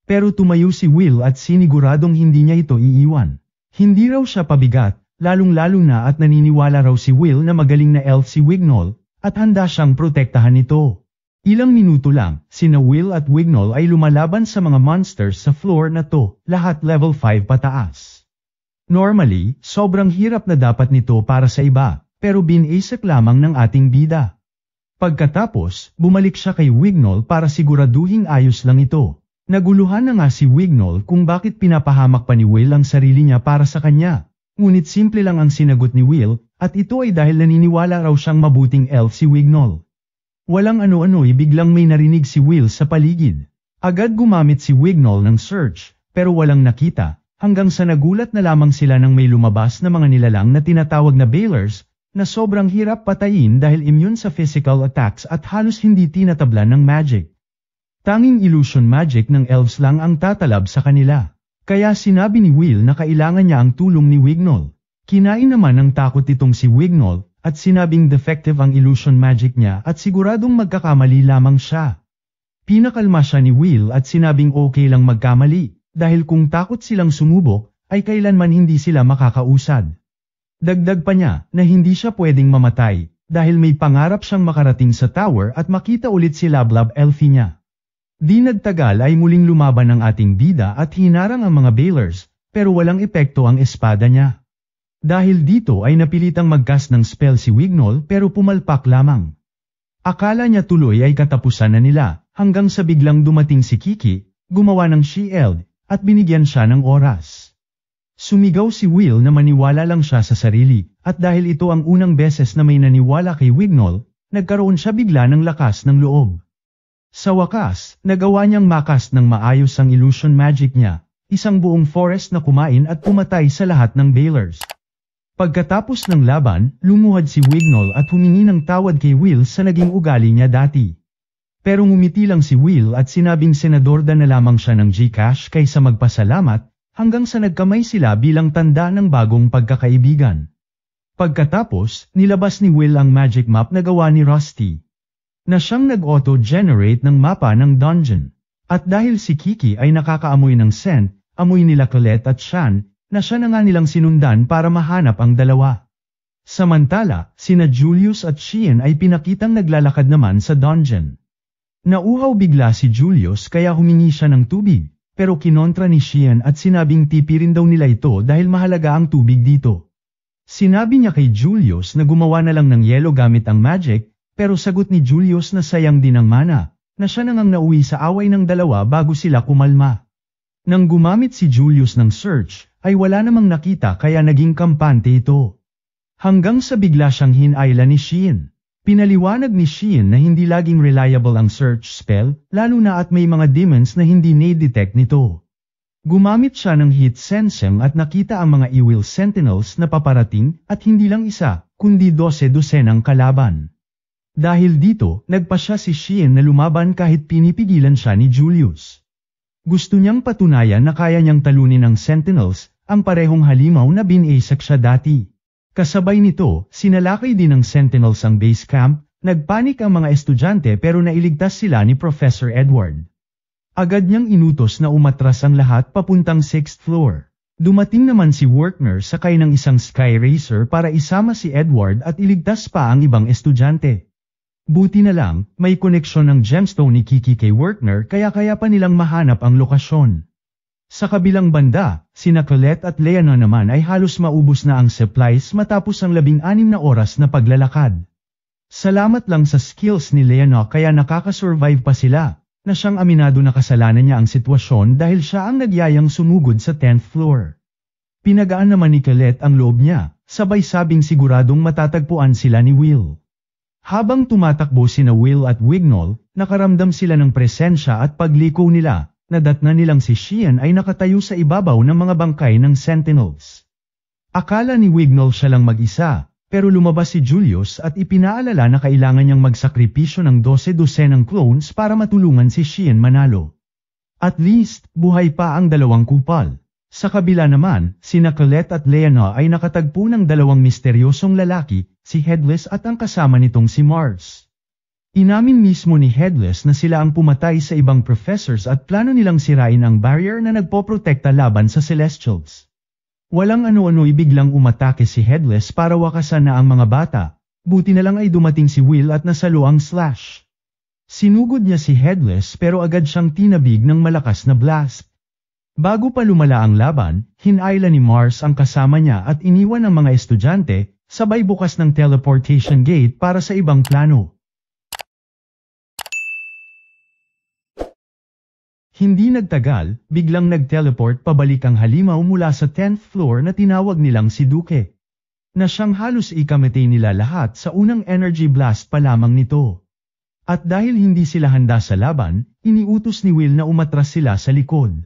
Pero tumayo si Will at siniguradong hindi niya ito iiwan. Hindi raw siya pabigat, lalong-lalo na at naniniwala raw si Will na magaling na elf si Wignall, at handa siyang protektahan nito. Ilang minuto lang, sina Will at Wignall ay lumalaban sa mga monsters sa floor na to, lahat level 5 pataas. Normally, sobrang hirap na dapat nito para sa iba, pero binasek lamang ng ating bida. Pagkatapos, bumalik siya kay Wignall para siguraduhing ayos lang ito. Naguluhan na nga si Wignall kung bakit pinapahamak pa ni Will ang sarili niya para sa kanya. Ngunit simple lang ang sinagot ni Will, at ito ay dahil naniniwala raw siyang mabuting elf si Wignall. Walang ano-ano biglang may narinig si Will sa paligid. Agad gumamit si Wignall ng search, pero walang nakita. Hanggang sa nagulat na lamang sila nang may lumabas na mga nilalang na tinatawag na Balers, na sobrang hirap patayin dahil immune sa physical attacks at halos hindi tinatablan ng magic. Tanging illusion magic ng elves lang ang tatalab sa kanila. Kaya sinabi ni Will na kailangan niya ang tulong ni Wignall. Kinain naman ng takot itong si Wignall, at sinabing defective ang illusion magic niya at siguradong magkakamali lamang siya. Pinakalma siya ni Will at sinabing okay lang magkamali. Dahil kung takot silang sumubok, ay kailanman hindi sila makakausad. Dagdag pa niya na hindi siya pwedeng mamatay, dahil may pangarap siyang makarating sa tower at makita ulit si Lablab Elfie niya. Di nagtagal ay muling lumaban ang ating bida at hinarang ang mga Bailers, pero walang epekto ang espada niya. Dahil dito ay napilitang mag-cast ng spell si Wignall pero pumalpak lamang. Akala niya tuloy ay katapusan na nila, hanggang sa biglang dumating si Kiki, gumawa ng shield, at binigyan siya ng oras. Sumigaw si Will na maniwala lang siya sa sarili, at dahil ito ang unang beses na may naniwala kay Wignall, nagkaroon siya bigla ng lakas ng loob. Sa wakas, nagawa niyang makast ng maayos ang illusion magic niya, isang buong forest na kumain at pumatay sa lahat ng Bailers. Pagkatapos ng laban, lumuhad si Wignall at humingi ng tawad kay Will sa naging ugali niya dati. Pero ngumiti lang si Will at sinabing senadorda na lamang siya ng Gcash kaysa magpasalamat, hanggang sa nagkamay sila bilang tanda ng bagong pagkakaibigan. Pagkatapos, nilabas ni Will ang magic map na gawa ni Rusty, na siyang nag-auto-generate ng mapa ng dungeon. At dahil si Kiki ay nakakaamoy ng scent, amoy nila Colette at Shan, na siya na nga nilang sinundan para mahanap ang dalawa. Samantala, sina Julius at Sheehan ay pinakitang naglalakad naman sa dungeon. Nauhaw bigla si Julius kaya humingi siya ng tubig, pero kinontra ni Sheehan at sinabing tipirin daw nila ito dahil mahalaga ang tubig dito. Sinabi niya kay Julius na gumawa na lang ng yelo gamit ang magic, pero sagot ni Julius na sayang din ang mana, na siya nang nauwi sa away ng dalawa bago sila kumalma. Nang gumamit si Julius ng search, ay wala namang nakita kaya naging kampante ito. Hanggang sa bigla siyang hinayla ni Sheehan. Pinaliwanag ni Sheehan na hindi laging reliable ang search spell, lalo na at may mga demons na hindi na-detect nito. Gumamit siya ng heat sensing at nakita ang mga evil sentinels na paparating at hindi lang isa, kundi 12-dosenang kalaban. Dahil dito, nagpa siya si Sheehan na lumaban kahit pinipigilan siya ni Julius. Gusto niyang patunayan na kaya niyang talunin ang sentinels, ang parehong halimaw na binasak siya dati. Kasabay nito, sinalakay din ng sentinels ang base camp, nagpanik ang mga estudyante pero nailigtas sila ni Professor Edward. Agad niyang inutos na umatras ang lahat papuntang 6th floor. Dumating naman si Workner sakay ng isang Sky Racer para isama si Edward at iligtas pa ang ibang estudyante. Buti na lang, may koneksyon ng gemstone ni Kiki kay Workner kaya pa nilang mahanap ang lokasyon. Sa kabilang banda, sina Colette at Leona naman ay halos maubos na ang supplies matapos ang 16 na oras na paglalakad. Salamat lang sa skills ni Leona kaya nakakasurvive pa sila, na siyang aminado na kasalanan niya ang sitwasyon dahil siya ang nagyayang sumugod sa 10th floor. Pinagaan naman ni Colette ang loob niya, sabay sabing siguradong matatagpuan sila ni Will. Habang tumatakbo sina Will at Wignall, nakaramdam sila ng presensya at pagliko nila. Nadatna nilang si Sheehan ay nakatayo sa ibabaw ng mga bangkay ng sentinels. Akala ni Wignall siya lang mag-isa, pero lumabas si Julius at ipinaalala na kailangan niyang magsakripisyo ng 12-dosenang clones para matulungan si Sheehan manalo. At least, buhay pa ang dalawang kupal. Sa kabila naman, sina Colette at Leona ay nakatagpo ng dalawang misteryosong lalaki, si Headless at ang kasama nitong si Mars. Inamin mismo ni Headless na sila ang pumatay sa ibang professors at plano nilang sirain ang barrier na nagpoprotekta laban sa Celestials. Walang ano-ano'y biglang umatake si Headless para wakasan na ang mga bata, buti na lang ay dumating si Will at nasalo ang Slash. Sinugod niya si Headless pero agad siyang tinabig ng malakas na blast. Bago pa lumala ang laban, hinayla ni Mars ang kasama niya at iniwan ang mga estudyante, sabay bukas ng teleportation gate para sa ibang plano. Hindi nagtagal, biglang nag-teleport pabalik ang halimaw mula sa 10th floor na tinawag nilang si Duke. Na siyang halos ikamatay nila lahat sa unang energy blast pa lamang nito. At dahil hindi sila handa sa laban, iniutos ni Will na umatras sila sa likod.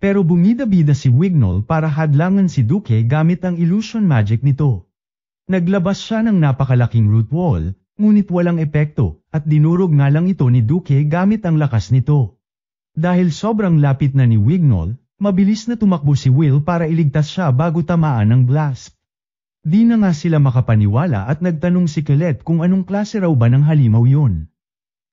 Pero bumida-bida si Wignall para hadlangan si Duke gamit ang illusion magic nito. Naglabas siya ng napakalaking root wall, ngunit walang epekto, at dinurog nga lang ito ni Duke gamit ang lakas nito. Dahil sobrang lapit na ni Wignall, mabilis na tumakbo si Will para iligtas siya bago tamaan ng blast. Di na nga sila makapaniwala at nagtanong si Colette kung anong klase raw ba ng halimaw yun.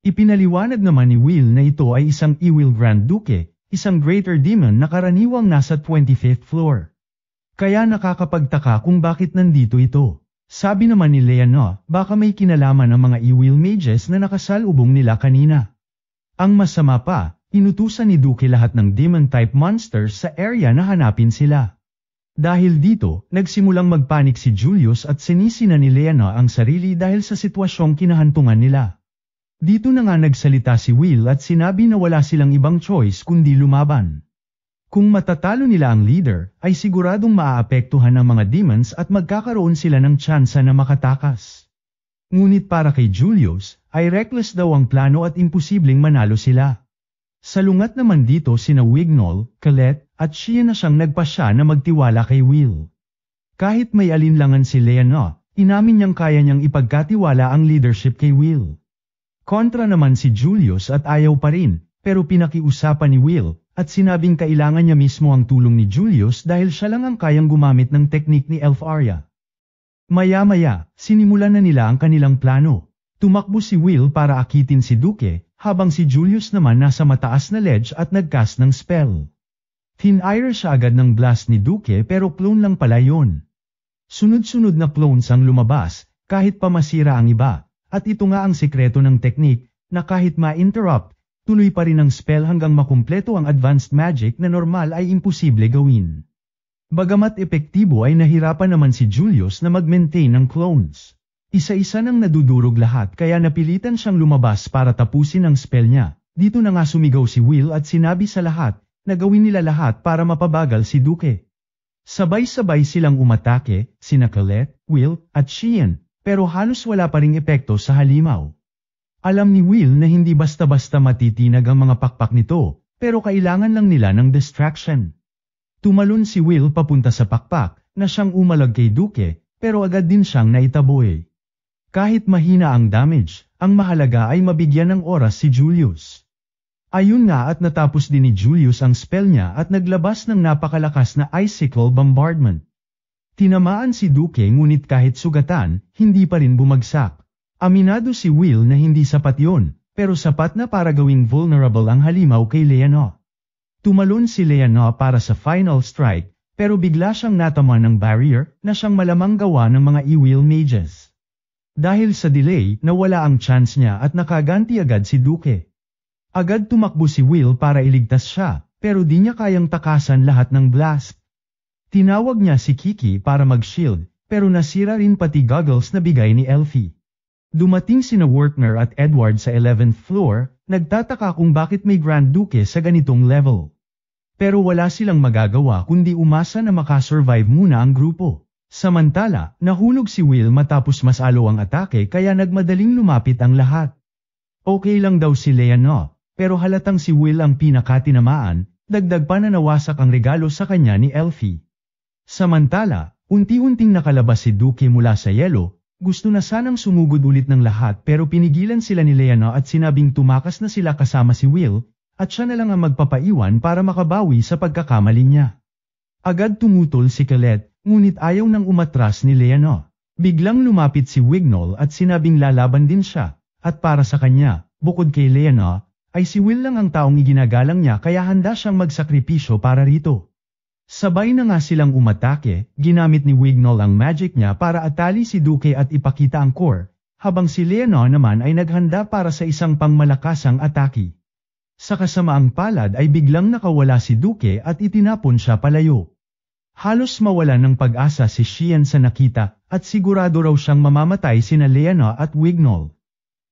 Ipinaliwanag naman ni Will na ito ay isang Evil Grand Duke, isang Greater Demon na karaniwang nasa 25th floor. Kaya nakakapagtaka kung bakit nandito ito. Sabi naman ni Leona, baka may kinalaman ang mga Evil Mages na nakasalubong nila kanina. Ang masama pa, inutusan ni Duque lahat ng demon-type monsters sa area na hanapin sila. Dahil dito, nagsimulang magpanik si Julius at sinisi na ni Leona ang sarili dahil sa sitwasyong kinahantungan nila. Dito na nga nagsalita si Will at sinabi na wala silang ibang choice kundi lumaban. Kung matatalo nila ang leader, ay siguradong maaapektuhan ng mga demons at magkakaroon sila ng tsansa na makatakas. Ngunit para kay Julius, ay reckless daw ang plano at imposibleng manalo sila. Salungat naman dito sina Wignall, Colette, at siya na siyang nagpasya na magtiwala kay Will. Kahit may alinlangan si Leona, inamin niyang kaya niyang ipagkatiwala ang leadership kay Will. Kontra naman si Julius at ayaw pa rin, pero pinakiusapan ni Will, at sinabing kailangan niya mismo ang tulong ni Julius dahil siya lang ang kayang gumamit ng teknik ni Elf Arya. Maya-maya, sinimulan na nila ang kanilang plano. Tumakbo si Will para akitin si Duque, habang si Julius naman nasa mataas na ledge at nagcast ng spell. Tinire siya agad ng blast ni Duque pero clone lang pala yun. Sunod-sunod na clones ang lumabas, kahit pa masira ang iba, at ito nga ang sekreto ng teknik, na kahit ma-interrupt, tuloy pa rin ang spell hanggang makumpleto ang advanced magic na normal ay imposible gawin. Bagamat epektibo ay nahirapan naman si Julius na mag-maintain ng clones. Isa-isa nang nadudurog lahat kaya napilitan siyang lumabas para tapusin ang spell niya. Dito na nga sumigaw si Will at sinabi sa lahat, na gawin nila lahat para mapabagal si Duque. Sabay-sabay silang umatake, sina Colette, Will, at Sheehan, pero halos wala pa ring epekto sa halimaw. Alam ni Will na hindi basta-basta matitinag ang mga pakpak nito, pero kailangan lang nila ng distraction. Tumalon si Will papunta sa pakpak, na siyang umalag kay Duque, pero agad din siyang naitaboy. Kahit mahina ang damage, ang mahalaga ay mabigyan ng oras si Julius. Ayun nga at natapos din ni Julius ang spell niya at naglabas ng napakalakas na icicle bombardment. Tinamaan si Duque ngunit kahit sugatan, hindi pa rin bumagsak. Aminado si Will na hindi sapat yon, pero sapat na para gawing vulnerable ang halimaw kay Leona. Tumalon si Leona para sa final strike, pero bigla siyang natama ng barrier na siyang malamang gawa ng mga e-wheel mages. Dahil sa delay, nawala ang chance niya at nakaganti agad si Duque. Agad tumakbo si Will para iligtas siya, pero di niya kayang takasan lahat ng blast. Tinawag niya si Kiki para mag-shield, pero nasira rin pati goggles na bigay ni Elfie. Dumating sina Wertner at Edward sa 11th floor, nagtataka kung bakit may Grand Duke sa ganitong level. Pero wala silang magagawa kundi umasa na makasurvive muna ang grupo. Samantala, nahulog si Will matapos masalo ang atake kaya nagmadaling lumapit ang lahat. Okay lang daw si Leona, pero halatang si Will ang pinakatinamaan, dagdag pa na nawasak ang regalo sa kanya ni Elfie. Samantala, unti-unting nakalabas si Duque mula sa yelo, gusto na sanang sumugod ulit ng lahat pero pinigilan sila ni Leona at sinabing tumakas na sila kasama si Will, at siya na lang ang magpapaiwan para makabawi sa pagkakamali niya. Agad tumutol si Colette, ngunit ayaw nang umatras ni Leona. Biglang lumapit si Wignall at sinabing lalaban din siya, at para sa kanya, bukod kay Leona, ay si Will lang ang taong iginagalang niya kaya handa siyang magsakripisyo para rito. Sabay na nga silang umatake, ginamit ni Wignall ang magic niya para atali si Duque at ipakita ang core, habang si Leona naman ay naghanda para sa isang pangmalakasang atake. Sa kasamaang palad ay biglang nakawala si Duque at itinapon siya palayo. Halos mawalan ng pag-asa si Sheehan sa nakita, at sigurado raw siyang mamamatay sina Leona at Wignall.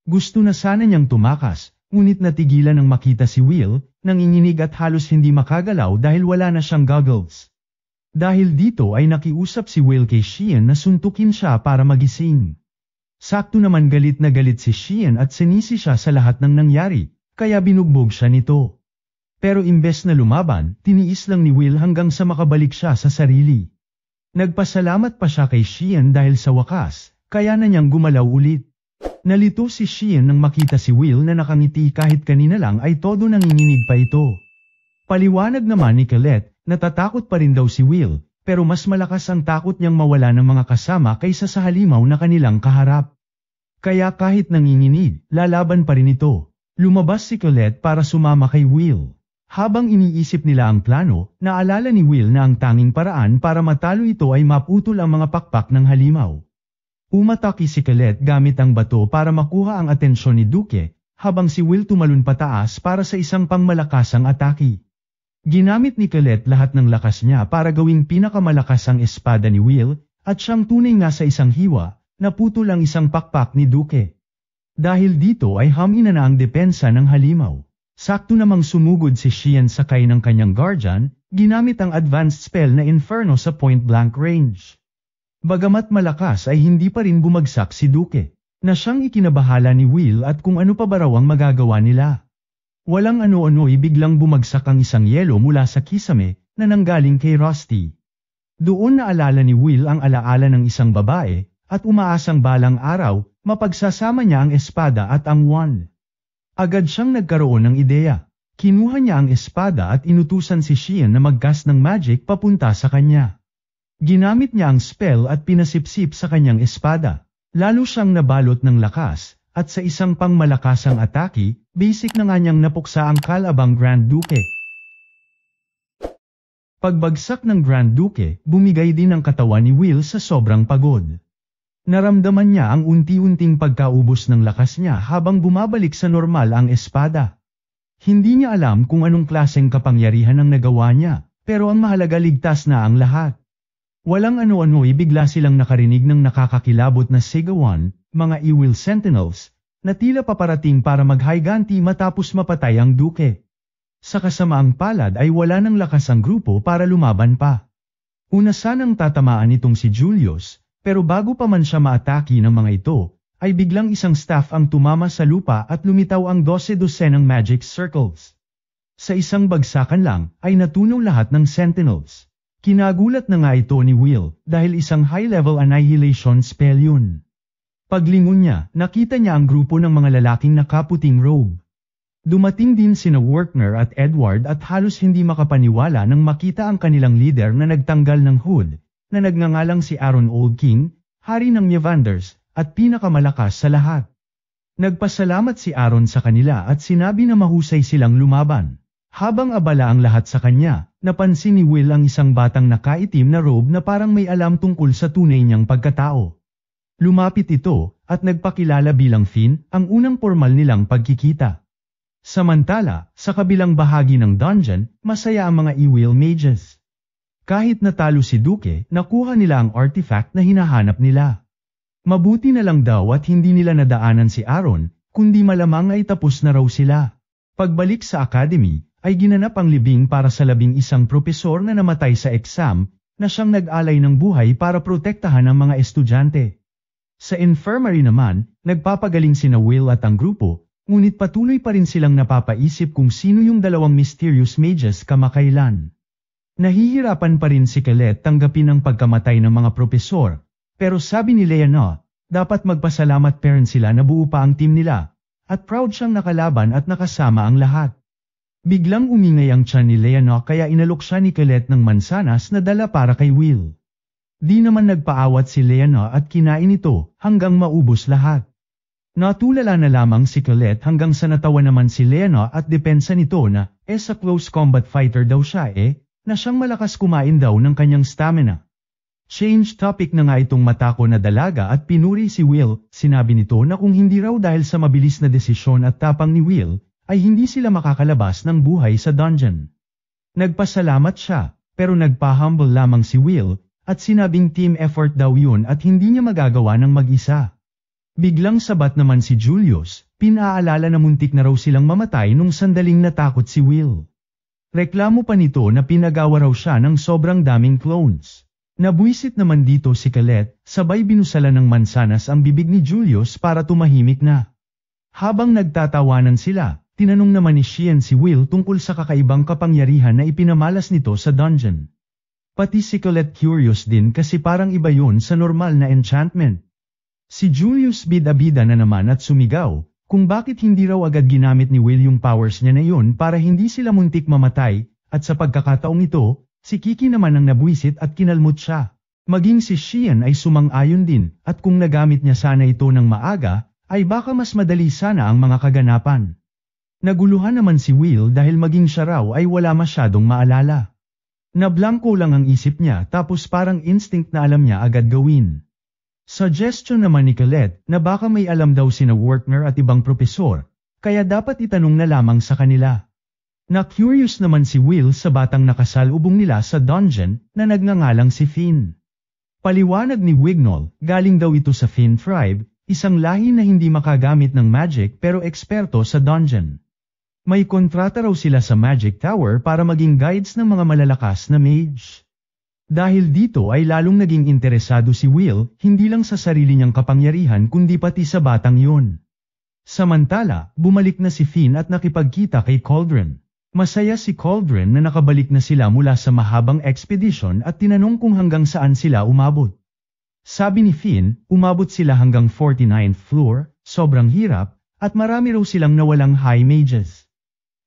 Gusto na sana niyang tumakas, ngunit natigilan nang makita si Will, nanginginig at halos hindi makagalaw dahil wala na siyang goggles. Dahil dito ay nakiusap si Will kay Sheehan na suntukin siya para magising. Sakto naman galit na galit si Sheehan at sinisi siya sa lahat ng nangyari, kaya binugbog siya nito. Pero imbes na lumaban, tiniis lang ni Will hanggang sa makabalik siya sa sarili. Nagpasalamat pa siya kay Sheehan dahil sa wakas, kaya na niyang gumalaw ulit. Nalito si Sheehan nang makita si Will na nakangiti kahit kanina lang ay todo nanginginig pa ito. Paliwanag naman ni Colette, natatakot pa rin daw si Will, pero mas malakas ang takot niyang mawala ng mga kasama kaysa sa halimaw na kanilang kaharap. Kaya kahit nanginginig, lalaban pa rin ito. Lumabas si Colette para sumama kay Will. Habang iniisip nila ang plano, naalala ni Will na ang tanging paraan para matalo ito ay maputol ang mga pakpak ng halimaw. Umatake si Colette gamit ang bato para makuha ang atensyon ni Duque, habang si Will tumalon pataas para sa isang pangmalakasang atake. Ginamit ni Colette lahat ng lakas niya para gawing pinakamalakas ang espada ni Will, at siyang tunay nga sa isang hiwa, naputol ang isang pakpak ni Duque. Dahil dito ay hamina na ang depensa ng halimaw. Sakto namang sumugod si Xian sakay ng kanyang guardian, ginamit ang advanced spell na Inferno sa point-blank range. Bagamat malakas ay hindi pa rin bumagsak si Duque, na siyang ikinabahala ni Will at kung ano pa ba raw ang magagawa nila. Walang ano-ano'y biglang bumagsak ang isang yelo mula sa kisame na nanggaling kay Rusty. Doon naalala ni Will ang alaala ng isang babae at umaasang balang araw, mapagsasama niya ang espada at ang wand. Agad siyang nagkaroon ng ideya. Kinuha niya ang espada at inutusan si Xian na mag-cast ng magic papunta sa kanya. Ginamit niya ang spell at pinasipsip sa kanyang espada. Lalo siyang nabalot ng lakas, at sa isang pangmalakasang atake, basic na nga niyang napuksa ang kalabang Grand Duque. Pagbagsak ng Grand Duque, bumigay din ang katawan ni Will sa sobrang pagod. Naramdaman niya ang unti-unting pagkaubos ng lakas niya habang bumabalik sa normal ang espada. Hindi niya alam kung anong klaseng kapangyarihan ang nagawa niya, pero ang mahalaga ligtas na ang lahat. Walang ano-ano'y bigla silang nakarinig ng nakakakilabot na sigawan, mga Ewil Sentinels, na tila paparating para maghayganti matapos mapatay ang Duque. Sa kasamaang palad ay wala ng lakas ang grupo para lumaban pa. Una sanang tatamaan itong si Julius, pero bago pa man siya maatake ng mga ito, ay biglang isang staff ang tumama sa lupa at lumitaw ang 12-dosenang magic circles. Sa isang bagsakan lang, ay natunaw lahat ng Sentinels. Kinagulat na nga ito ni Will, dahil isang high-level annihilation spell yun. Paglingon niya, nakita niya ang grupo ng mga lalaking nakaputing robe. Dumating din sina Werner at Edward at halos hindi makapaniwala nang makita ang kanilang leader na nagtanggal ng hood, na nagngangalang si Aaron Old King, hari ng Nyavanders, at pinakamalakas sa lahat. Nagpasalamat si Aaron sa kanila at sinabi na mahusay silang lumaban. Habang abala ang lahat sa kanya, napansin ni Will ang isang batang nakaitim na robe na parang may alam tungkol sa tunay niyang pagkatao. Lumapit ito, at nagpakilala bilang Finn, ang unang formal nilang pagkikita. Samantala, sa kabilang bahagi ng dungeon, masaya ang mga Ewil mages. Kahit natalo si Duque, nakuha nila ang artifact na hinahanap nila. Mabuti na lang daw at hindi nila nadaanan si Aaron, kundi malamang ay tapos na raw sila. Pagbalik sa academy, ay ginanap ang libing para sa 11 propesor na namatay sa exam, na siyang nag-alay ng buhay para protektahan ang mga estudyante. Sa infirmary naman, nagpapagaling sina Will at ang grupo, ngunit patuloy pa rin silang napapaisip kung sino yung dalawang mysterious mages kamakailan. Nahihirapan pa rin si Colette tanggapin ang pagkamatay ng mga propesor, pero sabi ni Leona, dapat magpasalamat pa rin sila na buo pa ang team nila, at proud siyang nakalaban at nakasama ang lahat. Biglang umingay ang tiyan ni Leona kaya inalok siya ni Colette ng mansanas na dala para kay Will. Di naman nagpaawat si Leona at kinain ito hanggang maubos lahat. Natulala na lamang si Colette hanggang sa natawa naman si Leona at depensa nito na sa close combat fighter daw siya na siyang malakas kumain daw ng kanyang stamina. Change topic na nga itong matako na dalaga at pinuri si Will, sinabi nito na kung hindi raw dahil sa mabilis na desisyon at tapang ni Will, ay hindi sila makakalabas ng buhay sa dungeon. Nagpasalamat siya, pero nagpa-humble lamang si Will, at sinabing team effort daw yun at hindi niya magagawa ng mag-isa. Biglang sabat naman si Julius, pinaalala na muntik na raw silang mamatay nung sandaling natakot si Will. Reklamo pa nito na pinagawa raw siya ng sobrang daming clones. Nabwisit naman dito si Colette, sabay binusala ng mansanas ang bibig ni Julius para tumahimik na. Habang nagtatawanan sila, tinanong naman ni Xian si Will tungkol sa kakaibang kapangyarihan na ipinamalas nito sa dungeon. Pati si Colette curious din kasi parang iba yun sa normal na enchantment. Si Julius bida-bida na naman at sumigaw, kung bakit hindi raw agad ginamit ni Will yung powers niya na yun para hindi sila muntik mamatay, at sa pagkakataong ito, si Kiki naman ang nabwisit at kinalmot siya. Maging si Xian ay sumang-ayon din, at kung nagamit niya sana ito ng maaga, ay baka mas madali sana ang mga kaganapan. Naguluhan naman si Will dahil maging siya raw ay wala masyadong maalala. Nablangko lang ang isip niya tapos parang instinct na alam niya agad gawin. Suggestion naman ni Colette na baka may alam daw sina Werner at ibang propesor, kaya dapat itanong na lamang sa kanila. Na-curious naman si Will sa batang nakasalubong nila sa dungeon na nagngangalang si Finn. Paliwanag ni Wignall, galing daw ito sa Finn tribe, isang lahi na hindi makagamit ng magic pero eksperto sa dungeon. May kontrata raw sila sa Magic Tower para maging guides ng mga malalakas na mage. Dahil dito ay lalong naging interesado si Will, hindi lang sa sarili niyang kapangyarihan kundi pati sa batang yun. Samantala, bumalik na si Finn at nakipagkita kay Cauldron. Masaya si Cauldron na nakabalik na sila mula sa mahabang expedition at tinanong kung hanggang saan sila umabot. Sabi ni Finn, umabot sila hanggang 49th floor, sobrang hirap, at marami raw silang nawalang high mages.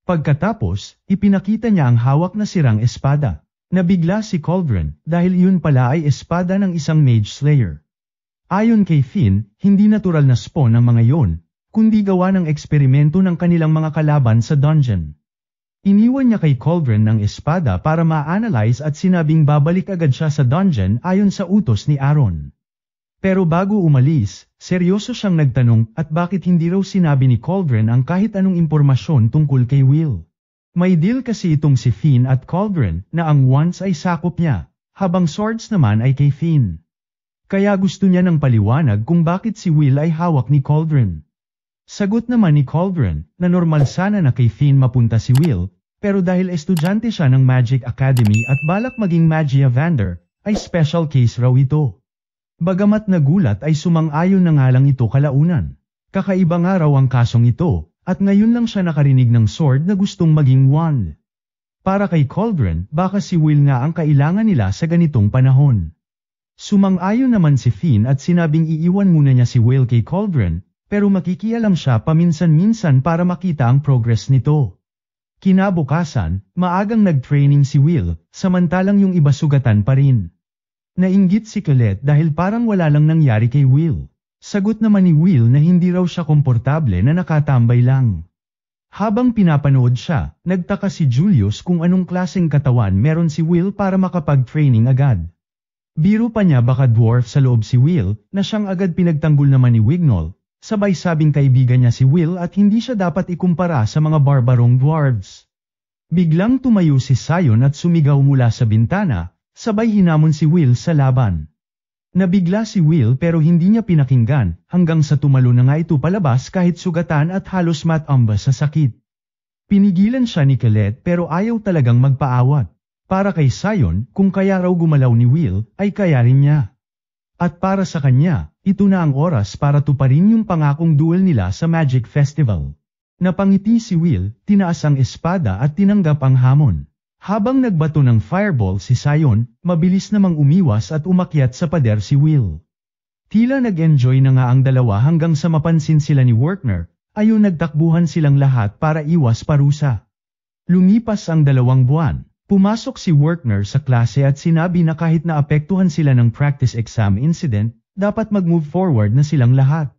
Pagkatapos, ipinakita niya ang hawak na sirang espada. Nabigla si Cauldron dahil iyon pala ay espada ng isang mage slayer. Ayon kay Finn, hindi natural na spawn ang mga yon, kundi gawa ng eksperimento ng kanilang mga kalaban sa dungeon. Iniwan niya kay Cauldron ng espada para ma-analyze at sinabing babalik agad siya sa dungeon ayon sa utos ni Aaron. Pero bago umalis, seryoso siyang nagtanong at bakit hindi raw sinabi ni Cauldron ang kahit anong impormasyon tungkol kay Will. May deal kasi itong si Finn at Cauldron na ang wands ay sakop niya, habang swords naman ay kay Finn. Kaya gusto niya ng paliwanag kung bakit si Will ay hawak ni Cauldron. Sagot naman ni Cauldron na normal sana na kay Finn mapunta si Will, pero dahil estudyante siya ng Magic Academy at balak maging Magia Vander, ay special case raw ito. Bagamat nagulat ay sumang-ayon na nga lang ito kalaunan. Kakaiba nga raw ang kasong ito, at ngayon lang siya nakarinig ng sword na gustong maging wand. Para kay Cauldron, baka si Will nga ang kailangan nila sa ganitong panahon. Sumang-ayon naman si Finn at sinabing iiwan muna niya si Will kay Cauldron, pero makikialam siya paminsan-minsan para makita ang progress nito. Kinabukasan, maagang nag-training si Will, samantalang yung iba sugatan pa rin. Nainggit si Colette dahil parang wala lang nangyari kay Will. Sagot naman ni Will na hindi raw siya komportable na nakatambay lang. Habang pinapanood siya, nagtaka si Julius kung anong klaseng katawan meron si Will para makapag-training agad. Biro pa niya baka dwarf sa loob si Will, na siyang agad pinagtanggol naman ni Wignall, sabay sabing kaibigan niya si Will at hindi siya dapat ikumpara sa mga barbarong dwarves. Biglang tumayo si Sion at sumigaw mula sa bintana, sabay hinamon si Will sa laban. Nabigla si Will pero hindi niya pinakinggan, hanggang sa tumalo na nga ito palabas kahit sugatan at halos matamba sa sakit. Pinigilan siya ni Colette pero ayaw talagang magpaawat. Para kay Sion, kung kaya raw gumalaw ni Will, ay kaya rin niya. At para sa kanya, ito na ang oras para tuparin yung pangakong duel nila sa Magic Festival. Napangiti si Will, tinaas ang espada at tinanggap ang hamon. Habang nagbato ng fireball si Sion, mabilis namang umiwas at umakyat sa pader si Will. Tila nag-enjoy na nga ang dalawa hanggang sa mapansin sila ni Werner, ayun nagtakbuhan silang lahat para iwas parusa. Lumipas ang 2 buwan, pumasok si Werner sa klase at sinabi na kahit naapektuhan sila ng practice exam incident, dapat mag-move forward na silang lahat.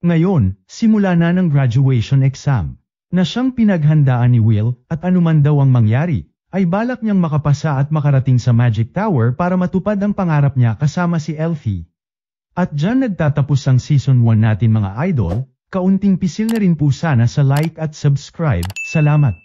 Ngayon, simula na ng graduation exam, na siyang pinaghandaan ni Will at anuman daw ang mangyari, ay balak niyang makapasa at makarating sa Magic Tower para matupad ang pangarap niya kasama si Elfie. At dyan nagtatapos ang Season 1 natin mga idol, kaunting pisil na rin po sana sa like at subscribe. Salamat!